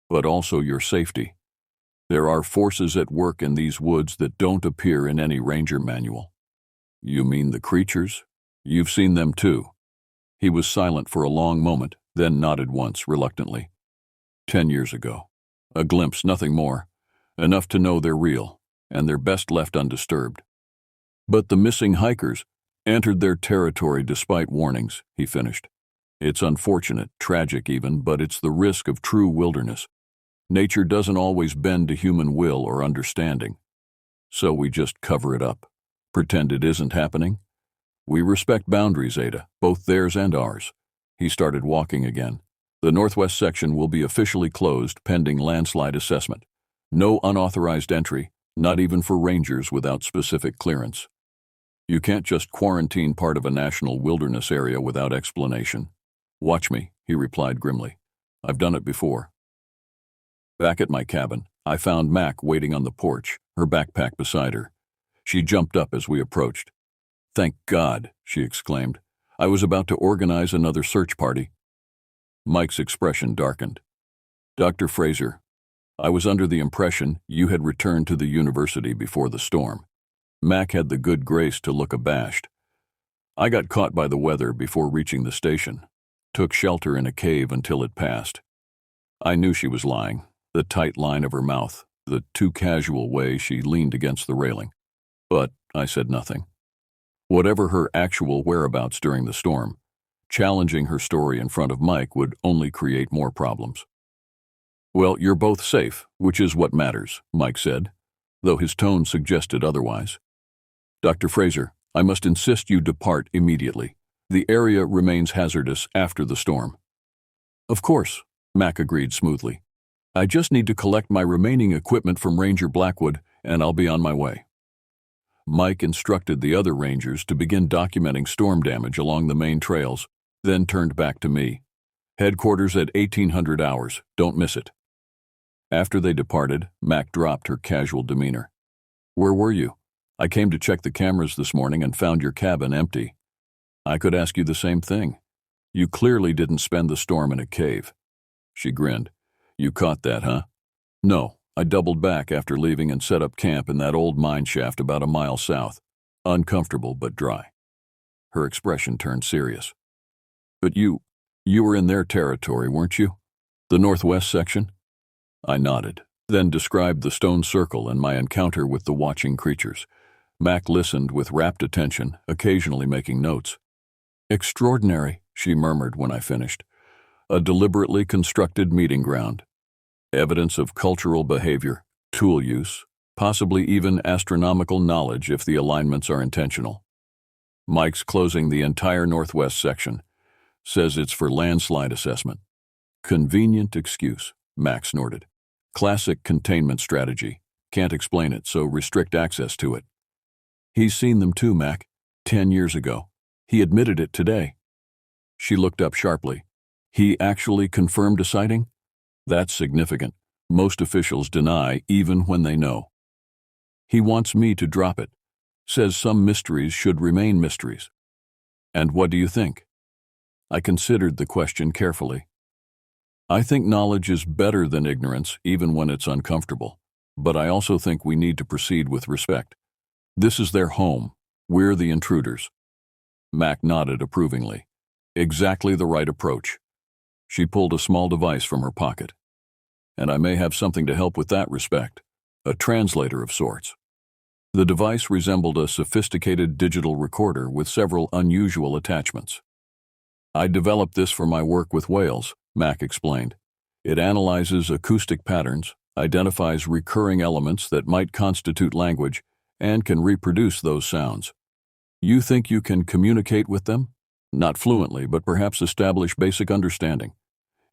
S1: but also your safety. There are forces at work in these woods that don't appear in any ranger manual." "You mean the creatures? You've seen them too." He was silent for a long moment, then nodded once, reluctantly. 10 years ago. A glimpse, nothing more. Enough to know they're real, and they're best left undisturbed." "But the missing hikers entered their territory despite warnings," he finished. "It's unfortunate, tragic even, but it's the risk of true wilderness. Nature doesn't always bend to human will or understanding." So we just cover it up. Pretend it isn't happening? We respect boundaries, Ada, both theirs and ours. He started walking again. The northwest section will be officially closed pending landslide assessment. No unauthorized entry, not even for rangers without specific clearance. You can't just quarantine part of a national wilderness area without explanation. Watch me, he replied grimly. I've done it before. Back at my cabin, I found Mac waiting on the porch, her backpack beside her. She jumped up as we approached. Thank God, she exclaimed. I was about to organize another search party. Mike's expression darkened. Dr. Fraser, I was under the impression you had returned to the university before the storm. Mac had the good grace to look abashed. I got caught by the weather before reaching the station. Took shelter in a cave until it passed. I knew she was lying, the tight line of her mouth, the too casual way she leaned against the railing. But I said nothing. Whatever her actual whereabouts during the storm, challenging her story in front of Mike would only create more problems. Well, you're both safe, which is what matters, Mike said, though his tone suggested otherwise. Dr. Fraser, I must insist you depart immediately. The area remains hazardous after the storm. Of course, Mac agreed smoothly. I just need to collect my remaining equipment from Ranger Blackwood, and I'll be on my way. Mike instructed the other rangers to begin documenting storm damage along the main trails, then turned back to me. Headquarters at 1800 hours. Don't miss it. After they departed, Mac dropped her casual demeanor. Where were you? I came to check the cameras this morning and found your cabin empty. I could ask you the same thing. You clearly didn't spend the storm in a cave. She grinned. You caught that, huh? No, I doubled back after leaving and set up camp in that old mine shaft about a mile south. Uncomfortable but dry. Her expression turned serious. But you were in their territory, weren't you? The northwest section? I nodded, then described the stone circle and my encounter with the watching creatures. Mac listened with rapt attention, occasionally making notes. Extraordinary, she murmured when I finished. A deliberately constructed meeting ground. Evidence of cultural behavior, tool use, possibly even astronomical knowledge if the alignments are intentional. Mike's closing the entire northwest section. Says it's for landslide assessment. Convenient excuse, Mac snorted. Classic containment strategy. Can't explain it, so restrict access to it. He's seen them too, Mac. 10 years ago. He admitted it today. She looked up sharply. He actually confirmed a sighting? That's significant. Most officials deny even when they know. He wants me to drop it. Says some mysteries should remain mysteries. And what do you think? I considered the question carefully. I think knowledge is better than ignorance, even when it's uncomfortable. But I also think we need to proceed with respect. This is their home. We're the intruders. Mac nodded approvingly. Exactly the right approach. She pulled a small device from her pocket. And I may have something to help with that respect. A translator of sorts. The device resembled a sophisticated digital recorder with several unusual attachments. I developed this for my work with whales, Mac explained. It analyzes acoustic patterns, identifies recurring elements that might constitute language, and can reproduce those sounds. You think you can communicate with them? Not fluently, but perhaps establish basic understanding.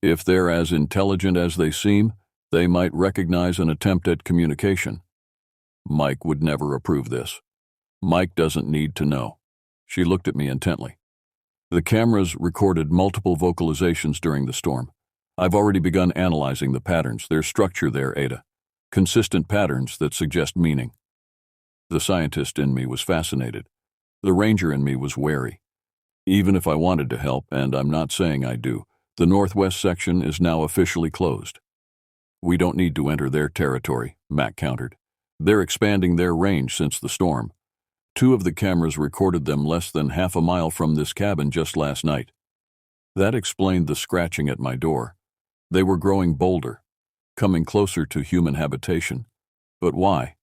S1: If they're as intelligent as they seem, they might recognize an attempt at communication. Mike would never approve this. Mike doesn't need to know. She looked at me intently. The cameras recorded multiple vocalizations during the storm. I've already begun analyzing the patterns. There's structure there, Ada. Consistent patterns that suggest meaning. The scientist in me was fascinated. The ranger in me was wary. Even if I wanted to help, and I'm not saying I do, the northwest section is now officially closed. We don't need to enter their territory, Mac countered. They're expanding their range since the storm. 2 of the cameras recorded them less than half a mile from this cabin just last night. That explained the scratching at my door. They were growing bolder, coming closer to human habitation. But why?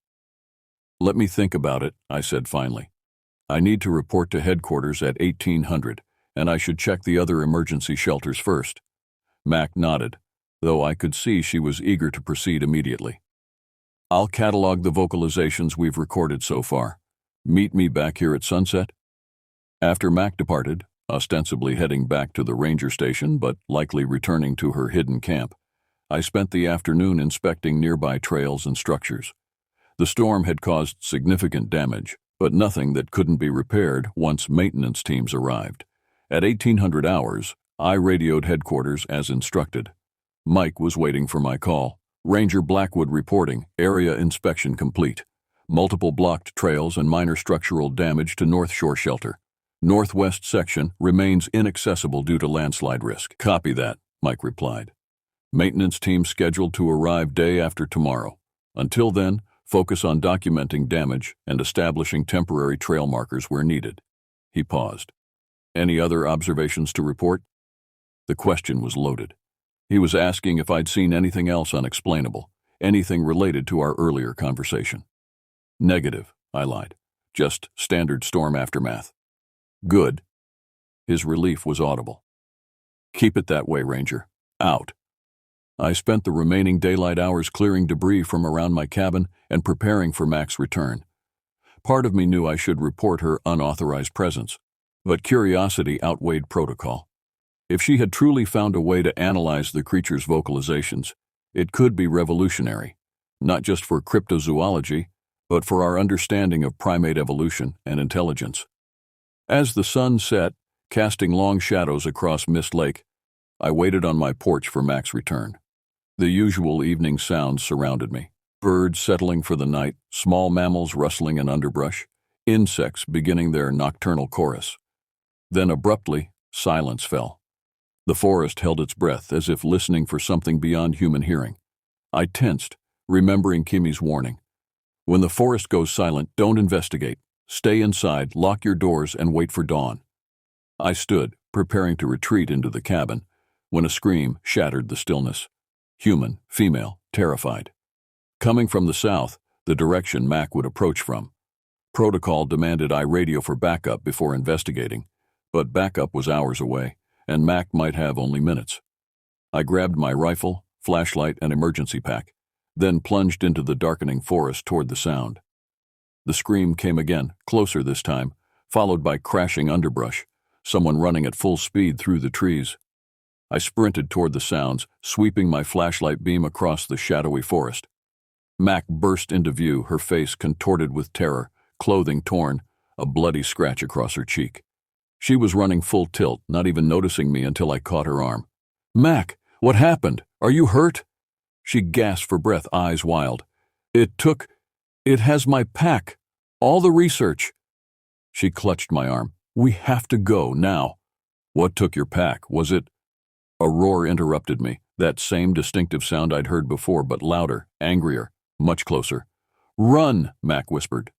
S1: Let me think about it, I said finally. I need to report to headquarters at 1800, and I should check the other emergency shelters first. Mac nodded, though I could see she was eager to proceed immediately. I'll catalog the vocalizations we've recorded so far. Meet me back here at sunset." After Mac departed, ostensibly heading back to the ranger station but likely returning to her hidden camp, I spent the afternoon inspecting nearby trails and structures. The storm had caused significant damage, but nothing that couldn't be repaired once maintenance teams arrived. At 1800 hours, I radioed headquarters as instructed. Mike was waiting for my call. Ranger Blackwood reporting, area inspection complete. Multiple blocked trails and minor structural damage to North Shore Shelter. Northwest section remains inaccessible due to landslide risk. Copy that, Mike replied. Maintenance team scheduled to arrive day after tomorrow. Until then, focus on documenting damage and establishing temporary trail markers where needed. He paused. Any other observations to report? The question was loaded. He was asking if I'd seen anything else unexplainable, anything related to our earlier conversation. Negative, I lied. Just standard storm aftermath. Good. His relief was audible. Keep it that way, Ranger. Out. I spent the remaining daylight hours clearing debris from around my cabin and preparing for Mac's return. Part of me knew I should report her unauthorized presence, but curiosity outweighed protocol. If she had truly found a way to analyze the creature's vocalizations, it could be revolutionary, not just for cryptozoology, but for our understanding of primate evolution and intelligence. As the sun set, casting long shadows across Mist Lake, I waited on my porch for Mac's return. The usual evening sounds surrounded me. Birds settling for the night, small mammals rustling in underbrush, insects beginning their nocturnal chorus. Then abruptly, silence fell. The forest held its breath as if listening for something beyond human hearing. I tensed, remembering Kimmy's warning. When the forest goes silent, don't investigate. Stay inside, lock your doors, and wait for dawn. I stood, preparing to retreat into the cabin, when a scream shattered the stillness. Human, female, terrified. Coming from the south, the direction Mac would approach from. Protocol demanded I radio for backup before investigating, but backup was hours away, and Mac might have only minutes. I grabbed my rifle, flashlight, and emergency pack, then plunged into the darkening forest toward the sound. The scream came again, closer this time, followed by crashing underbrush, someone running at full speed through the trees. I sprinted toward the sounds, sweeping my flashlight beam across the shadowy forest. Mac burst into view, her face contorted with terror, clothing torn, a bloody scratch across her cheek. She was running full tilt, not even noticing me until I caught her arm. "Mac, what happened? Are you hurt?" She gasped for breath, eyes wild. It has my pack. All the research." She clutched my arm. "We have to go, now." "What took your pack? Was it—" A roar interrupted me, that same distinctive sound I'd heard before, but louder, angrier, much closer. "Run," Mac whispered.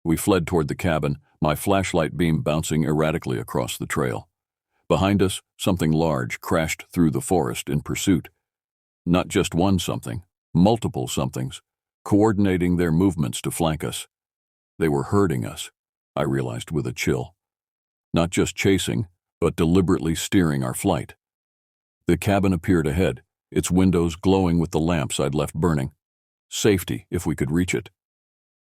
S1: We fled toward the cabin, my flashlight beam bouncing erratically across the trail. Behind us, something large crashed through the forest in pursuit. Not just one something, multiple somethings, coordinating their movements to flank us. They were herding us, I realized with a chill. Not just chasing, but deliberately steering our flight. The cabin appeared ahead, its windows glowing with the lamps I'd left burning. Safety, if we could reach it.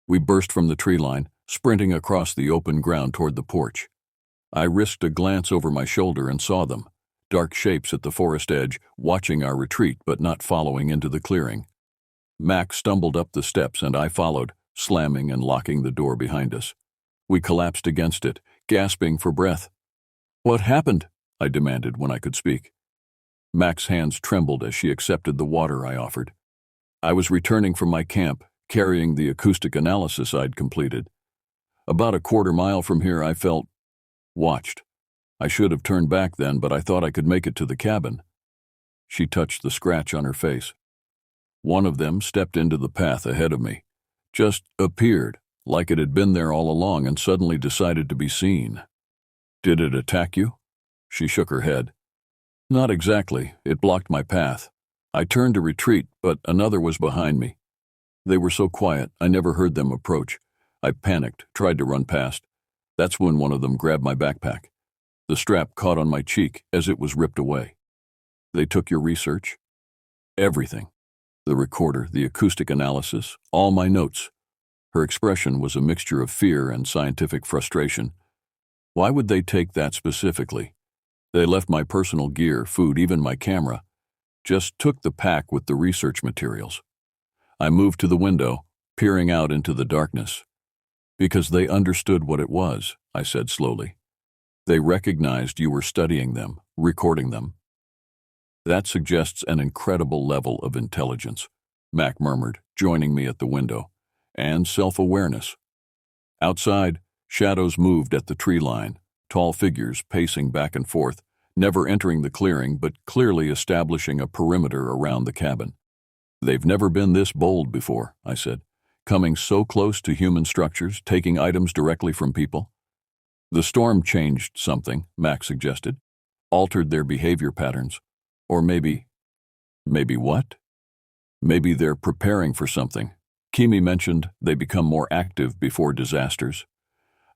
S1: We burst from the tree line, sprinting across the open ground toward the porch. I risked a glance over my shoulder and saw them, dark shapes at the forest edge, watching our retreat but not following into the clearing. Mac stumbled up the steps and I followed, slamming and locking the door behind us. We collapsed against it, gasping for breath. "What happened?" I demanded when I could speak. Mac's hands trembled as she accepted the water I offered. I was returning from my camp, carrying the acoustic analysis I'd completed. About a quarter mile from here I felt watched. I should have turned back then, but I thought I could make it to the cabin. She touched the scratch on her face. One of them stepped into the path ahead of me. Just appeared, like it had been there all along and suddenly decided to be seen. "Did it attack you?" She shook her head. "Not exactly. It blocked my path. I turned to retreat, but another was behind me. They were so quiet, I never heard them approach. I panicked, tried to run past. That's when one of them grabbed my backpack. The strap caught on my cheek as it was ripped away." "They took your research?" "Everything. The recorder, the acoustic analysis, all my notes. Her expression was a mixture of fear and scientific frustration. Why would they take that specifically? They left my personal gear, food, even my camera. Just took the pack with the research materials. I moved to the window, peering out into the darkness. Because they understood what it was, I said slowly. They recognized you were studying them, recording them. That suggests an incredible level of intelligence, Mac murmured, joining me at the window, and self-awareness. Outside, shadows moved at the tree line, tall figures pacing back and forth, never entering the clearing but clearly establishing a perimeter around the cabin. They've never been this bold before, I said, coming so close to human structures, taking items directly from people. The storm changed something, Mac suggested, altered their behavior patterns. Or maybe what? Maybe they're preparing for something. Kimi mentioned they become more active before disasters.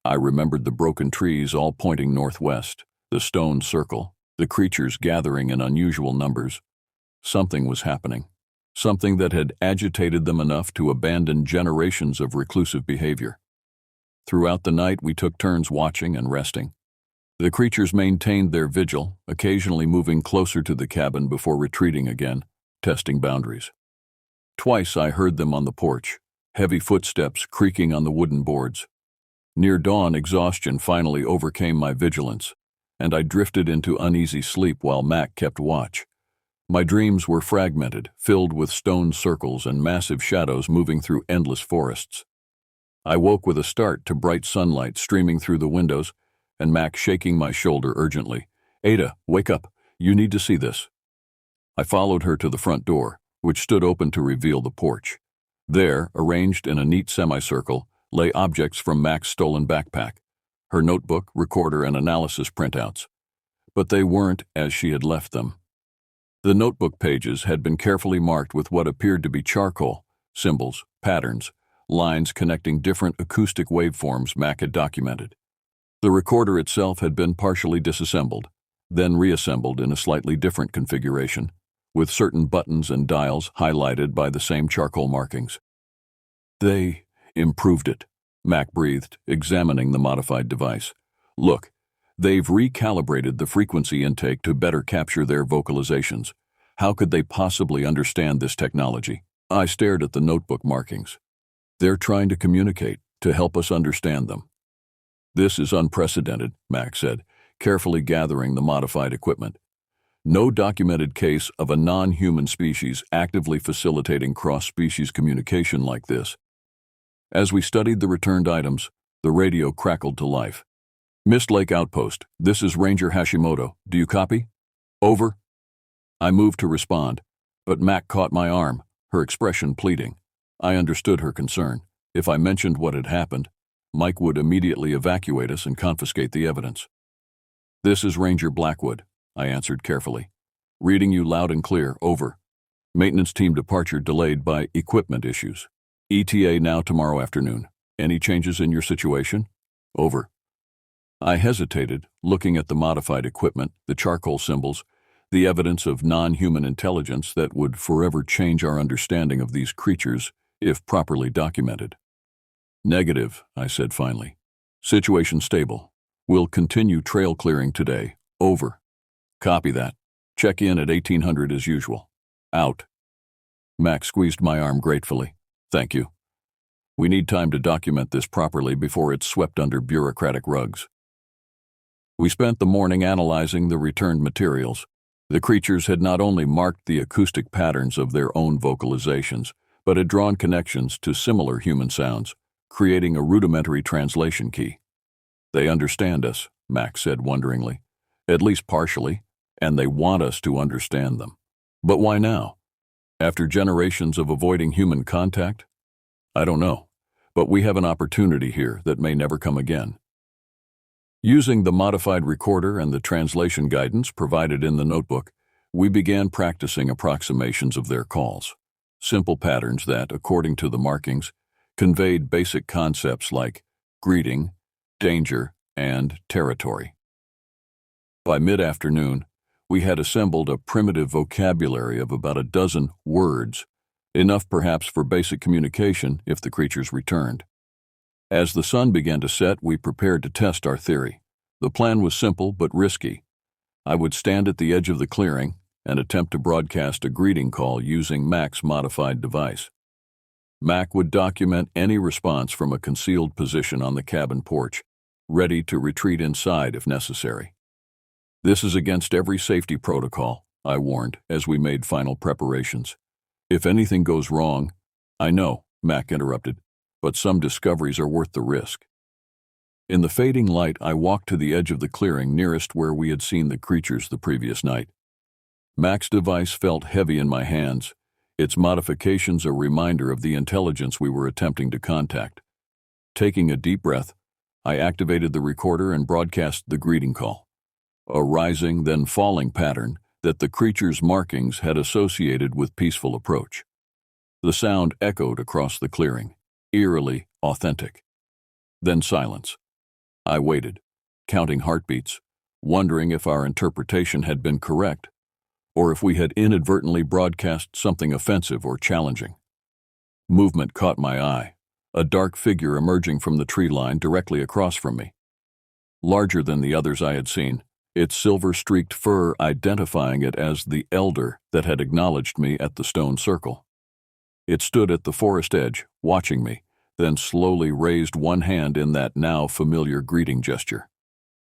S1: I remembered the broken trees all pointing northwest, the stone circle, the creatures gathering in unusual numbers. Something was happening. Something that had agitated them enough to abandon generations of reclusive behavior. Throughout the night, we took turns watching and resting. The creatures maintained their vigil, occasionally moving closer to the cabin before retreating again, testing boundaries. Twice I heard them on the porch, heavy footsteps creaking on the wooden boards. Near dawn, exhaustion finally overcame my vigilance, and I drifted into uneasy sleep while Mac kept watch. My dreams were fragmented, filled with stone circles and massive shadows moving through endless forests. I woke with a start to bright sunlight streaming through the windows, and Mac shaking my shoulder urgently. "Ada, wake up. You need to see this." I followed her to the front door, which stood open to reveal the porch. There, arranged in a neat semicircle, lay objects from Mac's stolen backpack, her notebook, recorder, and analysis printouts. But they weren't as she had left them. The notebook pages had been carefully marked with what appeared to be charcoal, symbols, patterns, lines connecting different acoustic waveforms Mac had documented. The recorder itself had been partially disassembled, then reassembled in a slightly different configuration, with certain buttons and dials highlighted by the same charcoal markings. "They improved it," Mac breathed, examining the modified device. "Look, they've recalibrated the frequency intake to better capture their vocalizations. How could they possibly understand this technology?" I stared at the notebook markings. "They're trying to communicate, to help us understand them." "This is unprecedented," Mac said, carefully gathering the modified equipment. "No documented case of a non-human species actively facilitating cross-species communication like this." As we studied the returned items, the radio crackled to life. "Mist Lake Outpost, this is Ranger Hashimoto. Do you copy?" "Over." I moved to respond, but Mac caught my arm, her expression pleading. I understood her concern. If I mentioned what had happened, Mike would immediately evacuate us and confiscate the evidence. "This is Ranger Blackwood," I answered carefully. "Reading you loud and clear, over. Maintenance team departure delayed by equipment issues. ETA now tomorrow afternoon. Any changes in your situation?" "Over." I hesitated, looking at the modified equipment, the charcoal symbols, the evidence of non-human intelligence that would forever change our understanding of these creatures if properly documented. "Negative," I said finally. "Situation stable. We'll continue trail clearing today. Over." "Copy that. Check in at 1800 as usual. Out." Mac squeezed my arm gratefully. "Thank you. We need time to document this properly before it's swept under bureaucratic rugs." We spent the morning analyzing the returned materials. The creatures had not only marked the acoustic patterns of their own vocalizations, but had drawn connections to similar human sounds, creating a rudimentary translation key. "They understand us," Mac said wonderingly. "At least partially, and they want us to understand them. But why now? After generations of avoiding human contact? I don't know, but we have an opportunity here that may never come again." Using the modified recorder and the translation guidance provided in the notebook, we began practicing approximations of their calls, simple patterns that, according to the markings, conveyed basic concepts like greeting, danger, and territory. By mid-afternoon, we had assembled a primitive vocabulary of about a dozen words, enough perhaps for basic communication if the creatures returned. As the sun began to set, we prepared to test our theory. The plan was simple but risky. I would stand at the edge of the clearing and attempt to broadcast a greeting call using Mac's modified device. Mac would document any response from a concealed position on the cabin porch, ready to retreat inside if necessary. This is against every safety protocol, I warned as we made final preparations. If anything goes wrong, I know, Mac interrupted, but some discoveries are worth the risk. In the fading light, I walked to the edge of the clearing nearest where we had seen the creatures the previous night. Mac's device felt heavy in my hands, its modifications a reminder of the intelligence we were attempting to contact. Taking a deep breath, I activated the recorder and broadcast the greeting call, a rising then falling pattern that the creature's markings had associated with peaceful approach. The sound echoed across the clearing, eerily authentic. Then silence. I waited, counting heartbeats, wondering if our interpretation had been correct, or if we had inadvertently broadcast something offensive or challenging. Movement caught my eye, a dark figure emerging from the tree line directly across from me. Larger than the others I had seen, its silver-streaked fur identifying it as the elder that had acknowledged me at the stone circle. It stood at the forest edge, watching me, then slowly raised one hand in that now familiar greeting gesture.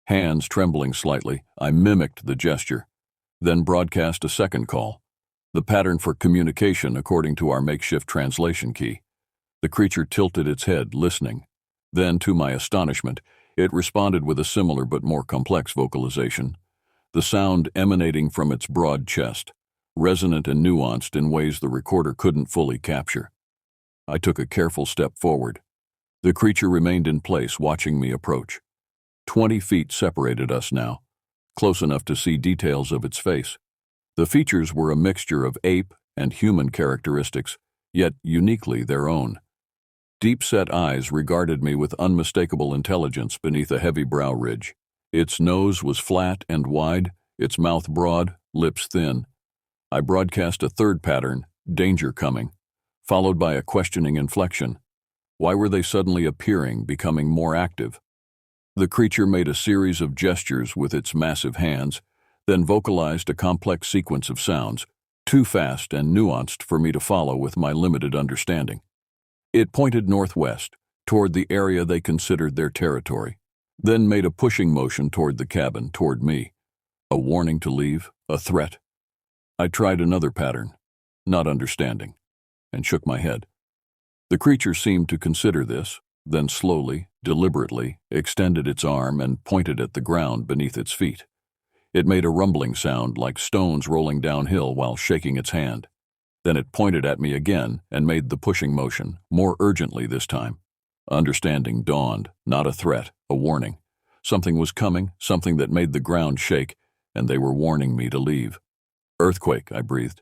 S1: Hands trembling slightly, I mimicked the gesture, then broadcast a second call, the pattern for communication according to our makeshift translation key. The creature tilted its head, listening. Then, to my astonishment, it responded with a similar but more complex vocalization, the sound emanating from its broad chest, resonant and nuanced in ways the recorder couldn't fully capture. I took a careful step forward. The creature remained in place, watching me approach. 20 feet separated us now, close enough to see details of its face. The features were a mixture of ape and human characteristics, yet uniquely their own. Deep-set eyes regarded me with unmistakable intelligence beneath a heavy brow ridge. Its nose was flat and wide, its mouth broad, lips thin. I broadcast a third pattern, danger coming, followed by a questioning inflection. Why were they suddenly appearing, becoming more active? The creature made a series of gestures with its massive hands, then vocalized a complex sequence of sounds, too fast and nuanced for me to follow with my limited understanding. It pointed northwest, toward the area they considered their territory, then made a pushing motion toward the cabin, toward me. A warning to leave, a threat. I tried another pattern, not understanding, and shook my head. The creature seemed to consider this, then slowly, deliberately, extended its arm and pointed at the ground beneath its feet. It made a rumbling sound like stones rolling downhill while shaking its hand. Then it pointed at me again and made the pushing motion, more urgently this time. Understanding dawned, not a threat, a warning. Something was coming, something that made the ground shake, and they were warning me to leave. Earthquake, I breathed.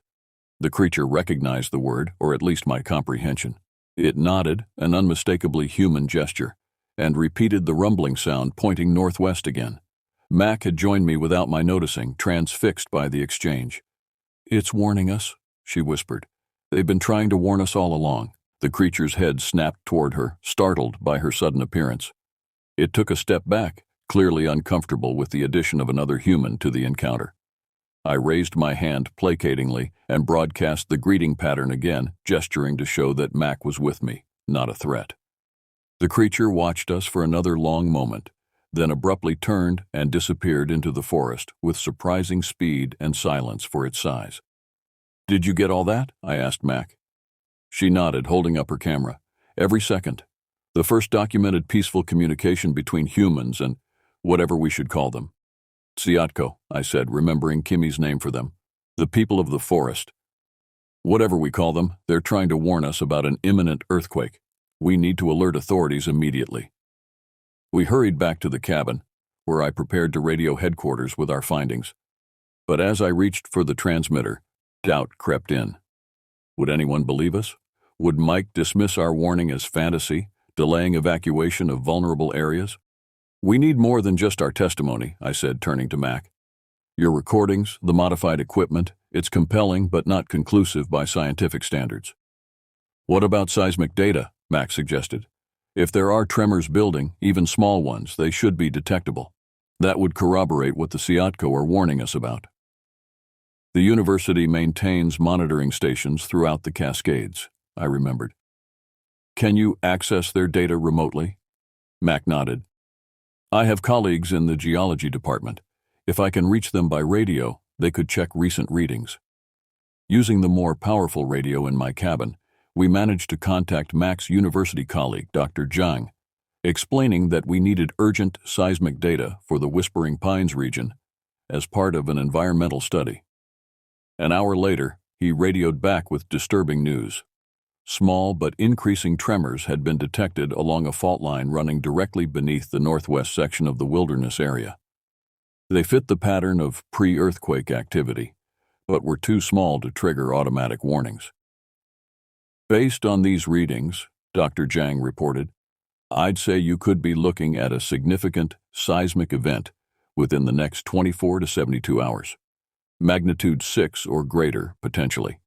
S1: The creature recognized the word, or at least my comprehension. It nodded, an unmistakably human gesture, and repeated the rumbling sound, pointing northwest again. Mac had joined me without my noticing, transfixed by the exchange. "It's warning us," she whispered. "They've been trying to warn us all along." The creature's head snapped toward her, startled by her sudden appearance. It took a step back, clearly uncomfortable with the addition of another human to the encounter. I raised my hand placatingly and broadcast the greeting pattern again, gesturing to show that Mac was with me, not a threat. The creature watched us for another long moment, then abruptly turned and disappeared into the forest with surprising speed and silence for its size. "Did you get all that?" I asked Mac. She nodded, holding up her camera. "Every second. The first documented peaceful communication between humans and whatever we should call them." "Tsiatko," I said, remembering Kimmy's name for them. "The people of the forest. Whatever we call them, they're trying to warn us about an imminent earthquake. We need to alert authorities immediately." We hurried back to the cabin, where I prepared to radio headquarters with our findings. But as I reached for the transmitter, doubt crept in. Would anyone believe us? Would Mike dismiss our warning as fantasy, delaying evacuation of vulnerable areas? "We need more than just our testimony," I said, turning to Mac. "Your recordings, the modified equipment, it's compelling but not conclusive by scientific standards. What about seismic data? Max suggested. If there are tremors building, even small ones, they should be detectable. That would corroborate what the Siatko are warning us about. The university maintains monitoring stations throughout the Cascades, I remembered. Can you access their data remotely? Mac nodded. I have colleagues in the geology department. If I can reach them by radio, they could check recent readings. Using the more powerful radio in my cabin, we managed to contact Mac's university colleague, Dr. Zhang, explaining that we needed urgent seismic data for the Whispering Pines region as part of an environmental study. An hour later, he radioed back with disturbing news. Small but increasing tremors had been detected along a fault line running directly beneath the northwest section of the wilderness area. They fit the pattern of pre-earthquake activity, but were too small to trigger automatic warnings. Based on these readings, Dr. Zhang reported, I'd say you could be looking at a significant seismic event within the next 24 to 72 hours. Magnitude 6 or greater, potentially.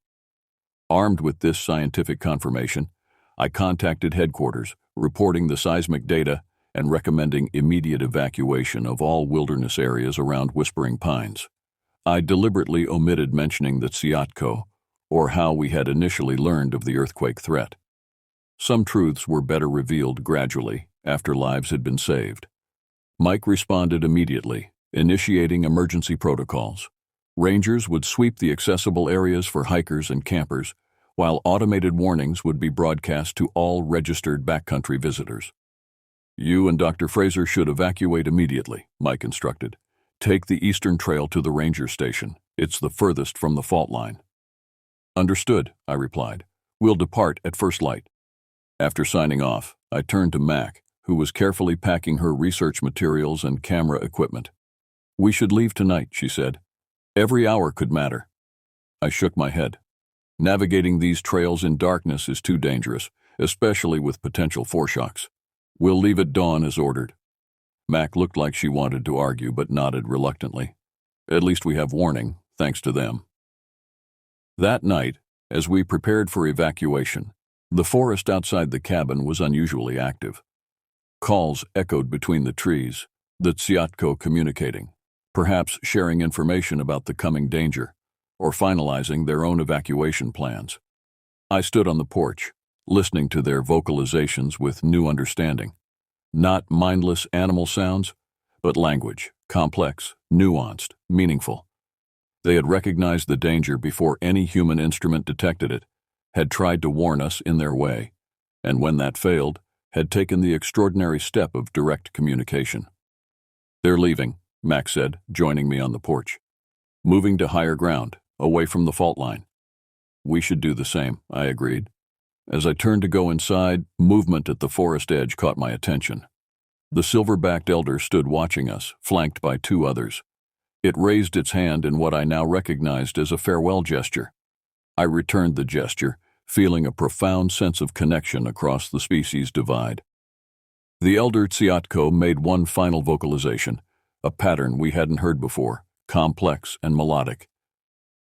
S1: Armed with this scientific confirmation, I contacted headquarters, reporting the seismic data and recommending immediate evacuation of all wilderness areas around Whispering Pines. I deliberately omitted mentioning the Siatko, or how we had initially learned of the earthquake threat. Some truths were better revealed gradually, after lives had been saved. Mike responded immediately, initiating emergency protocols. Rangers would sweep the accessible areas for hikers and campers, while automated warnings would be broadcast to all registered backcountry visitors. You and Dr. Fraser should evacuate immediately, Mike instructed. Take the eastern trail to the ranger station. It's the furthest from the fault line. Understood, I replied. We'll depart at first light. After signing off, I turned to Mac, who was carefully packing her research materials and camera equipment. We should leave tonight, she said. Every hour could matter. I shook my head. Navigating these trails in darkness is too dangerous, especially with potential foreshocks. We'll leave at dawn as ordered. Mac looked like she wanted to argue, but nodded reluctantly. At least we have warning, thanks to them. That night, as we prepared for evacuation, the forest outside the cabin was unusually active. Calls echoed between the trees, the Tsiatko communicating, perhaps sharing information about the coming danger, or finalizing their own evacuation plans. I stood on the porch, listening to their vocalizations with new understanding. Not mindless animal sounds, but language, complex, nuanced, meaningful. They had recognized the danger before any human instrument detected it, had tried to warn us in their way, and when that failed, had taken the extraordinary step of direct communication. They're leaving, Max said, joining me on the porch. Moving to higher ground, away from the fault line. We should do the same, I agreed. As I turned to go inside, movement at the forest edge caught my attention. The silver-backed elder stood watching us, flanked by two others. It raised its hand in what I now recognized as a farewell gesture. I returned the gesture, feeling a profound sense of connection across the species divide. The elder Tsiatko made one final vocalization, a pattern we hadn't heard before, complex and melodic.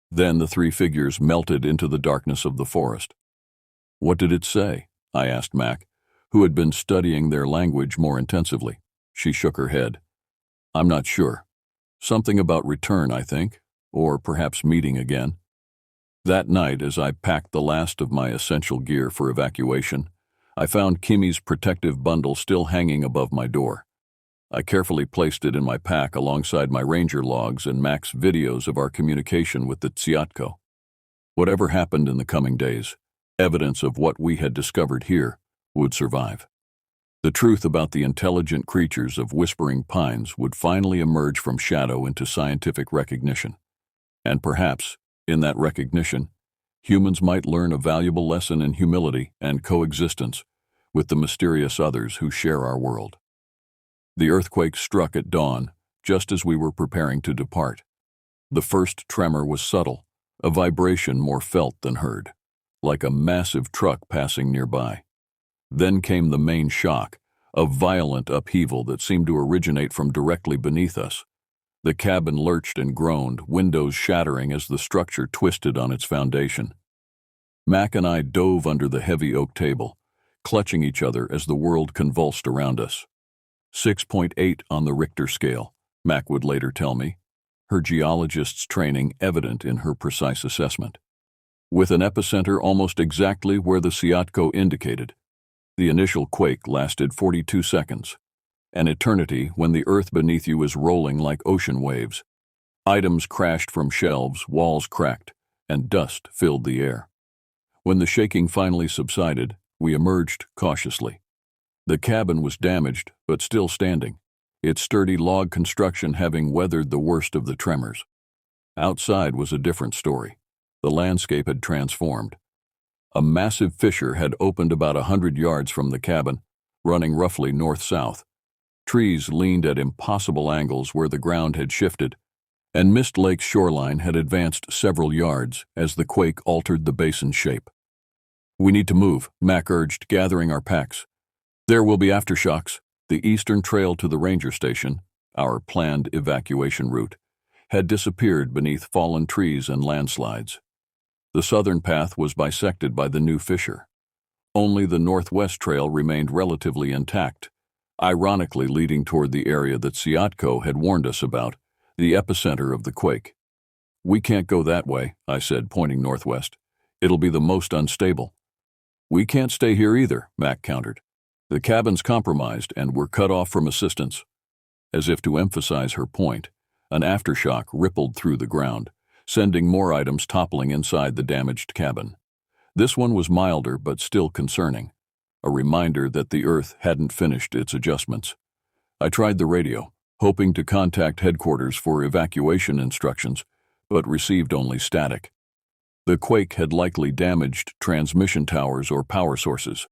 S1: Then the three figures melted into the darkness of the forest. What did it say? I asked Mac, who had been studying their language more intensively. She shook her head. I'm not sure. Something about return, I think, or perhaps meeting again. That night, as I packed the last of my essential gear for evacuation, I found Kimmy's protective bundle still hanging above my door. I carefully placed it in my pack alongside my ranger logs and Mac's videos of our communication with the Tsiatko. Whatever happened in the coming days, evidence of what we had discovered here would survive. The truth about the intelligent creatures of Whispering Pines would finally emerge from shadow into scientific recognition. And perhaps, in that recognition, humans might learn a valuable lesson in humility and coexistence with the mysterious others who share our world. The earthquake struck at dawn, just as we were preparing to depart. The first tremor was subtle, a vibration more felt than heard, like a massive truck passing nearby. Then came the main shock, a violent upheaval that seemed to originate from directly beneath us. The cabin lurched and groaned, windows shattering as the structure twisted on its foundation. Mac and I dove under the heavy oak table, clutching each other as the world convulsed around us. 6.8 on the Richter scale, Mac would later tell me, her geologist's training evident in her precise assessment. With an epicenter almost exactly where the Siatko indicated. The initial quake lasted 42 seconds, an eternity when the earth beneath you is rolling like ocean waves. Items crashed from shelves, walls cracked, and dust filled the air. When the shaking finally subsided, we emerged cautiously. The cabin was damaged, but still standing, its sturdy log construction having weathered the worst of the tremors. Outside was a different story. The landscape had transformed. A massive fissure had opened about 100 yards from the cabin, running roughly north-south. Trees leaned at impossible angles where the ground had shifted, and Mist Lake's shoreline had advanced several yards as the quake altered the basin's shape. "We need to move," Mac urged, gathering our packs. "There will be aftershocks." The eastern trail to the ranger station, our planned evacuation route, had disappeared beneath fallen trees and landslides. The southern path was bisected by the new fissure. Only the northwest trail remained relatively intact, ironically leading toward the area that Siatko had warned us about, the epicenter of the quake. "We can't go that way," I said, pointing northwest. "It'll be the most unstable." "We can't stay here either," Mac countered. "The cabin's compromised and we're cut off from assistance." As if to emphasize her point, an aftershock rippled through the ground, sending more items toppling inside the damaged cabin. This one was milder but still concerning, a reminder that the earth hadn't finished its adjustments. I tried the radio, hoping to contact headquarters for evacuation instructions, but received only static. The quake had likely damaged transmission towers or power sources.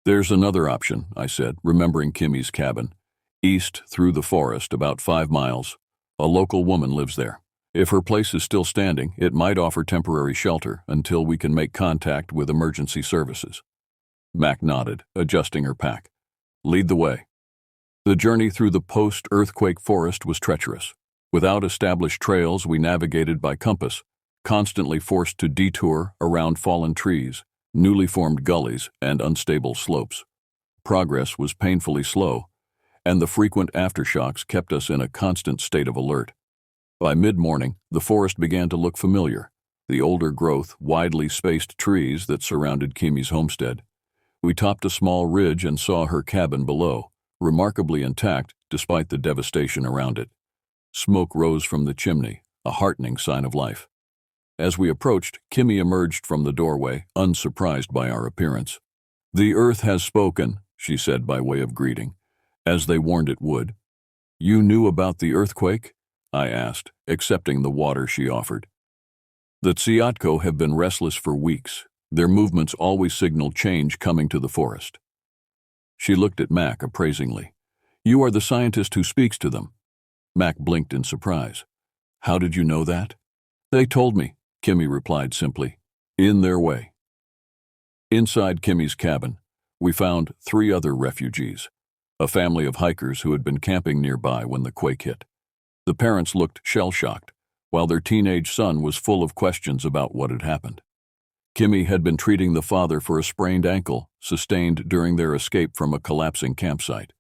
S1: "There's another option," I said, remembering Kimmy's cabin. "East through the forest, about 5 miles. A local woman lives there. If her place is still standing, it might offer temporary shelter until we can make contact with emergency services." Mac nodded, adjusting her pack. "Lead the way." The journey through the post-earthquake forest was treacherous. Without established trails, we navigated by compass, constantly forced to detour around fallen trees, newly formed gullies, and unstable slopes. Progress was painfully slow, and the frequent aftershocks kept us in a constant state of alert. By mid-morning, the forest began to look familiar, the older growth, widely spaced trees that surrounded Kimmy's homestead. We topped a small ridge and saw her cabin below, remarkably intact despite the devastation around it. Smoke rose from the chimney, a heartening sign of life. As we approached, Kimmy emerged from the doorway, unsurprised by our appearance. "The earth has spoken," she said by way of greeting, as they warned it would. "You knew about the earthquake?" I asked, accepting the water she offered. The Tsiatko have been restless for weeks. Their movements always signal change coming to the forest. She looked at Mac appraisingly. "You are the scientist who speaks to them." Mac blinked in surprise. "How did you know that?" "They told me," Kimmy replied simply. "In their way." Inside Kimmy's cabin, we found 3 other refugees, a family of hikers who had been camping nearby when the quake hit. The parents looked shell-shocked, while their teenage son was full of questions about what had happened. Kimmy had been treating the father for a sprained ankle sustained during their escape from a collapsing campsite.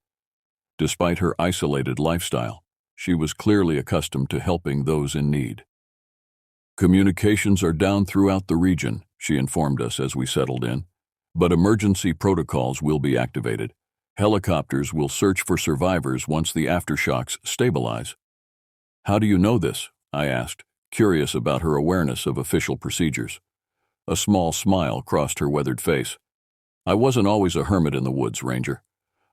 S1: Despite her isolated lifestyle, she was clearly accustomed to helping those in need. "Communications are down throughout the region," she informed us as we settled in, "but emergency protocols will be activated. Helicopters will search for survivors once the aftershocks stabilize." "How do you know this?" I asked, curious about her awareness of official procedures. A small smile crossed her weathered face. "I wasn't always a hermit in the woods, Ranger.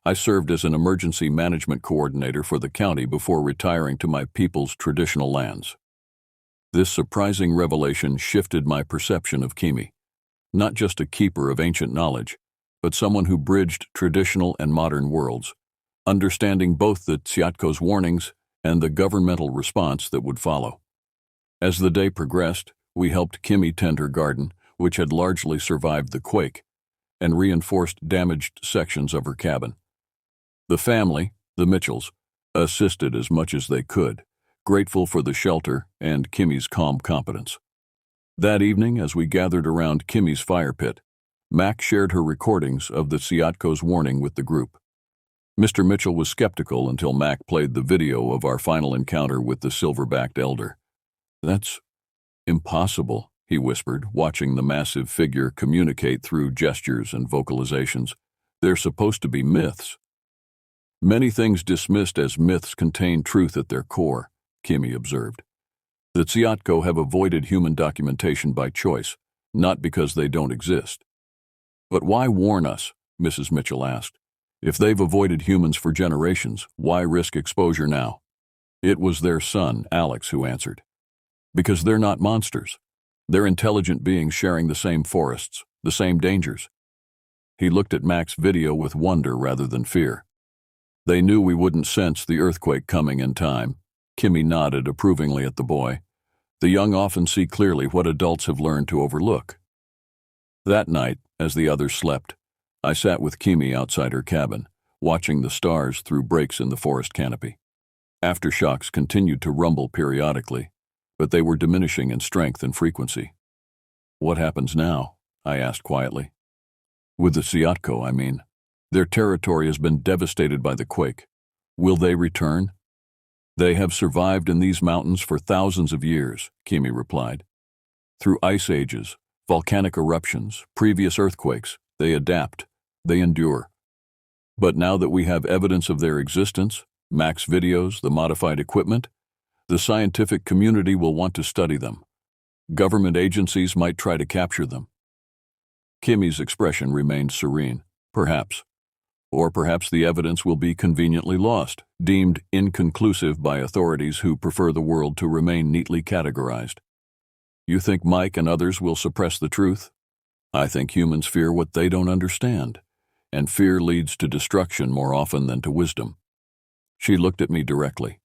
S1: I served as an emergency management coordinator for the county before retiring to my people's traditional lands." This surprising revelation shifted my perception of Kimmy. Not just a keeper of ancient knowledge, but someone who bridged traditional and modern worlds, understanding both the Tsiatko's warnings and the governmental response that would follow. As the day progressed, we helped Kimmy tend her garden, which had largely survived the quake, and reinforced damaged sections of her cabin. The family, the Mitchells, assisted as much as they could, grateful for the shelter and Kimmy's calm competence. That evening, as we gathered around Kimmy's fire pit, Mac shared her recordings of the Tsiatko's warning with the group. Mr. Mitchell was skeptical until Mac played the video of our final encounter with the silver-backed elder. "That's impossible," he whispered, watching the massive figure communicate through gestures and vocalizations. "They're supposed to be myths." "Many things dismissed as myths contain truth at their core," Kimmy observed. "The Tsiatko have avoided human documentation by choice, not because they don't exist." "But why warn us?" Mrs. Mitchell asked. "If they've avoided humans for generations, why risk exposure now?" It was their son, Alex, who answered. "Because they're not monsters. They're intelligent beings sharing the same forests, the same dangers." He looked at Mac's video with wonder rather than fear. "They knew we wouldn't sense the earthquake coming in time." Kimmy nodded approvingly at the boy. "The young often see clearly what adults have learned to overlook." That night, as the others slept, I sat with Kimmy outside her cabin, watching the stars through breaks in the forest canopy. Aftershocks continued to rumble periodically, but they were diminishing in strength and frequency. "What happens now?" I asked quietly. "With the Tsiatko, I mean. Their territory has been devastated by the quake. Will they return?" "They have survived in these mountains for thousands of years," Kimmy replied. "Through ice ages, volcanic eruptions, previous earthquakes, they adapt, they endure. But now that we have evidence of their existence, Mac's videos, the modified equipment, the scientific community will want to study them. Government agencies might try to capture them." Kimmy's expression remained serene. "Perhaps. Or perhaps the evidence will be conveniently lost, deemed inconclusive by authorities who prefer the world to remain neatly categorized. You think Mike and others will suppress the truth? I think humans fear what they don't understand, and fear leads to destruction more often than to wisdom." She looked at me directly.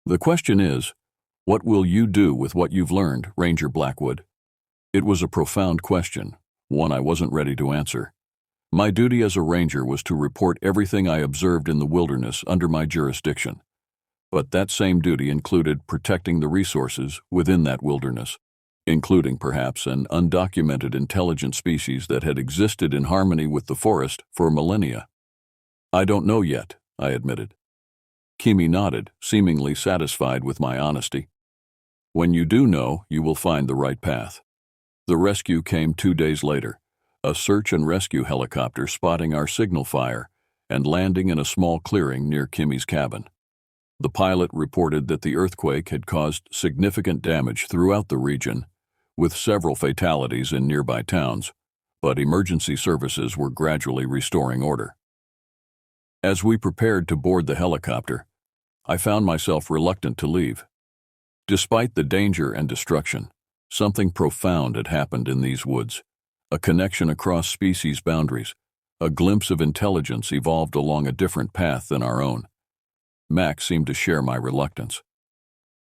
S1: "The question is, what will you do with what you've learned, Ranger Blackwood?" It was a profound question, one I wasn't ready to answer. My duty as a ranger was to report everything I observed in the wilderness under my jurisdiction. But that same duty included protecting the resources within that wilderness, including perhaps an undocumented intelligent species that had existed in harmony with the forest for millennia. "I don't know yet," I admitted. Kimmy nodded, seemingly satisfied with my honesty. "When you do know, you will find the right path." The rescue came 2 days later, a search and rescue helicopter spotting our signal fire and landing in a small clearing near Kimmy's cabin. The pilot reported that the earthquake had caused significant damage throughout the region, with several fatalities in nearby towns, but emergency services were gradually restoring order. As we prepared to board the helicopter, I found myself reluctant to leave. Despite the danger and destruction, something profound had happened in these woods. A connection across species boundaries, a glimpse of intelligence evolved along a different path than our own. Mac seemed to share my reluctance.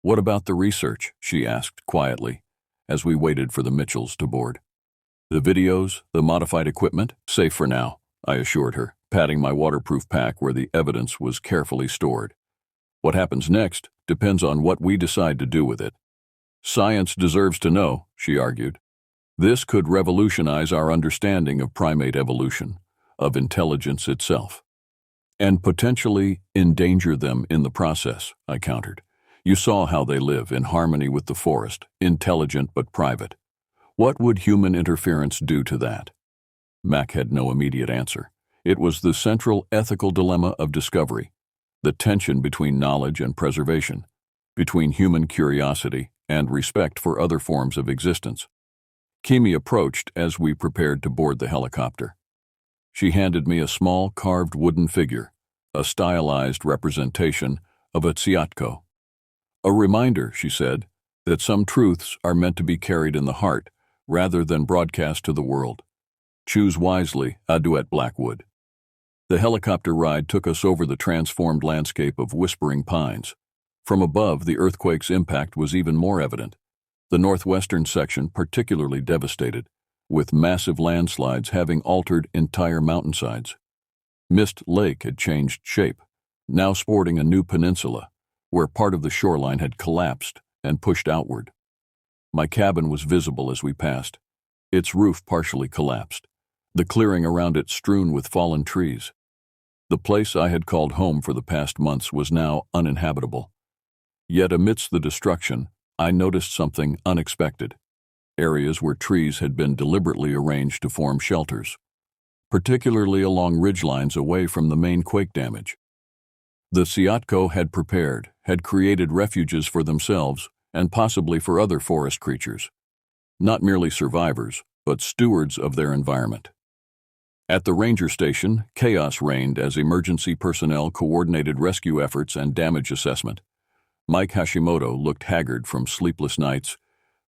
S1: "What about the research?" she asked quietly, as we waited for the Mitchells to board. "The videos, the modified equipment, safe for now," I assured her, patting my waterproof pack where the evidence was carefully stored. "What happens next depends on what we decide to do with it." "Science deserves to know," she argued. "This could revolutionize our understanding of primate evolution, of intelligence itself, and potentially endanger them in the process," I countered. "You saw how they live in harmony with the forest, intelligent but private. What would human interference do to that?" Mac had no immediate answer. It was the central ethical dilemma of discovery, the tension between knowledge and preservation, between human curiosity and respect for other forms of existence. Kimmy approached as we prepared to board the helicopter. She handed me a small carved wooden figure, a stylized representation of a Tsiatko. "A reminder," she said, "that some truths are meant to be carried in the heart rather than broadcast to the world. Choose wisely, Aduet Blackwood." The helicopter ride took us over the transformed landscape of whispering pines. From above, the earthquake's impact was even more evident. The northwestern section particularly devastated, with massive landslides having altered entire mountainsides. Mist Lake had changed shape, now sporting a new peninsula, where part of the shoreline had collapsed and pushed outward. My cabin was visible as we passed, its roof partially collapsed, the clearing around it strewn with fallen trees. The place I had called home for the past months was now uninhabitable. Yet amidst the destruction, I noticed something unexpected. Areas where trees had been deliberately arranged to form shelters, particularly along ridgelines away from the main quake damage. The Siatko had created refuges for themselves and possibly for other forest creatures, not merely survivors, but stewards of their environment. At the ranger station, chaos reigned as emergency personnel coordinated rescue efforts and damage assessment. Mike Hashimoto looked haggard from sleepless nights,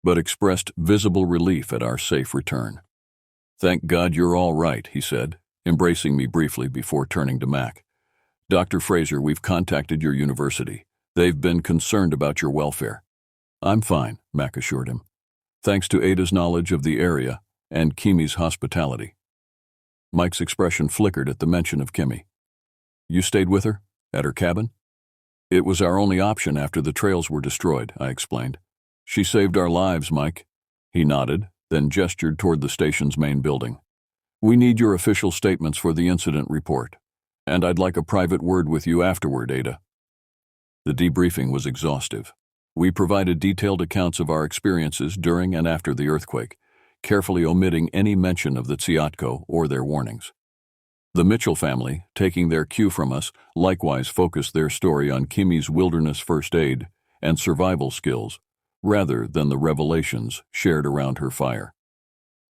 S1: but expressed visible relief at our safe return. "Thank God you're all right," he said, embracing me briefly before turning to Mac. "Dr. Fraser, we've contacted your university. They've been concerned about your welfare." "I'm fine," Mac assured him, thanks to Ada's knowledge of the area and Kimi's hospitality. Mike's expression flickered at the mention of Kimi. "You stayed with her? At her cabin?" "It was our only option after the trails were destroyed," I explained. "She saved our lives, Mike." He nodded, then gestured toward the station's main building. "We need your official statements for the incident report, and I'd like a private word with you afterward, Ada." The debriefing was exhaustive. We provided detailed accounts of our experiences during and after the earthquake, carefully omitting any mention of the Tsiatko or their warnings. The Mitchell family, taking their cue from us, likewise focused their story on Kimi's wilderness first aid and survival skills, rather than the revelations shared around her fire.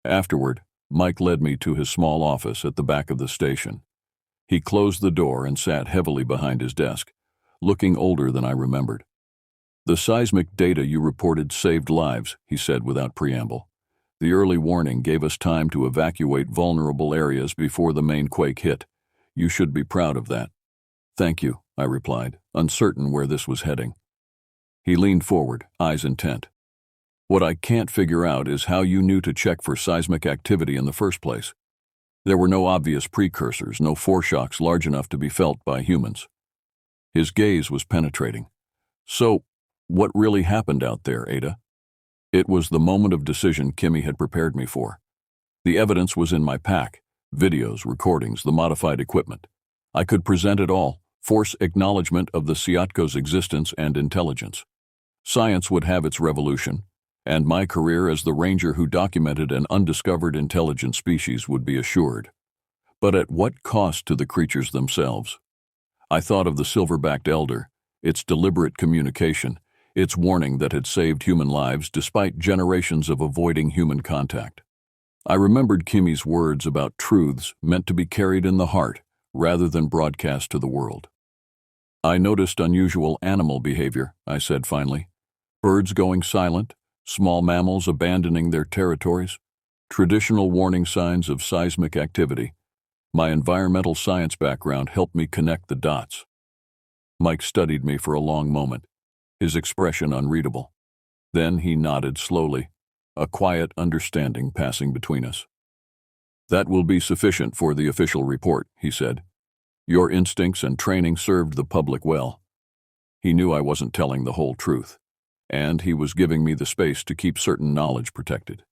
S1: Afterward, Mike led me to his small office at the back of the station. He closed the door and sat heavily behind his desk, looking older than I remembered. "The seismic data you reported saved lives," he said without preamble. "The early warning gave us time to evacuate vulnerable areas before the main quake hit. You should be proud of that." "Thank you," I replied, uncertain where this was heading. He leaned forward, eyes intent. "What I can't figure out is how you knew to check for seismic activity in the first place. There were no obvious precursors, no foreshocks large enough to be felt by humans." His gaze was penetrating. "So, what really happened out there, Ada?" It was the moment of decision Kimi had prepared me for. The evidence was in my pack: videos, recordings, the modified equipment. I could present it all, force acknowledgement of the Siatko's existence and intelligence. Science would have its revolution, and my career as the ranger who documented an undiscovered intelligent species would be assured. But at what cost to the creatures themselves? I thought of the silver-backed elder, its deliberate communication, its warning that had saved human lives despite generations of avoiding human contact. I remembered Kimi's words about truths meant to be carried in the heart rather than broadcast to the world. "I noticed unusual animal behavior," I said finally. "Birds going silent, small mammals abandoning their territories, traditional warning signs of seismic activity. My environmental science background helped me connect the dots." Mike studied me for a long moment, his expression unreadable. Then he nodded slowly, a quiet understanding passing between us. "That will be sufficient for the official report," he said. "Your instincts and training served the public well." He knew I wasn't telling the whole truth, and he was giving me the space to keep certain knowledge protected.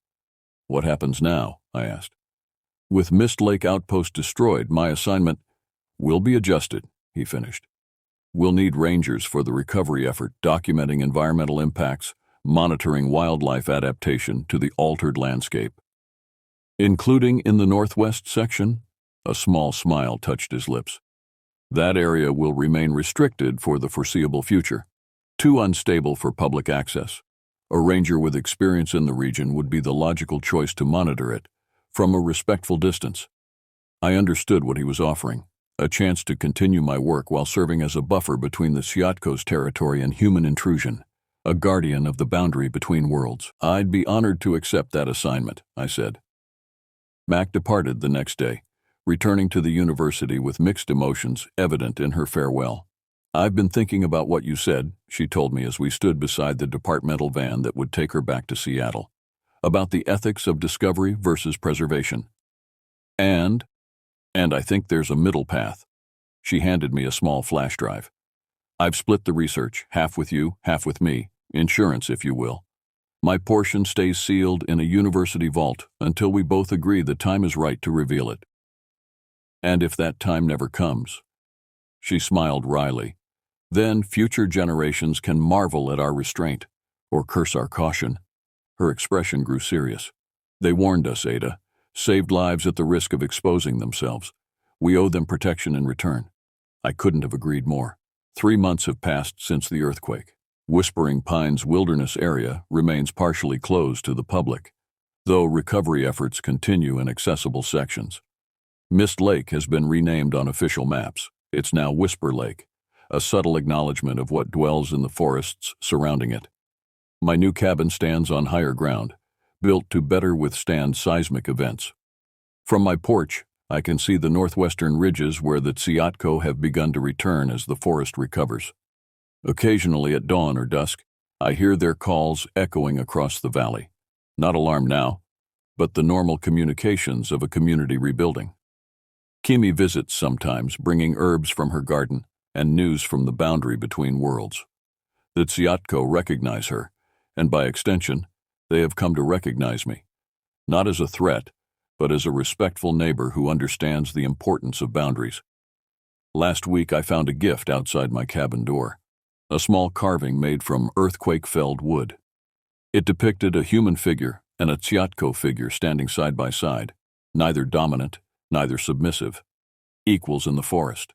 S1: "What happens now?" I asked. "With Mist Lake Outpost destroyed, my assignment will be adjusted," he finished. "We'll need rangers for the recovery effort, documenting environmental impacts, monitoring wildlife adaptation to the altered landscape." "Including in the northwest section?" A small smile touched his lips. "That area will remain restricted for the foreseeable future, too unstable for public access. A ranger with experience in the region would be the logical choice to monitor it, from a respectful distance." I understood what he was offering, a chance to continue my work while serving as a buffer between the Siatko's territory and human intrusion, a guardian of the boundary between worlds. "I'd be honored to accept that assignment," I said. Mac departed the next day, returning to the university with mixed emotions evident in her farewell. "I've been thinking about what you said," she told me as we stood beside the departmental van that would take her back to Seattle, "about the ethics of discovery versus preservation. And I think there's a middle path." She handed me a small flash drive. "I've split the research, half with you, half with me, insurance if you will. My portion stays sealed in a university vault until we both agree the time is right to reveal it. And if that time never comes, she smiled wryly, then future generations can marvel at our restraint or curse our caution. Her expression grew serious. They warned us, Ada, saved lives at the risk of exposing themselves. We owe them protection in return. I couldn't have agreed more. 3 months have passed since the earthquake. Whispering Pines Wilderness area remains partially closed to the public, though recovery efforts continue in accessible sections. Mist Lake has been renamed on official maps. It's now Whisper Lake, a subtle acknowledgement of what dwells in the forests surrounding it. My new cabin stands on higher ground, built to better withstand seismic events. From my porch, I can see the northwestern ridges where the Tsiatko have begun to return as the forest recovers. Occasionally at dawn or dusk, I hear their calls echoing across the valley. Not alarmed now, but the normal communications of a community rebuilding. Kimi visits sometimes, bringing herbs from her garden and news from the boundary between worlds. The Tsiatko recognize her, and by extension, they have come to recognize me, not as a threat, but as a respectful neighbor who understands the importance of boundaries. Last week I found a gift outside my cabin door, a small carving made from earthquake-felled wood. It depicted a human figure and a Tsiatko figure standing side by side, neither dominant, neither submissive, equals in the forest.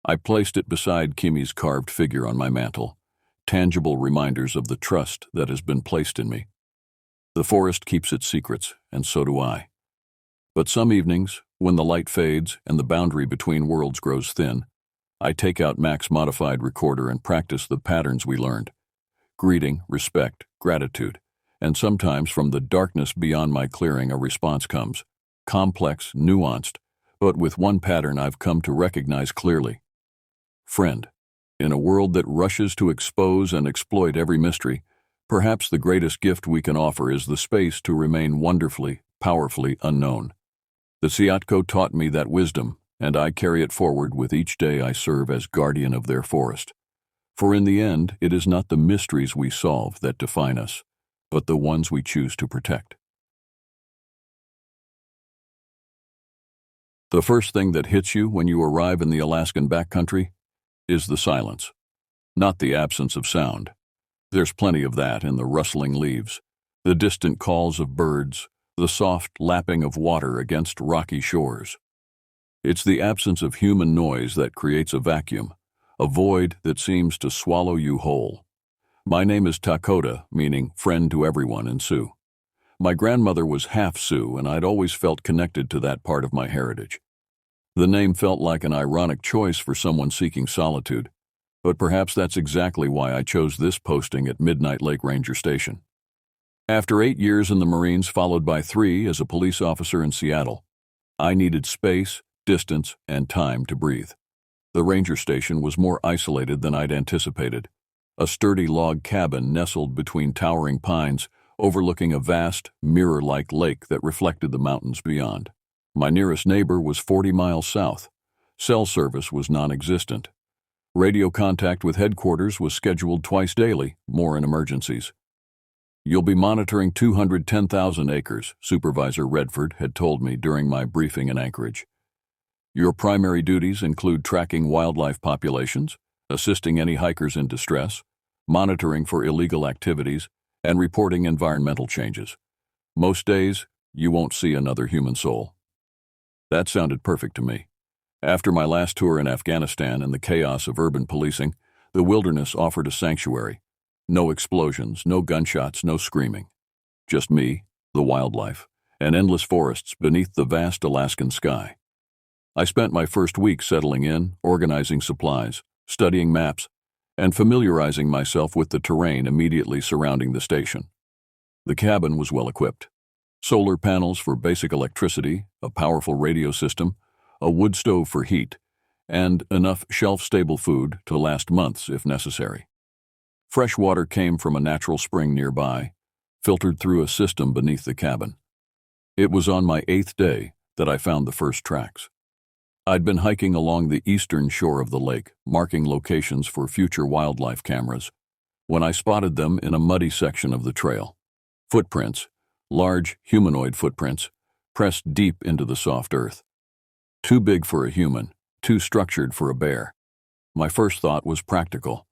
S1: I placed it beside Kimi's carved figure on my mantel, tangible reminders of the trust that has been placed in me. The forest keeps its secrets, and so do I. But some evenings, when the light fades and the boundary between worlds grows thin, I take out Mac's modified recorder and practice the patterns we learned. Greeting, respect, gratitude, and sometimes from the darkness beyond my clearing a response comes, complex, nuanced, but with one pattern I've come to recognize clearly. Friend, in a world that rushes to expose and exploit every mystery, perhaps the greatest gift we can offer is the space to remain wonderfully, powerfully unknown. The Tsiatko taught me that wisdom, and I carry it forward with each day I serve as guardian of their forest. For in the end, it is not the mysteries we solve that define us, but the ones we choose to protect. The first thing that hits you when you arrive in the Alaskan backcountry is the silence, not the absence of sound. There's plenty of that in the rustling leaves, the distant calls of birds, the soft lapping of water against rocky shores. It's the absence of human noise that creates a vacuum, a void that seems to swallow you whole. My name is Takota, meaning friend to everyone in Sioux. My grandmother was half Sioux, and I'd always felt connected to that part of my heritage. The name felt like an ironic choice for someone seeking solitude, but perhaps that's exactly why I chose this posting at Midnight Lake Ranger Station. After 8 years in the Marines, followed by 3 as a police officer in Seattle, I needed space, distance, and time to breathe. The ranger station was more isolated than I'd anticipated. A sturdy log cabin nestled between towering pines, overlooking a vast, mirror-like lake that reflected the mountains beyond. My nearest neighbor was 40 miles south. Cell service was non-existent. Radio contact with headquarters was scheduled twice daily, more in emergencies. You'll be monitoring 210,000 acres, Supervisor Redford had told me during my briefing in Anchorage. Your primary duties include tracking wildlife populations, assisting any hikers in distress, monitoring for illegal activities, and reporting environmental changes. Most days, you won't see another human soul. That sounded perfect to me. After my last tour in Afghanistan and the chaos of urban policing, the wilderness offered a sanctuary. No explosions, no gunshots, no screaming. Just me, the wildlife, and endless forests beneath the vast Alaskan sky. I spent my first week settling in, organizing supplies, studying maps, and familiarizing myself with the terrain immediately surrounding the station. The cabin was well equipped. Solar panels for basic electricity, a powerful radio system, a wood stove for heat, and enough shelf-stable food to last months if necessary. Fresh water came from a natural spring nearby, filtered through a system beneath the cabin. It was on my 8th day that I found the first tracks. I'd been hiking along the eastern shore of the lake, marking locations for future wildlife cameras. when I spotted them in a muddy section of the trail. Footprints, large humanoid footprints, pressed deep into the soft earth. Too big for a human, too structured for a bear. My first thought was practical.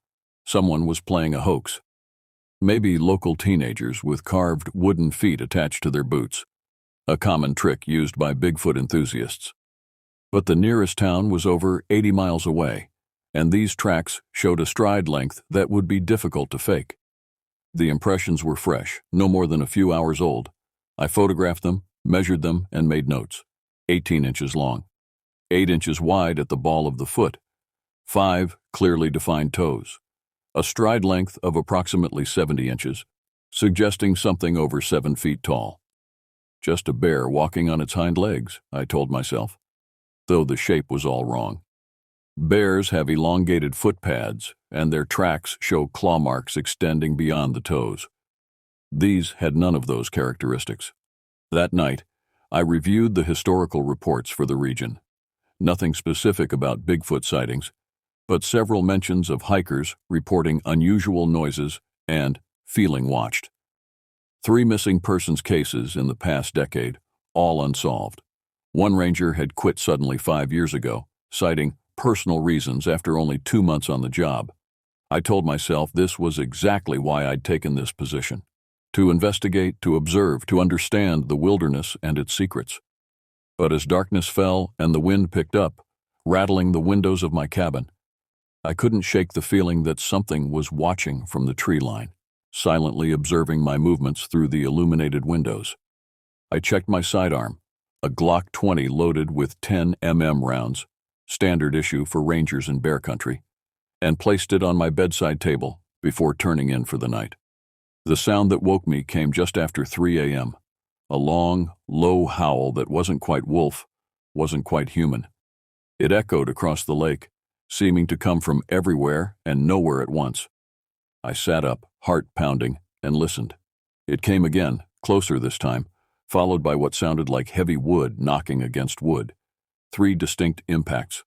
S1: Someone was playing a hoax. Maybe local teenagers with carved wooden feet attached to their boots, a common trick used by Bigfoot enthusiasts. But the nearest town was over 80 miles away, and these tracks showed a stride length that would be difficult to fake. The impressions were fresh, no more than a few hours old. I photographed them, measured them, and made notes. 18 inches long, 8 inches wide at the ball of the foot, 5 clearly defined toes, a stride length of approximately 70 inches, suggesting something over 7 feet tall. Just a bear walking on its hind legs, I told myself, though the shape was all wrong. Bears have elongated foot pads, and their tracks show claw marks extending beyond the toes. These had none of those characteristics. That night, I reviewed the historical reports for the region. Nothing specific about Bigfoot sightings, but several mentions of hikers reporting unusual noises and feeling watched. 3 missing persons cases in the past decade, all unsolved. One ranger had quit suddenly 5 years ago, citing personal reasons after only 2 months on the job. I told myself this was exactly why I'd taken this position. To investigate, to observe, to understand the wilderness and its secrets. But as darkness fell and the wind picked up, rattling the windows of my cabin, I couldn't shake the feeling that something was watching from the tree line, silently observing my movements through the illuminated windows. I checked my sidearm, a Glock 20 loaded with 10mm rounds, standard issue for rangers in bear country, and placed it on my bedside table before turning in for the night. The sound that woke me came just after 3 a.m., a long, low howl that wasn't quite wolf, wasn't quite human. It echoed across the lake, seeming to come from everywhere and nowhere at once. I sat up, heart pounding, and listened. It came again, closer this time, followed by what sounded like heavy wood knocking against wood. 3 distinct impacts.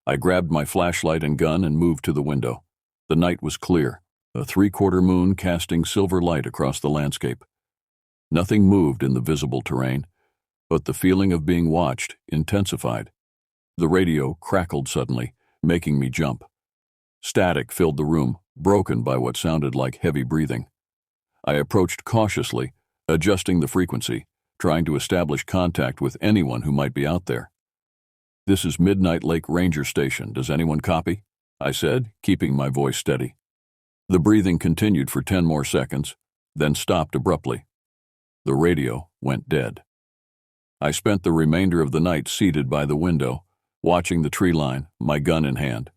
S1: I grabbed my flashlight and gun and moved to the window. The night was clear, a 3/4 moon casting silver light across the landscape. Nothing moved in the visible terrain, but the feeling of being watched intensified. The radio crackled suddenly, making me jump. Static filled the room, broken by what sounded like heavy breathing. I approached cautiously, adjusting the frequency, trying to establish contact with anyone who might be out there. "This is Midnight Lake Ranger Station. Does anyone copy?" I said, keeping my voice steady. The breathing continued for 10 more seconds, then stopped abruptly. The radio went dead. I spent the remainder of the night seated by the window, watching the tree line, my gun in hand.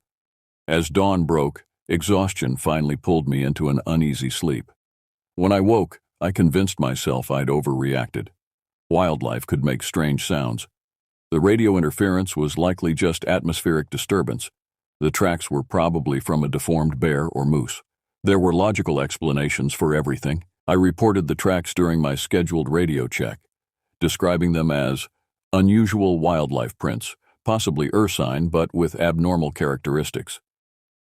S1: As dawn broke, exhaustion finally pulled me into an uneasy sleep. When I woke, I convinced myself I'd overreacted. Wildlife could make strange sounds. The radio interference was likely just atmospheric disturbance. The tracks were probably from a deformed bear or moose. There were logical explanations for everything. I reported the tracks during my scheduled radio check, describing them as unusual wildlife prints, possibly ursine but with abnormal characteristics.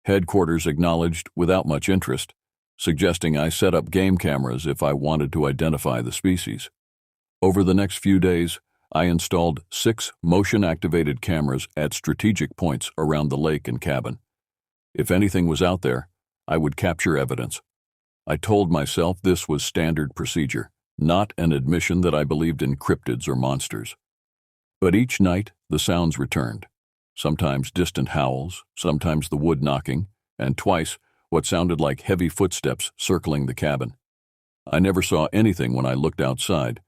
S1: Headquarters acknowledged without much interest, suggesting I set up game cameras if I wanted to identify the species. Over the next few days, I installed 6 motion-activated cameras at strategic points around the lake and cabin. If anything was out there, I would capture evidence. I told myself this was standard procedure, not an admission that I believed in cryptids or monsters. But each night, the sounds returned. Sometimes distant howls, sometimes the wood knocking, and twice what sounded like heavy footsteps circling the cabin. I never saw anything when I looked outside,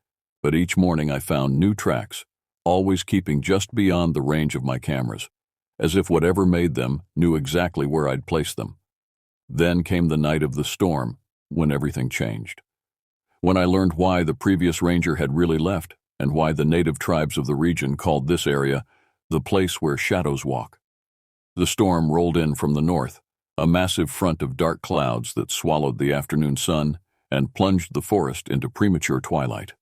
S1: but each morning I found new tracks, always keeping just beyond the range of my cameras, as if whatever made them knew exactly where I'd place them. Then came the night of the storm, when everything changed. When I learned why the previous ranger had really left, and why the native tribes of the region called this area the place where shadows walk. The storm rolled in from the north, a massive front of dark clouds that swallowed the afternoon sun and plunged the forest into premature twilight.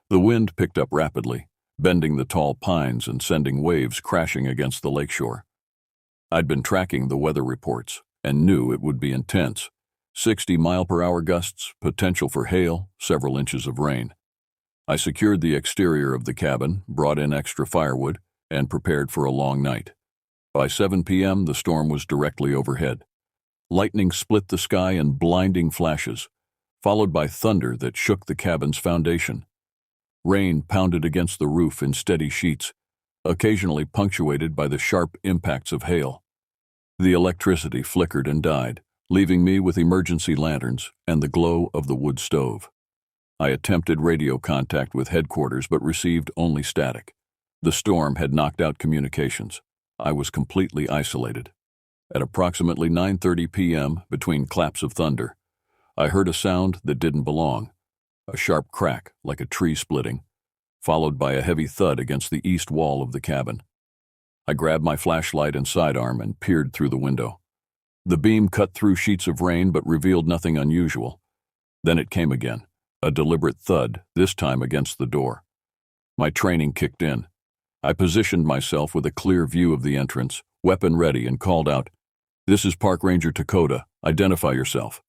S1: The wind picked up rapidly, bending the tall pines and sending waves crashing against the lakeshore. I'd been tracking the weather reports and knew it would be intense, 60-mile-per-hour gusts, potential for hail, several inches of rain. I secured the exterior of the cabin, brought in extra firewood, and prepared for a long night. By 7 p.m., the storm was directly overhead. Lightning split the sky in blinding flashes, followed by thunder that shook the cabin's foundation. Rain pounded against the roof in steady sheets, occasionally punctuated by the sharp impacts of hail. The electricity flickered and died, leaving me with emergency lanterns and the glow of the wood stove. I attempted radio contact with headquarters but received only static. The storm had knocked out communications. I was completely isolated. At approximately 9:30 p.m., between claps of thunder, I heard a sound that didn't belong, a sharp crack like a tree splitting, followed by a heavy thud against the east wall of the cabin. I grabbed my flashlight and sidearm and peered through the window. The beam cut through sheets of rain but revealed nothing unusual. Then it came again, a deliberate thud, this time against the door. My training kicked in. I positioned myself with a clear view of the entrance, weapon ready, and called out, "This is Park Ranger Dakota. Identify yourself."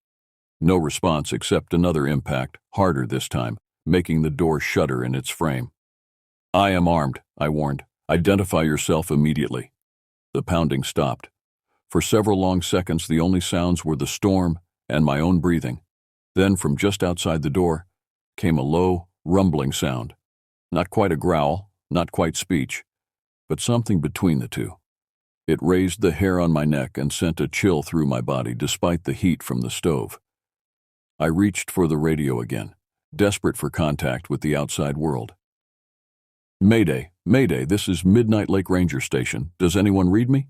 S1: No response except another impact, harder this time, making the door shudder in its frame. "I am armed," I warned. "Identify yourself immediately." The pounding stopped. For several long seconds, the only sounds were the storm and my own breathing. Then, from just outside the door, came a low, rumbling sound. Not quite a growl, not quite speech, but something between the two. It raised the hair on my neck and sent a chill through my body despite the heat from the stove. I reached for the radio again, desperate for contact with the outside world. "Mayday, Mayday, this is Midnight Lake Ranger Station. Does anyone read me?"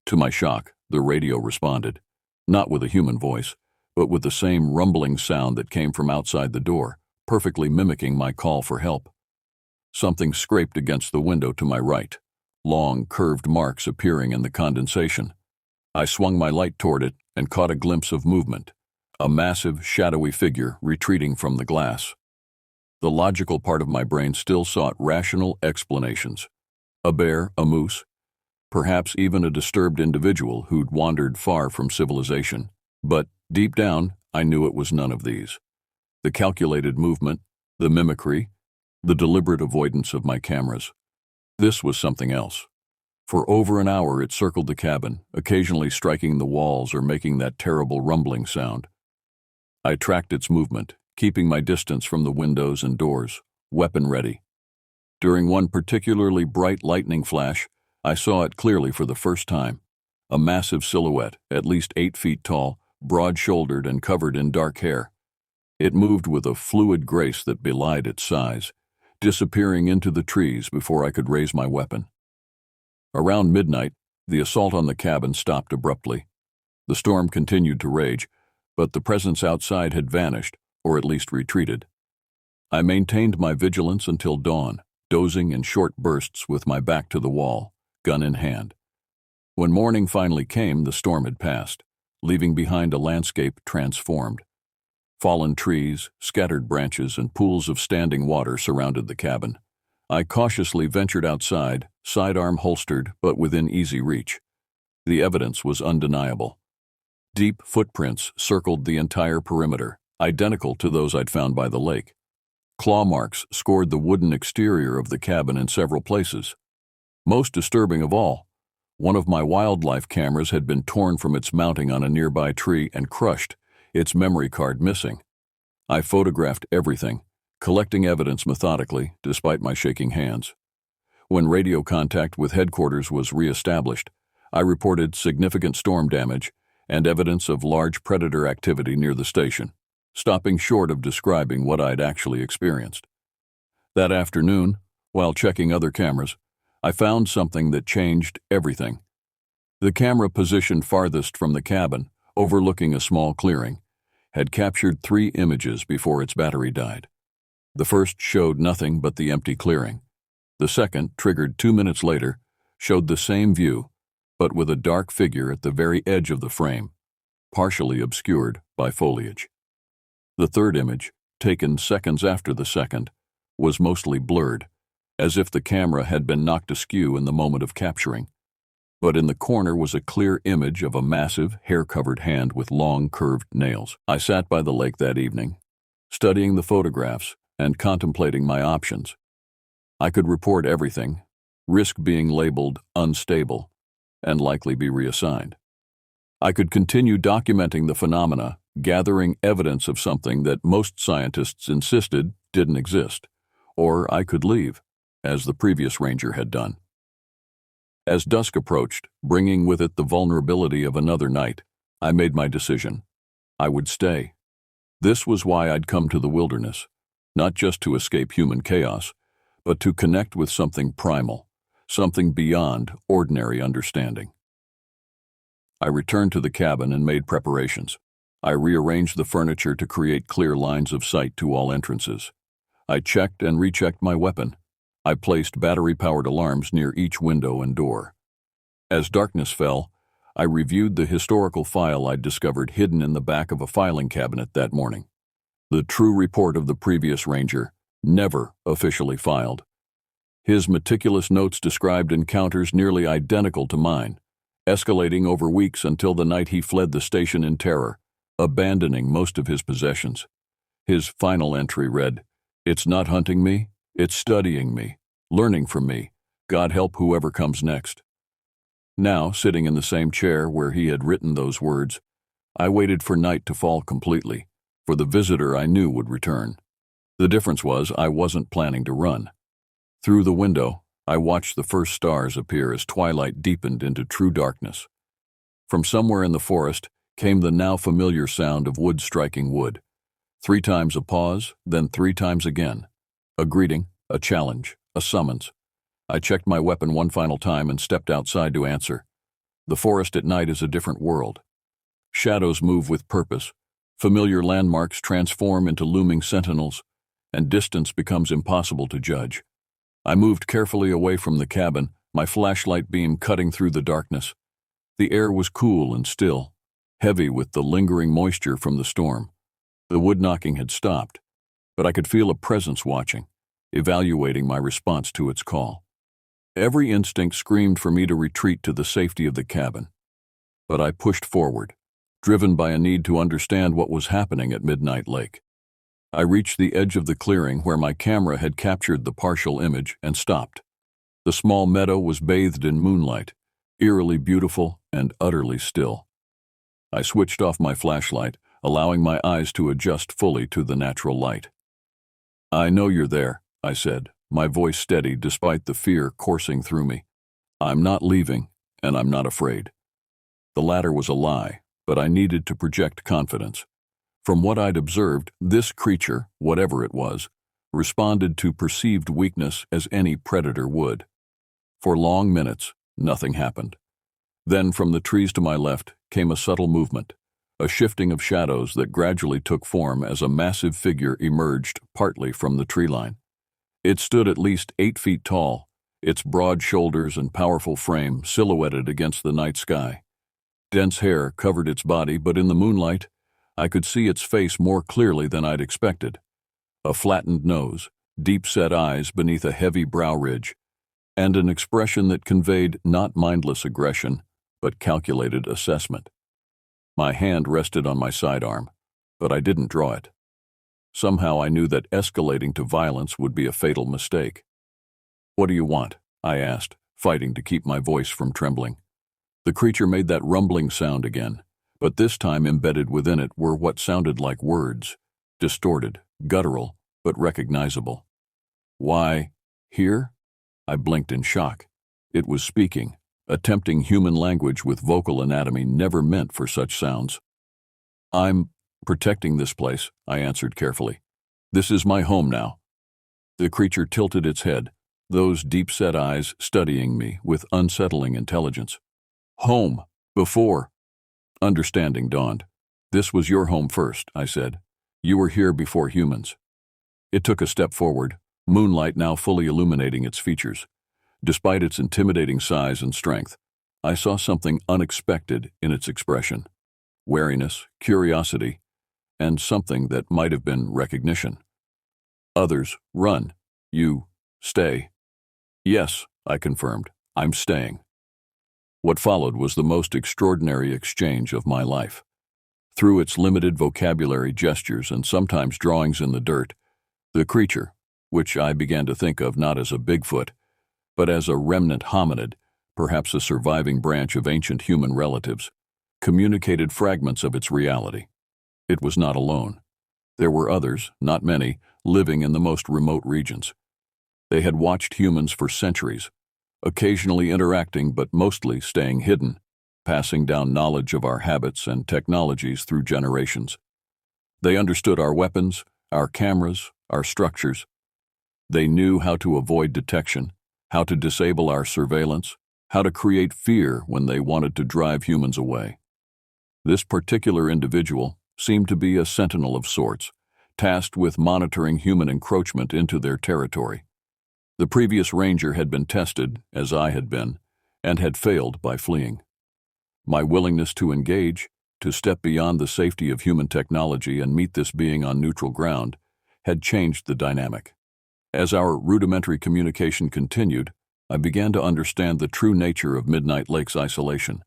S1: To my shock, the radio responded, not with a human voice, but with the same rumbling sound that came from outside the door, perfectly mimicking my call for help. Something scraped against the window to my right, long, curved marks appearing in the condensation. I swung my light toward it and caught a glimpse of movement, a massive, shadowy figure retreating from the glass. The logical part of my brain still sought rational explanations. A bear, a moose, perhaps even a disturbed individual who'd wandered far from civilization. But, deep down, I knew it was none of these. The calculated movement, the mimicry, the deliberate avoidance of my cameras. This was something else. For over an hour it circled the cabin, occasionally striking the walls or making that terrible rumbling sound. I tracked its movement, keeping my distance from the windows and doors, weapon ready. During one particularly bright lightning flash, I saw it clearly for the first time. A massive silhouette, at least 8 feet tall, broad-shouldered and covered in dark hair. It moved with a fluid grace that belied its size, disappearing into the trees before I could raise my weapon. Around midnight, the assault on the cabin stopped abruptly. The storm continued to rage, but the presence outside had vanished, or at least retreated. I maintained my vigilance until dawn, dozing in short bursts with my back to the wall, gun in hand. When morning finally came, the storm had passed, leaving behind a landscape transformed. Fallen trees, scattered branches, and pools of standing water surrounded the cabin. I cautiously ventured outside, sidearm holstered but within easy reach. The evidence was undeniable. Deep footprints circled the entire perimeter, identical to those I'd found by the lake. Claw marks scored the wooden exterior of the cabin in several places. Most disturbing of all, one of my wildlife cameras had been torn from its mounting on a nearby tree and crushed, its memory card missing. I photographed everything, collecting evidence methodically despite my shaking hands. When radio contact with headquarters was re-established, I reported significant storm damage and evidence of large predator activity near the station, stopping short of describing what I'd actually experienced. That afternoon, while checking other cameras, I found something that changed everything. The camera positioned farthest from the cabin, overlooking a small clearing, had captured 3 images before its battery died. The first showed nothing but the empty clearing. The second, triggered 2 minutes later, showed the same view, but with a dark figure at the very edge of the frame, partially obscured by foliage. The third image, taken seconds after the second, was mostly blurred, as if the camera had been knocked askew in the moment of capturing. but in the corner was a clear image of a massive, hair-covered hand with long, curved nails. I sat by the lake that evening, studying the photographs and contemplating my options. I could report everything, risk being labeled unstable, and likely be reassigned. I could continue documenting the phenomena, gathering evidence of something that most scientists insisted didn't exist, or I could leave, as the previous ranger had done. As dusk approached, bringing with it the vulnerability of another night, I made my decision. I would stay. This was why I'd come to the wilderness, not just to escape human chaos, but to connect with something primal, something beyond ordinary understanding. I returned to the cabin and made preparations. I rearranged the furniture to create clear lines of sight to all entrances. I checked and rechecked my weapon. I placed battery-powered alarms near each window and door. As darkness fell, I reviewed the historical file I'd discovered hidden in the back of a filing cabinet that morning. The true report of the previous ranger, never officially filed. His meticulous notes described encounters nearly identical to mine, escalating over weeks until the night he fled the station in terror, abandoning most of his possessions. His final entry read, "It's not hunting me, it's studying me, learning from me. God help whoever comes next." Now, sitting in the same chair where he had written those words, I waited for night to fall completely, for the visitor I knew would return. The difference was I wasn't planning to run. Through the window, I watched the first stars appear as twilight deepened into true darkness. From somewhere in the forest came the now familiar sound of wood striking wood. 3 times a pause, then 3 times again. A greeting, a challenge, a summons. I checked my weapon one final time and stepped outside to answer. The forest at night is a different world. Shadows move with purpose. Familiar landmarks transform into looming sentinels, and distance becomes impossible to judge. I moved carefully away from the cabin, my flashlight beam cutting through the darkness. The air was cool and still, heavy with the lingering moisture from the storm. The wood knocking had stopped, but I could feel a presence watching, evaluating my response to its call. Every instinct screamed for me to retreat to the safety of the cabin, but I pushed forward, driven by a need to understand what was happening at Midnight Lake. I reached the edge of the clearing where my camera had captured the partial image and stopped. The small meadow was bathed in moonlight, eerily beautiful and utterly still. I switched off my flashlight, allowing my eyes to adjust fully to the natural light. "I know you're there," I said, my voice steady despite the fear coursing through me. "I'm not leaving, and I'm not afraid." The latter was a lie, but I needed to project confidence. From what I'd observed, this creature, whatever it was, responded to perceived weakness as any predator would. For long minutes, nothing happened. Then from the trees to my left came a subtle movement, a shifting of shadows that gradually took form as a massive figure emerged partly from the tree line. It stood at least 8 feet tall, its broad shoulders and powerful frame silhouetted against the night sky. Dense hair covered its body, but in the moonlight, I could see its face more clearly than I'd expected. A flattened nose, deep-set eyes beneath a heavy brow ridge, and an expression that conveyed not mindless aggression, but calculated assessment. My hand rested on my sidearm, but I didn't draw it. Somehow I knew that escalating to violence would be a fatal mistake. "What do you want?" I asked, fighting to keep my voice from trembling. The creature made that rumbling sound again, but this time embedded within it were what sounded like words, distorted, guttural, but recognizable. "Why, here?" I blinked in shock. It was speaking, attempting human language with vocal anatomy never meant for such sounds. "I'm protecting this place," I answered carefully. "This is my home now." The creature tilted its head, those deep-set eyes studying me with unsettling intelligence. "Home, before." Understanding dawned. "This was your home first," I said. "You were here before humans." It took a step forward, moonlight now fully illuminating its features. Despite its intimidating size and strength, I saw something unexpected in its expression. Wariness, curiosity, and something that might have been recognition. "Others, run. You, stay." "Yes," I confirmed. "I'm staying." What followed was the most extraordinary exchange of my life. Through its limited vocabulary, gestures, and sometimes drawings in the dirt, the creature, which I began to think of not as a Bigfoot, but as a remnant hominid, perhaps a surviving branch of ancient human relatives, communicated fragments of its reality. It was not alone. There were others, not many, living in the most remote regions. They had watched humans for centuries, occasionally interacting but mostly staying hidden, passing down knowledge of our habits and technologies through generations. They understood our weapons, our cameras, our structures. They knew how to avoid detection, how to disable our surveillance, how to create fear when they wanted to drive humans away. This particular individual seemed to be a sentinel of sorts, tasked with monitoring human encroachment into their territory. The previous ranger had been tested, as I had been, and had failed by fleeing. My willingness to engage, to step beyond the safety of human technology and meet this being on neutral ground, had changed the dynamic. As our rudimentary communication continued, I began to understand the true nature of Midnight Lake's isolation.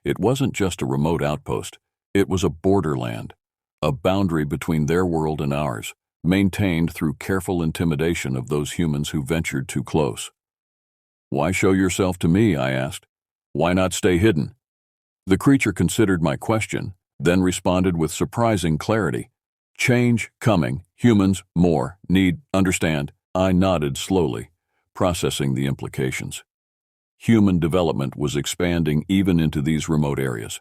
S1: It wasn't just a remote outpost, it was a borderland, a boundary between their world and ours, maintained through careful intimidation of those humans who ventured too close. "Why show yourself to me?" I asked. "Why not stay hidden?" The creature considered my question, then responded with surprising clarity. "Change coming, humans more, need, understand." I nodded slowly, processing the implications. Human development was expanding even into these remote areas.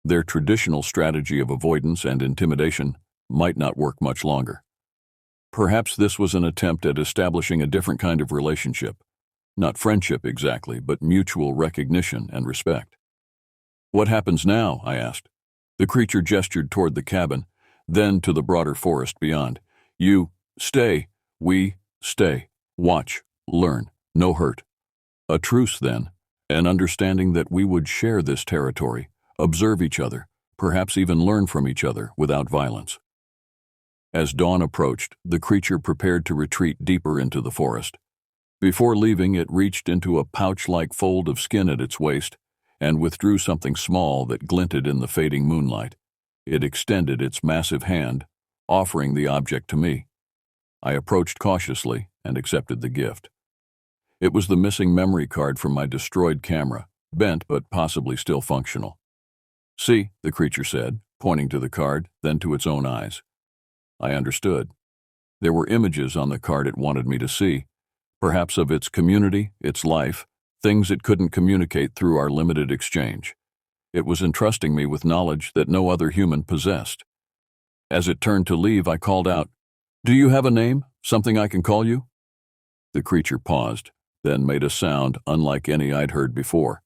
S1: Their traditional strategy of avoidance and intimidation might not work much longer. Perhaps this was an attempt at establishing a different kind of relationship. Not friendship exactly, but mutual recognition and respect. "What happens now?" I asked. The creature gestured toward the cabin, then to the broader forest beyond. "You stay, we stay. Watch, learn, no hurt." A truce, then, an understanding that we would share this territory, observe each other, perhaps even learn from each other without violence. As dawn approached, the creature prepared to retreat deeper into the forest. Before leaving, it reached into a pouch-like fold of skin at its waist and withdrew something small that glinted in the fading moonlight. It extended its massive hand, offering the object to me. I approached cautiously and accepted the gift. It was the missing memory card from my destroyed camera, bent but possibly still functional. "See," the creature said, pointing to the card, then to its own eyes. I understood. There were images on the card it wanted me to see, perhaps of its community, its life, things it couldn't communicate through our limited exchange. It was entrusting me with knowledge that no other human possessed. As it turned to leave, I called out, "Do you have a name? Something I can call you?" The creature paused, then made a sound unlike any I'd heard before,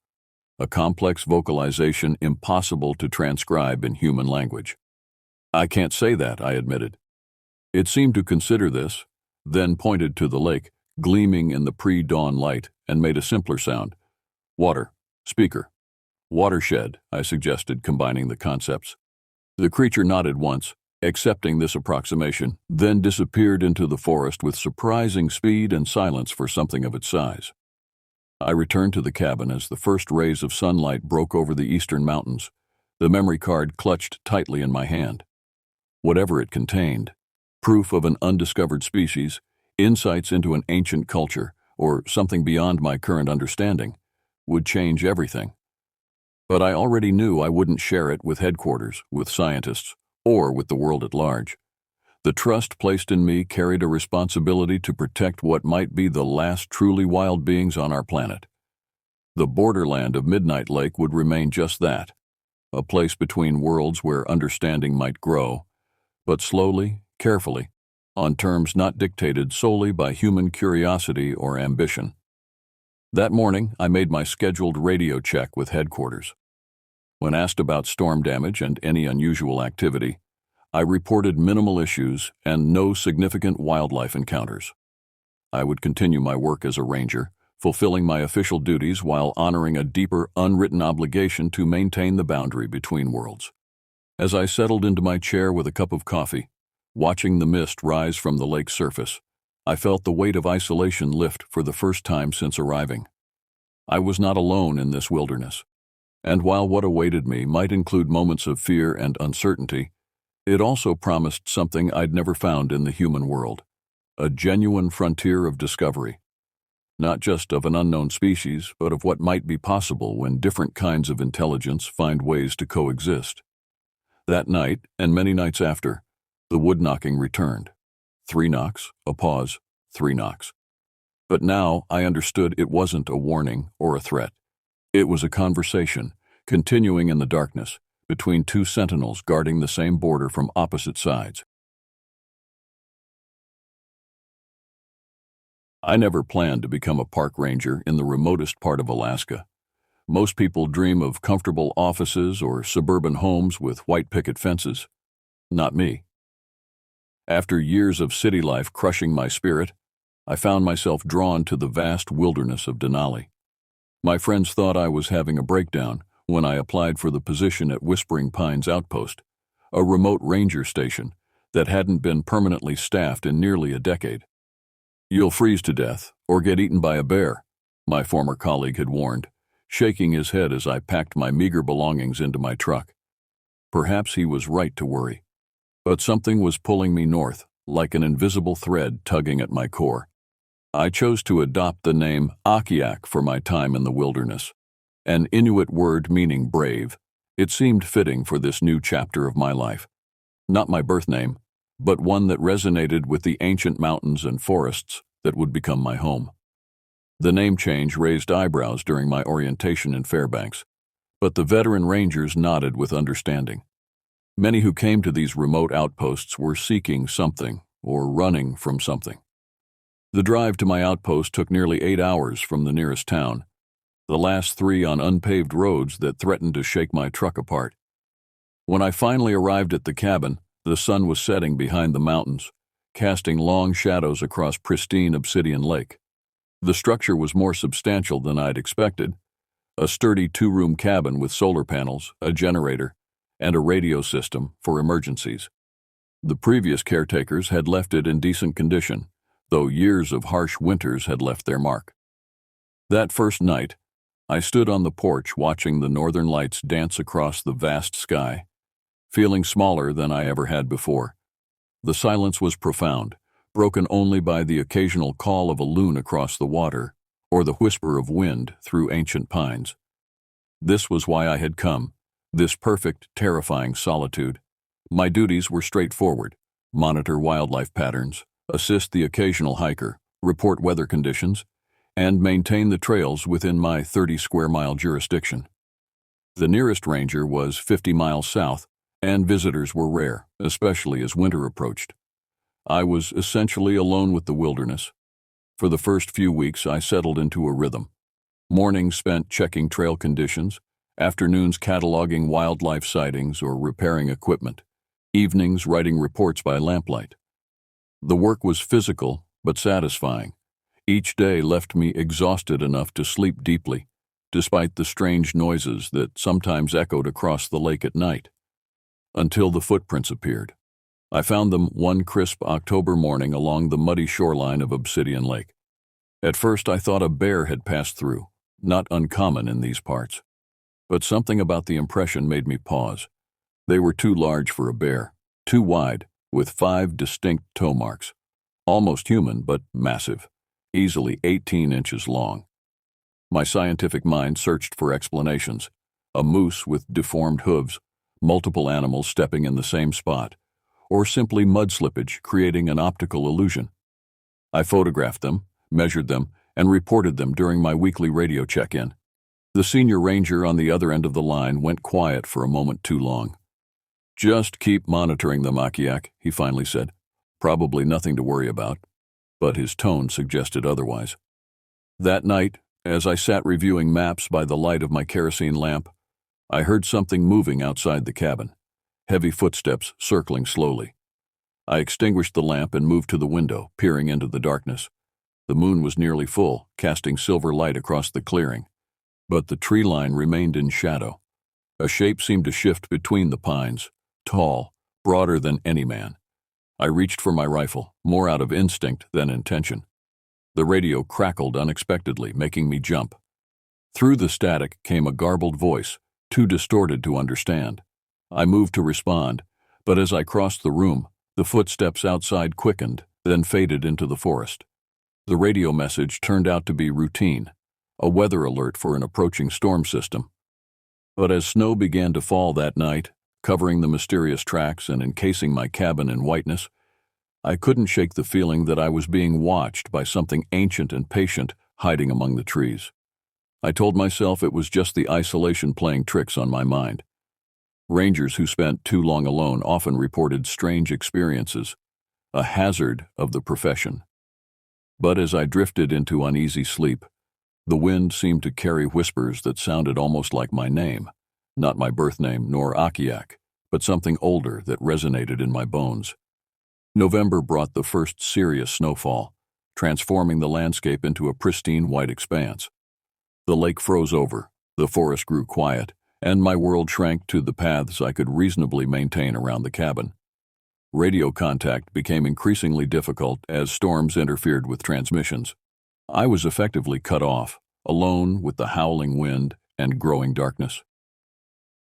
S1: a complex vocalization impossible to transcribe in human language. "I can't say that," I admitted. It seemed to consider this, then pointed to the lake, gleaming in the pre-dawn light, and made a simpler sound. "Water. Speaker." "Watershed," I suggested, combining the concepts. The creature nodded once, accepting this approximation, then disappeared into the forest with surprising speed and silence for something of its size. I returned to the cabin as the first rays of sunlight broke over the eastern mountains, the memory card clutched tightly in my hand. Whatever it contained, proof of an undiscovered species, insights into an ancient culture, or something beyond my current understanding, would change everything. But I already knew I wouldn't share it with headquarters, with scientists, or with the world at large. The trust placed in me carried a responsibility to protect what might be the last truly wild beings on our planet. The borderland of Midnight Lake would remain just that, a place between worlds where understanding might grow, but slowly, carefully, on terms not dictated solely by human curiosity or ambition. That morning, I made my scheduled radio check with headquarters. When asked about storm damage and any unusual activity, I reported minimal issues and no significant wildlife encounters. I would continue my work as a ranger, fulfilling my official duties while honoring a deeper, unwritten obligation to maintain the boundary between worlds. As I settled into my chair with a cup of coffee, watching the mist rise from the lake's surface, I felt the weight of isolation lift for the first time since arriving. I was not alone in this wilderness. And while what awaited me might include moments of fear and uncertainty, it also promised something I'd never found in the human world, a genuine frontier of discovery, not just of an unknown species, but of what might be possible when different kinds of intelligence find ways to coexist. That night, and many nights after, the wood knocking returned. 3 knocks, a pause, 3 knocks. But now I understood it wasn't a warning or a threat. It was a conversation, continuing in the darkness, between 2 sentinels guarding the same border from opposite sides. I never planned to become a park ranger in the remotest part of Alaska. Most people dream of comfortable offices or suburban homes with white picket fences. Not me. After years of city life crushing my spirit, I found myself drawn to the vast wilderness of Denali. My friends thought I was having a breakdown when I applied for the position at Whispering Pines Outpost, a remote ranger station that hadn't been permanently staffed in nearly a decade. "You'll freeze to death or get eaten by a bear," my former colleague had warned, shaking his head as I packed my meager belongings into my truck. Perhaps he was right to worry, but something was pulling me north, like an invisible thread tugging at my core. I chose to adopt the name Akiak for my time in the wilderness, an Inuit word meaning brave. It seemed fitting for this new chapter of my life. Not my birth name, but one that resonated with the ancient mountains and forests that would become my home. The name change raised eyebrows during my orientation in Fairbanks, but the veteran rangers nodded with understanding. Many who came to these remote outposts were seeking something or running from something. The drive to my outpost took nearly 8 hours from the nearest town, the last 3 on unpaved roads that threatened to shake my truck apart. When I finally arrived at the cabin, the sun was setting behind the mountains, casting long shadows across pristine Obsidian Lake. The structure was more substantial than I'd expected, a sturdy 2-room cabin with solar panels, a generator, and a radio system for emergencies. The previous caretakers had left it in decent condition, though years of harsh winters had left their mark. That first night, I stood on the porch watching the northern lights dance across the vast sky, feeling smaller than I ever had before. The silence was profound, broken only by the occasional call of a loon across the water or the whisper of wind through ancient pines. This was why I had come, this perfect, terrifying solitude. My duties were straightforward: monitor wildlife patterns, assist the occasional hiker, report weather conditions, and maintain the trails within my 30-square-mile jurisdiction. The nearest ranger was 50 miles south, and visitors were rare, especially as winter approached. I was essentially alone with the wilderness. For the first few weeks, I settled into a rhythm. Mornings spent checking trail conditions, afternoons cataloging wildlife sightings or repairing equipment, evenings writing reports by lamplight. The work was physical but satisfying. Each day left me exhausted enough to sleep deeply, despite the strange noises that sometimes echoed across the lake at night. Until the footprints appeared. I found them one crisp October morning along the muddy shoreline of Obsidian Lake. At first I thought a bear had passed through, not uncommon in these parts. But something about the impression made me pause. They were too large for a bear, too wide, with 5 distinct toe marks. Almost human, but massive, easily 18 inches long. My scientific mind searched for explanations. A moose with deformed hooves, multiple animals stepping in the same spot, or simply mud slippage creating an optical illusion. I photographed them, measured them, and reported them during my weekly radio check-in. The senior ranger on the other end of the line went quiet for a moment too long. "Just keep monitoring them, Akiak," he finally said. "Probably nothing to worry about." But his tone suggested otherwise. That night, as I sat reviewing maps by the light of my kerosene lamp, I heard something moving outside the cabin, heavy footsteps circling slowly. I extinguished the lamp and moved to the window, peering into the darkness. The moon was nearly full, casting silver light across the clearing, but the tree line remained in shadow. A shape seemed to shift between the pines, tall, broader than any man. I reached for my rifle, more out of instinct than intention. The radio crackled unexpectedly, making me jump. Through the static came a garbled voice, too distorted to understand. I moved to respond, but as I crossed the room, the footsteps outside quickened, then faded into the forest. The radio message turned out to be routine, a weather alert for an approaching storm system. But as snow began to fall that night, covering the mysterious tracks and encasing my cabin in whiteness, I couldn't shake the feeling that I was being watched by something ancient and patient hiding among the trees. I told myself it was just the isolation playing tricks on my mind. Rangers who spent too long alone often reported strange experiences, a hazard of the profession. But as I drifted into uneasy sleep, the wind seemed to carry whispers that sounded almost like my name, not my birth name nor Akiak, but something older that resonated in my bones. November brought the first serious snowfall, transforming the landscape into a pristine white expanse. The lake froze over, the forest grew quiet, and my world shrank to the paths I could reasonably maintain around the cabin. Radio contact became increasingly difficult as storms interfered with transmissions. I was effectively cut off, alone with the howling wind and growing darkness.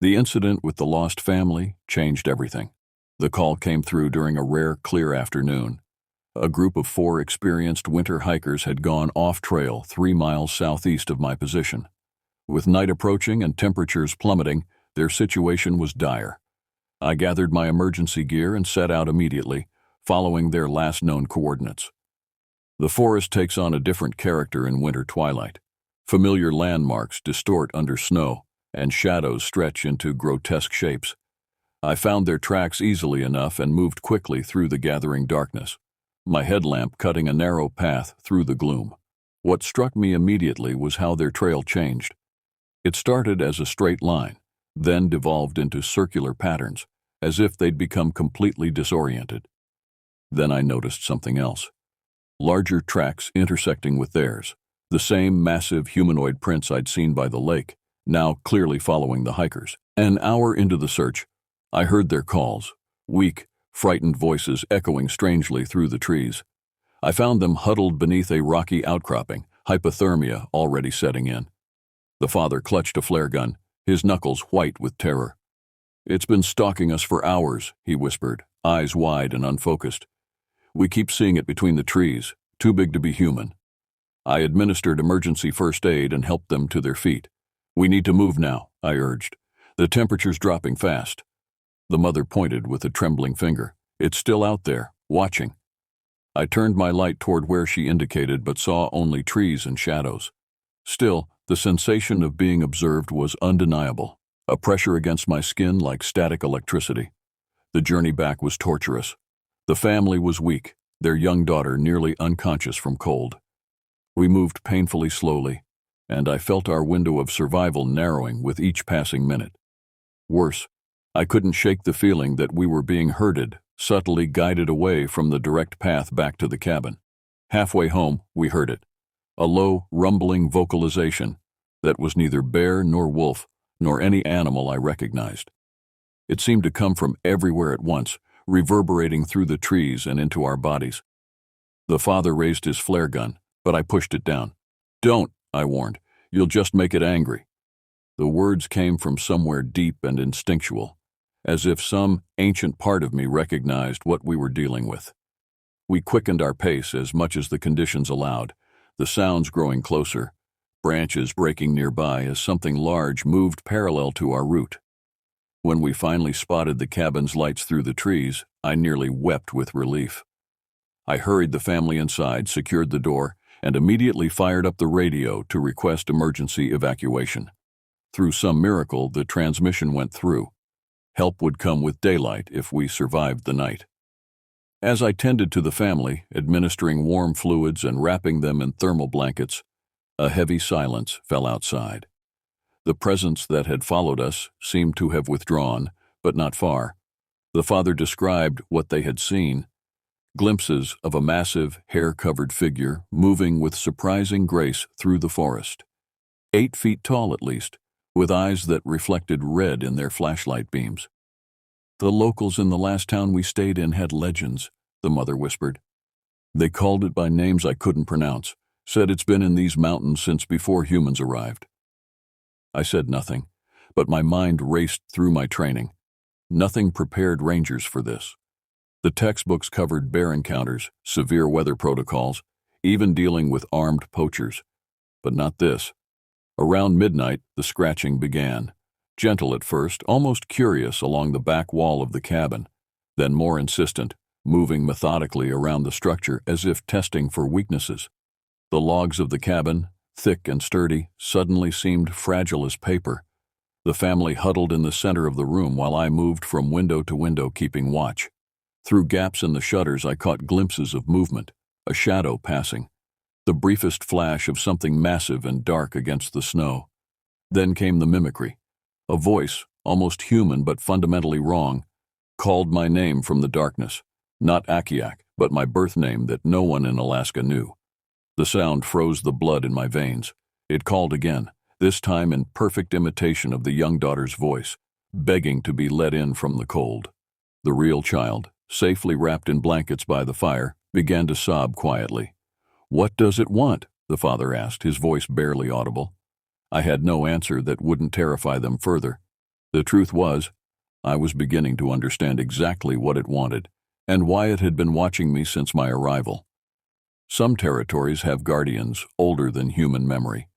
S1: The incident with the lost family changed everything. The call came through during a rare, clear afternoon. A group of 4 experienced winter hikers had gone off-trail 3 miles southeast of my position. With night approaching and temperatures plummeting, their situation was dire. I gathered my emergency gear and set out immediately, following their last known coordinates. The forest takes on a different character in winter twilight. Familiar landmarks distort under snow, and shadows stretch into grotesque shapes. I found their tracks easily enough and moved quickly through the gathering darkness, my headlamp cutting a narrow path through the gloom. What struck me immediately was how their trail changed. It started as a straight line, then devolved into circular patterns, as if they'd become completely disoriented. Then I noticed something else. Larger tracks intersecting with theirs, the same massive humanoid prints I'd seen by the lake, now clearly following the hikers. An hour into the search, I heard their calls, weak, frightened voices echoing strangely through the trees. I found them huddled beneath a rocky outcropping, hypothermia already setting in. The father clutched a flare gun, his knuckles white with terror. "It's been stalking us for hours," he whispered, eyes wide and unfocused. "We keep seeing it between the trees, too big to be human." I administered emergency first aid and helped them to their feet. "We need to move now," I urged. "The temperature's dropping fast." The mother pointed with a trembling finger. "It's still out there, watching." I turned my light toward where she indicated but saw only trees and shadows. Still, the sensation of being observed was undeniable, a pressure against my skin like static electricity. The journey back was torturous. The family was weak, their young daughter nearly unconscious from cold. We moved painfully slowly, and I felt our window of survival narrowing with each passing minute. Worse, I couldn't shake the feeling that we were being herded, subtly guided away from the direct path back to the cabin. Halfway home, we heard it. A low, rumbling vocalization that was neither bear nor wolf, nor any animal I recognized. It seemed to come from everywhere at once, reverberating through the trees and into our bodies. The father raised his flare gun, but I pushed it down. "Don't," I warned. "You'll just make it angry." The words came from somewhere deep and instinctual, as if some ancient part of me recognized what we were dealing with. We quickened our pace as much as the conditions allowed, the sounds growing closer, branches breaking nearby as something large moved parallel to our route. When we finally spotted the cabin's lights through the trees, I nearly wept with relief. I hurried the family inside, secured the door, and immediately fired up the radio to request emergency evacuation. Through some miracle, the transmission went through. Help would come with daylight if we survived the night. As I tended to the family, administering warm fluids and wrapping them in thermal blankets, a heavy silence fell outside. The presence that had followed us seemed to have withdrawn, but not far. The father described what they had seen, glimpses of a massive, hair-covered figure moving with surprising grace through the forest. 8 feet tall at least, with eyes that reflected red in their flashlight beams. "The locals in the last town we stayed in had legends," the mother whispered. "They called it by names I couldn't pronounce, said it's been in these mountains since before humans arrived. I said nothing, but my mind raced through my training. Nothing prepared rangers for this. The textbooks covered bear encounters, severe weather protocols, even dealing with armed poachers. But not this. Around midnight, the scratching began. Gentle at first, almost curious along the back wall of the cabin, then more insistent, moving methodically around the structure as if testing for weaknesses. The logs of the cabin, thick and sturdy, suddenly seemed fragile as paper. The family huddled in the center of the room while I moved from window to window keeping watch. Through gaps in the shutters I caught glimpses of movement, a shadow passing, the briefest flash of something massive and dark against the snow. Then came the mimicry. A voice, almost human but fundamentally wrong, called my name from the darkness, not Akiak, but my birth name that no one in Alaska knew. The sound froze the blood in my veins. It called again, this time in perfect imitation of the young daughter's voice, begging to be let in from the cold. The real child, safely wrapped in blankets by the fire, began to sob quietly. "What does it want?" the father asked, his voice barely audible. I had no answer that wouldn't terrify them further. The truth was, I was beginning to understand exactly what it wanted and why it had been watching me since my arrival. Some territories have guardians older than human memory,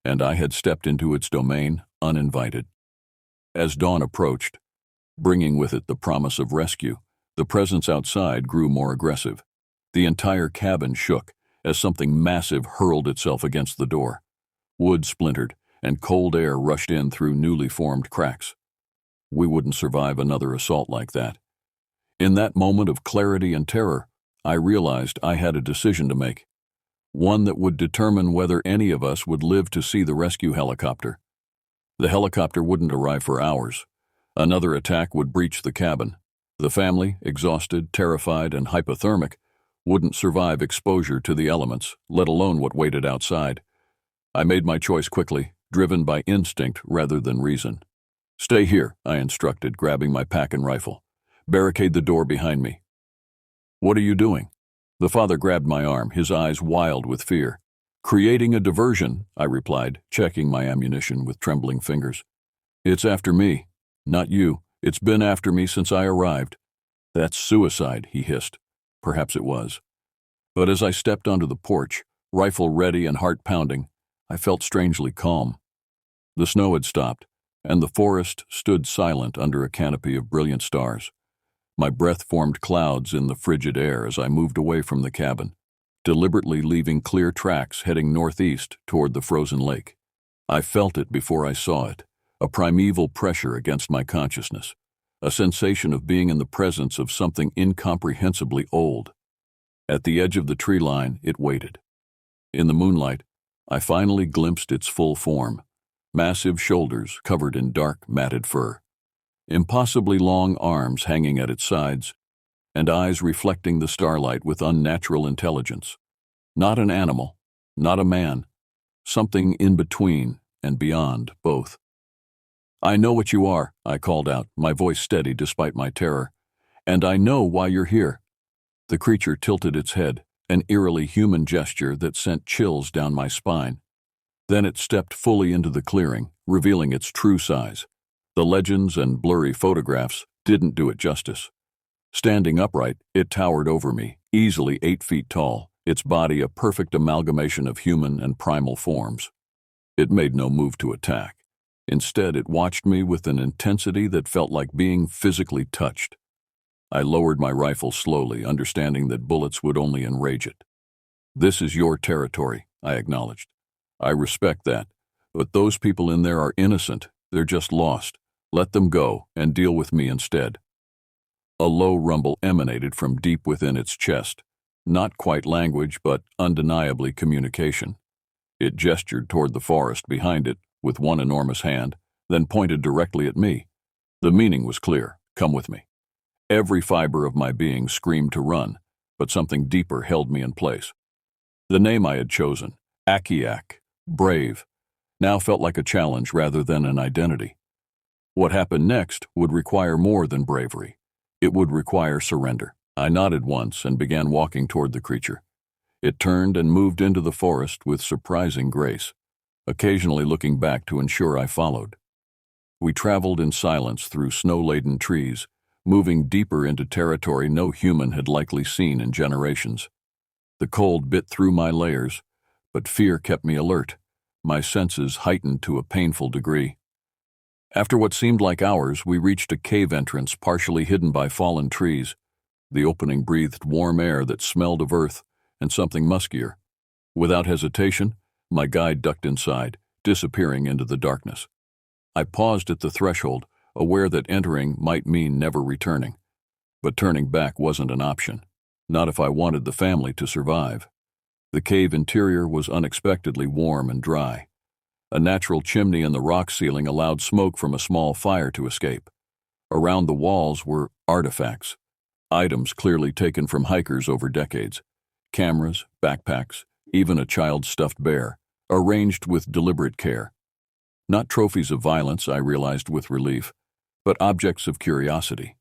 S1: and I had stepped into its domain uninvited. As dawn approached, bringing with it the promise of rescue, the presence outside grew more aggressive. The entire cabin shook as something massive hurled itself against the door. Wood splintered, and cold air rushed in through newly formed cracks. We wouldn't survive another assault like that. In that moment of clarity and terror, I realized I had a decision to make, one that would determine whether any of us would live to see the rescue helicopter. The helicopter wouldn't arrive for hours. Another attack would breach the cabin. The family, exhausted, terrified, and hypothermic, wouldn't survive exposure to the elements, let alone what waited outside. I made my choice quickly, driven by instinct rather than reason. "Stay here," I instructed, grabbing my pack and rifle. "Barricade the door behind me." "What are you doing?" The father grabbed my arm, his eyes wild with fear. "Creating a diversion," I replied, checking my ammunition with trembling fingers. "It's after me, not you. It's been after me since I arrived." "That's suicide," he hissed. Perhaps it was. But as I stepped onto the porch, rifle ready and heart pounding, I felt strangely calm. The snow had stopped, and the forest stood silent under a canopy of brilliant stars. My breath formed clouds in the frigid air as I moved away from the cabin, deliberately leaving clear tracks heading northeast toward the frozen lake. I felt it before I saw it, a primeval pressure against my consciousness, a sensation of being in the presence of something incomprehensibly old. At the edge of the tree line, it waited. In the moonlight, I finally glimpsed its full form, massive shoulders covered in dark, matted fur, impossibly long arms hanging at its sides, and eyes reflecting the starlight with unnatural intelligence. Not an animal, not a man, something in between and beyond both. "I know what you are," I called out, my voice steady despite my terror. "And I know why you're here." The creature tilted its head, an eerily human gesture that sent chills down my spine. Then it stepped fully into the clearing, revealing its true size. The legends and blurry photographs didn't do it justice. Standing upright, it towered over me, easily 8 feet tall, its body a perfect amalgamation of human and primal forms. It made no move to attack. Instead, it watched me with an intensity that felt like being physically touched. I lowered my rifle slowly, understanding that bullets would only enrage it. "This is your territory," I acknowledged. "I respect that, but those people in there are innocent. They're just lost. Let them go and deal with me instead." A low rumble emanated from deep within its chest, not quite language, but undeniably communication. It gestured toward the forest behind it with one enormous hand, then pointed directly at me. The meaning was clear: come with me. Every fiber of my being screamed to run, but something deeper held me in place. The name I had chosen, Akiak, brave, now felt like a challenge rather than an identity. What happened next would require more than bravery. It would require surrender. I nodded once and began walking toward the creature. It turned and moved into the forest with surprising grace. occasionally looking back to ensure I followed. We traveled in silence through snow-laden trees, moving deeper into territory no human had likely seen in generations. The cold bit through my layers, but fear kept me alert, my senses heightened to a painful degree. After what seemed like hours, we reached a cave entrance partially hidden by fallen trees. The opening breathed warm air that smelled of earth and something muskier. Without hesitation, my guide ducked inside, disappearing into the darkness. I paused at the threshold, aware that entering might mean never returning. But turning back wasn't an option, not if I wanted the family to survive. The cave interior was unexpectedly warm and dry. A natural chimney in the rock ceiling allowed smoke from a small fire to escape. Around the walls were artifacts, items clearly taken from hikers over decades. Cameras, backpacks, even a child's stuffed bear, arranged with deliberate care. Not trophies of violence, I realized with relief, but objects of curiosity.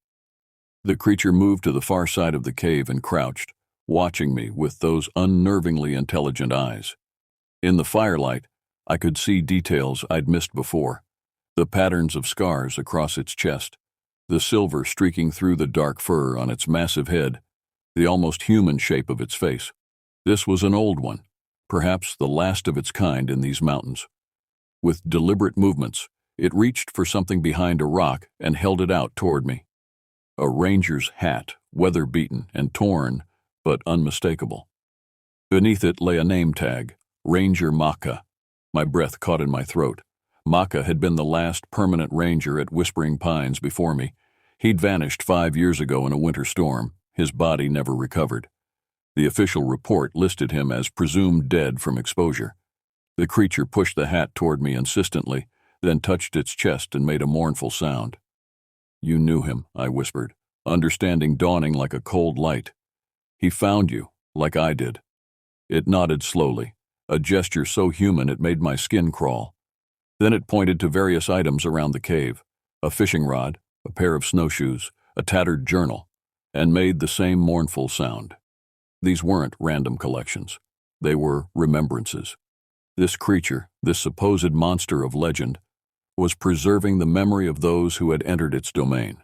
S1: The creature moved to the far side of the cave and crouched, watching me with those unnervingly intelligent eyes. In the firelight, I could see details I'd missed before. The patterns of scars across its chest, the silver streaking through the dark fur on its massive head, the almost human shape of its face. This was an old one, perhaps the last of its kind in these mountains. With deliberate movements, it reached for something behind a rock and held it out toward me. A ranger's hat, weather-beaten and torn, but unmistakable. Beneath it lay a name tag, Ranger Maka. My breath caught in my throat. Maka had been the last permanent ranger at Whispering Pines before me. He'd vanished 5 years ago in a winter storm. His body never recovered. The official report listed him as presumed dead from exposure. The creature pushed the hat toward me insistently, then touched its chest and made a mournful sound. "You knew him," I whispered, understanding dawning like a cold light. "He found you, like I did." It nodded slowly, a gesture so human it made my skin crawl. Then it pointed to various items around the cave, a fishing rod, a pair of snowshoes, a tattered journal, and made the same mournful sound. These weren't random collections. They were remembrances. This creature, this supposed monster of legend, was preserving the memory of those who had entered its domain,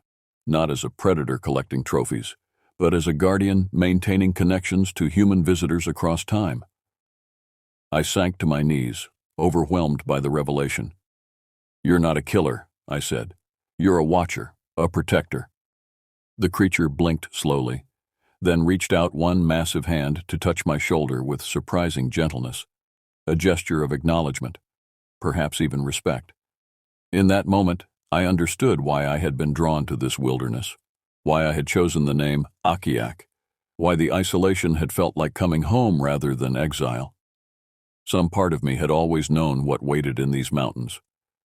S1: not as a predator collecting trophies, but as a guardian maintaining connections to human visitors across time. I sank to my knees, overwhelmed by the revelation. "You're not a killer," I said. "You're a watcher, a protector." The creature blinked slowly, then reached out one massive hand to touch my shoulder with surprising gentleness, a gesture of acknowledgement, perhaps even respect. In that moment, I understood why I had been drawn to this wilderness, why I had chosen the name Akiak, why the isolation had felt like coming home rather than exile. Some part of me had always known what waited in these mountains,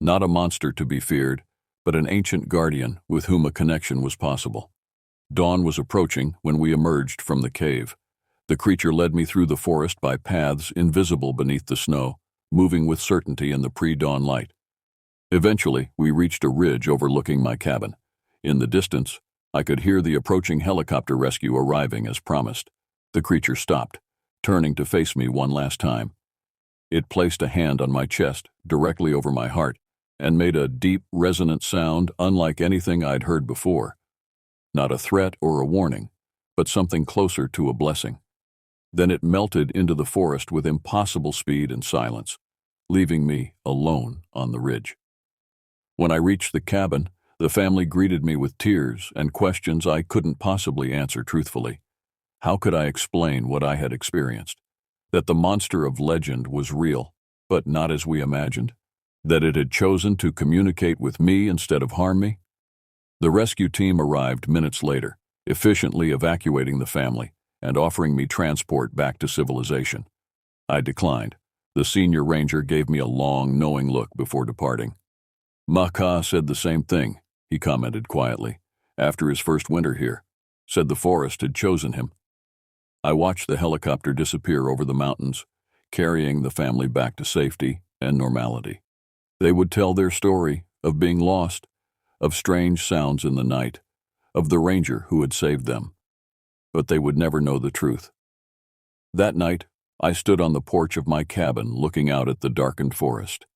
S1: not a monster to be feared, but an ancient guardian with whom a connection was possible. Dawn was approaching when we emerged from the cave. The creature led me through the forest by paths invisible beneath the snow, moving with certainty in the pre-dawn light. Eventually, we reached a ridge overlooking my cabin. In the distance, I could hear the approaching helicopter rescue arriving as promised. The creature stopped, turning to face me one last time. It placed a hand on my chest, directly over my heart, and made a deep, resonant sound unlike anything I'd heard before. Not a threat or a warning, but something closer to a blessing. Then it melted into the forest with impossible speed and silence, leaving me alone on the ridge. When I reached the cabin, the family greeted me with tears and questions I couldn't possibly answer truthfully. How could I explain what I had experienced? That the monster of legend was real, but not as we imagined? That it had chosen to communicate with me instead of harm me? The rescue team arrived minutes later, efficiently evacuating the family and offering me transport back to civilization. I declined. The senior ranger gave me a long, knowing look before departing. "Maka said the same thing," he commented quietly, after his first winter here. Said the forest had chosen him. I watched the helicopter disappear over the mountains, carrying the family back to safety and normality. They would tell their story of being lost, of strange sounds in the night, of the ranger who had saved them. But they would never know the truth. That night, I stood on the porch of my cabin looking out at the darkened forest.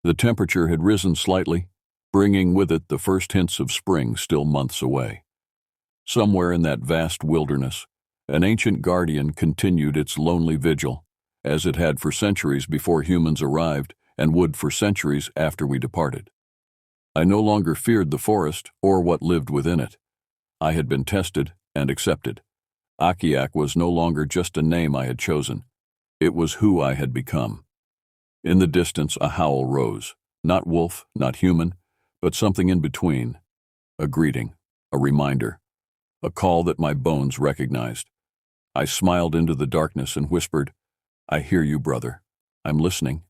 S1: The temperature had risen slightly, bringing with it the first hints of spring still months away. Somewhere in that vast wilderness, an ancient guardian continued its lonely vigil, as it had for centuries before humans arrived and would for centuries after we departed. I no longer feared the forest or what lived within it. I had been tested and accepted. Akiak was no longer just a name I had chosen. It was who I had become. In the distance, a howl rose, not wolf, not human, but something in between. A greeting, a reminder, a call that my bones recognized. I smiled into the darkness and whispered, "I hear you, brother. I'm listening."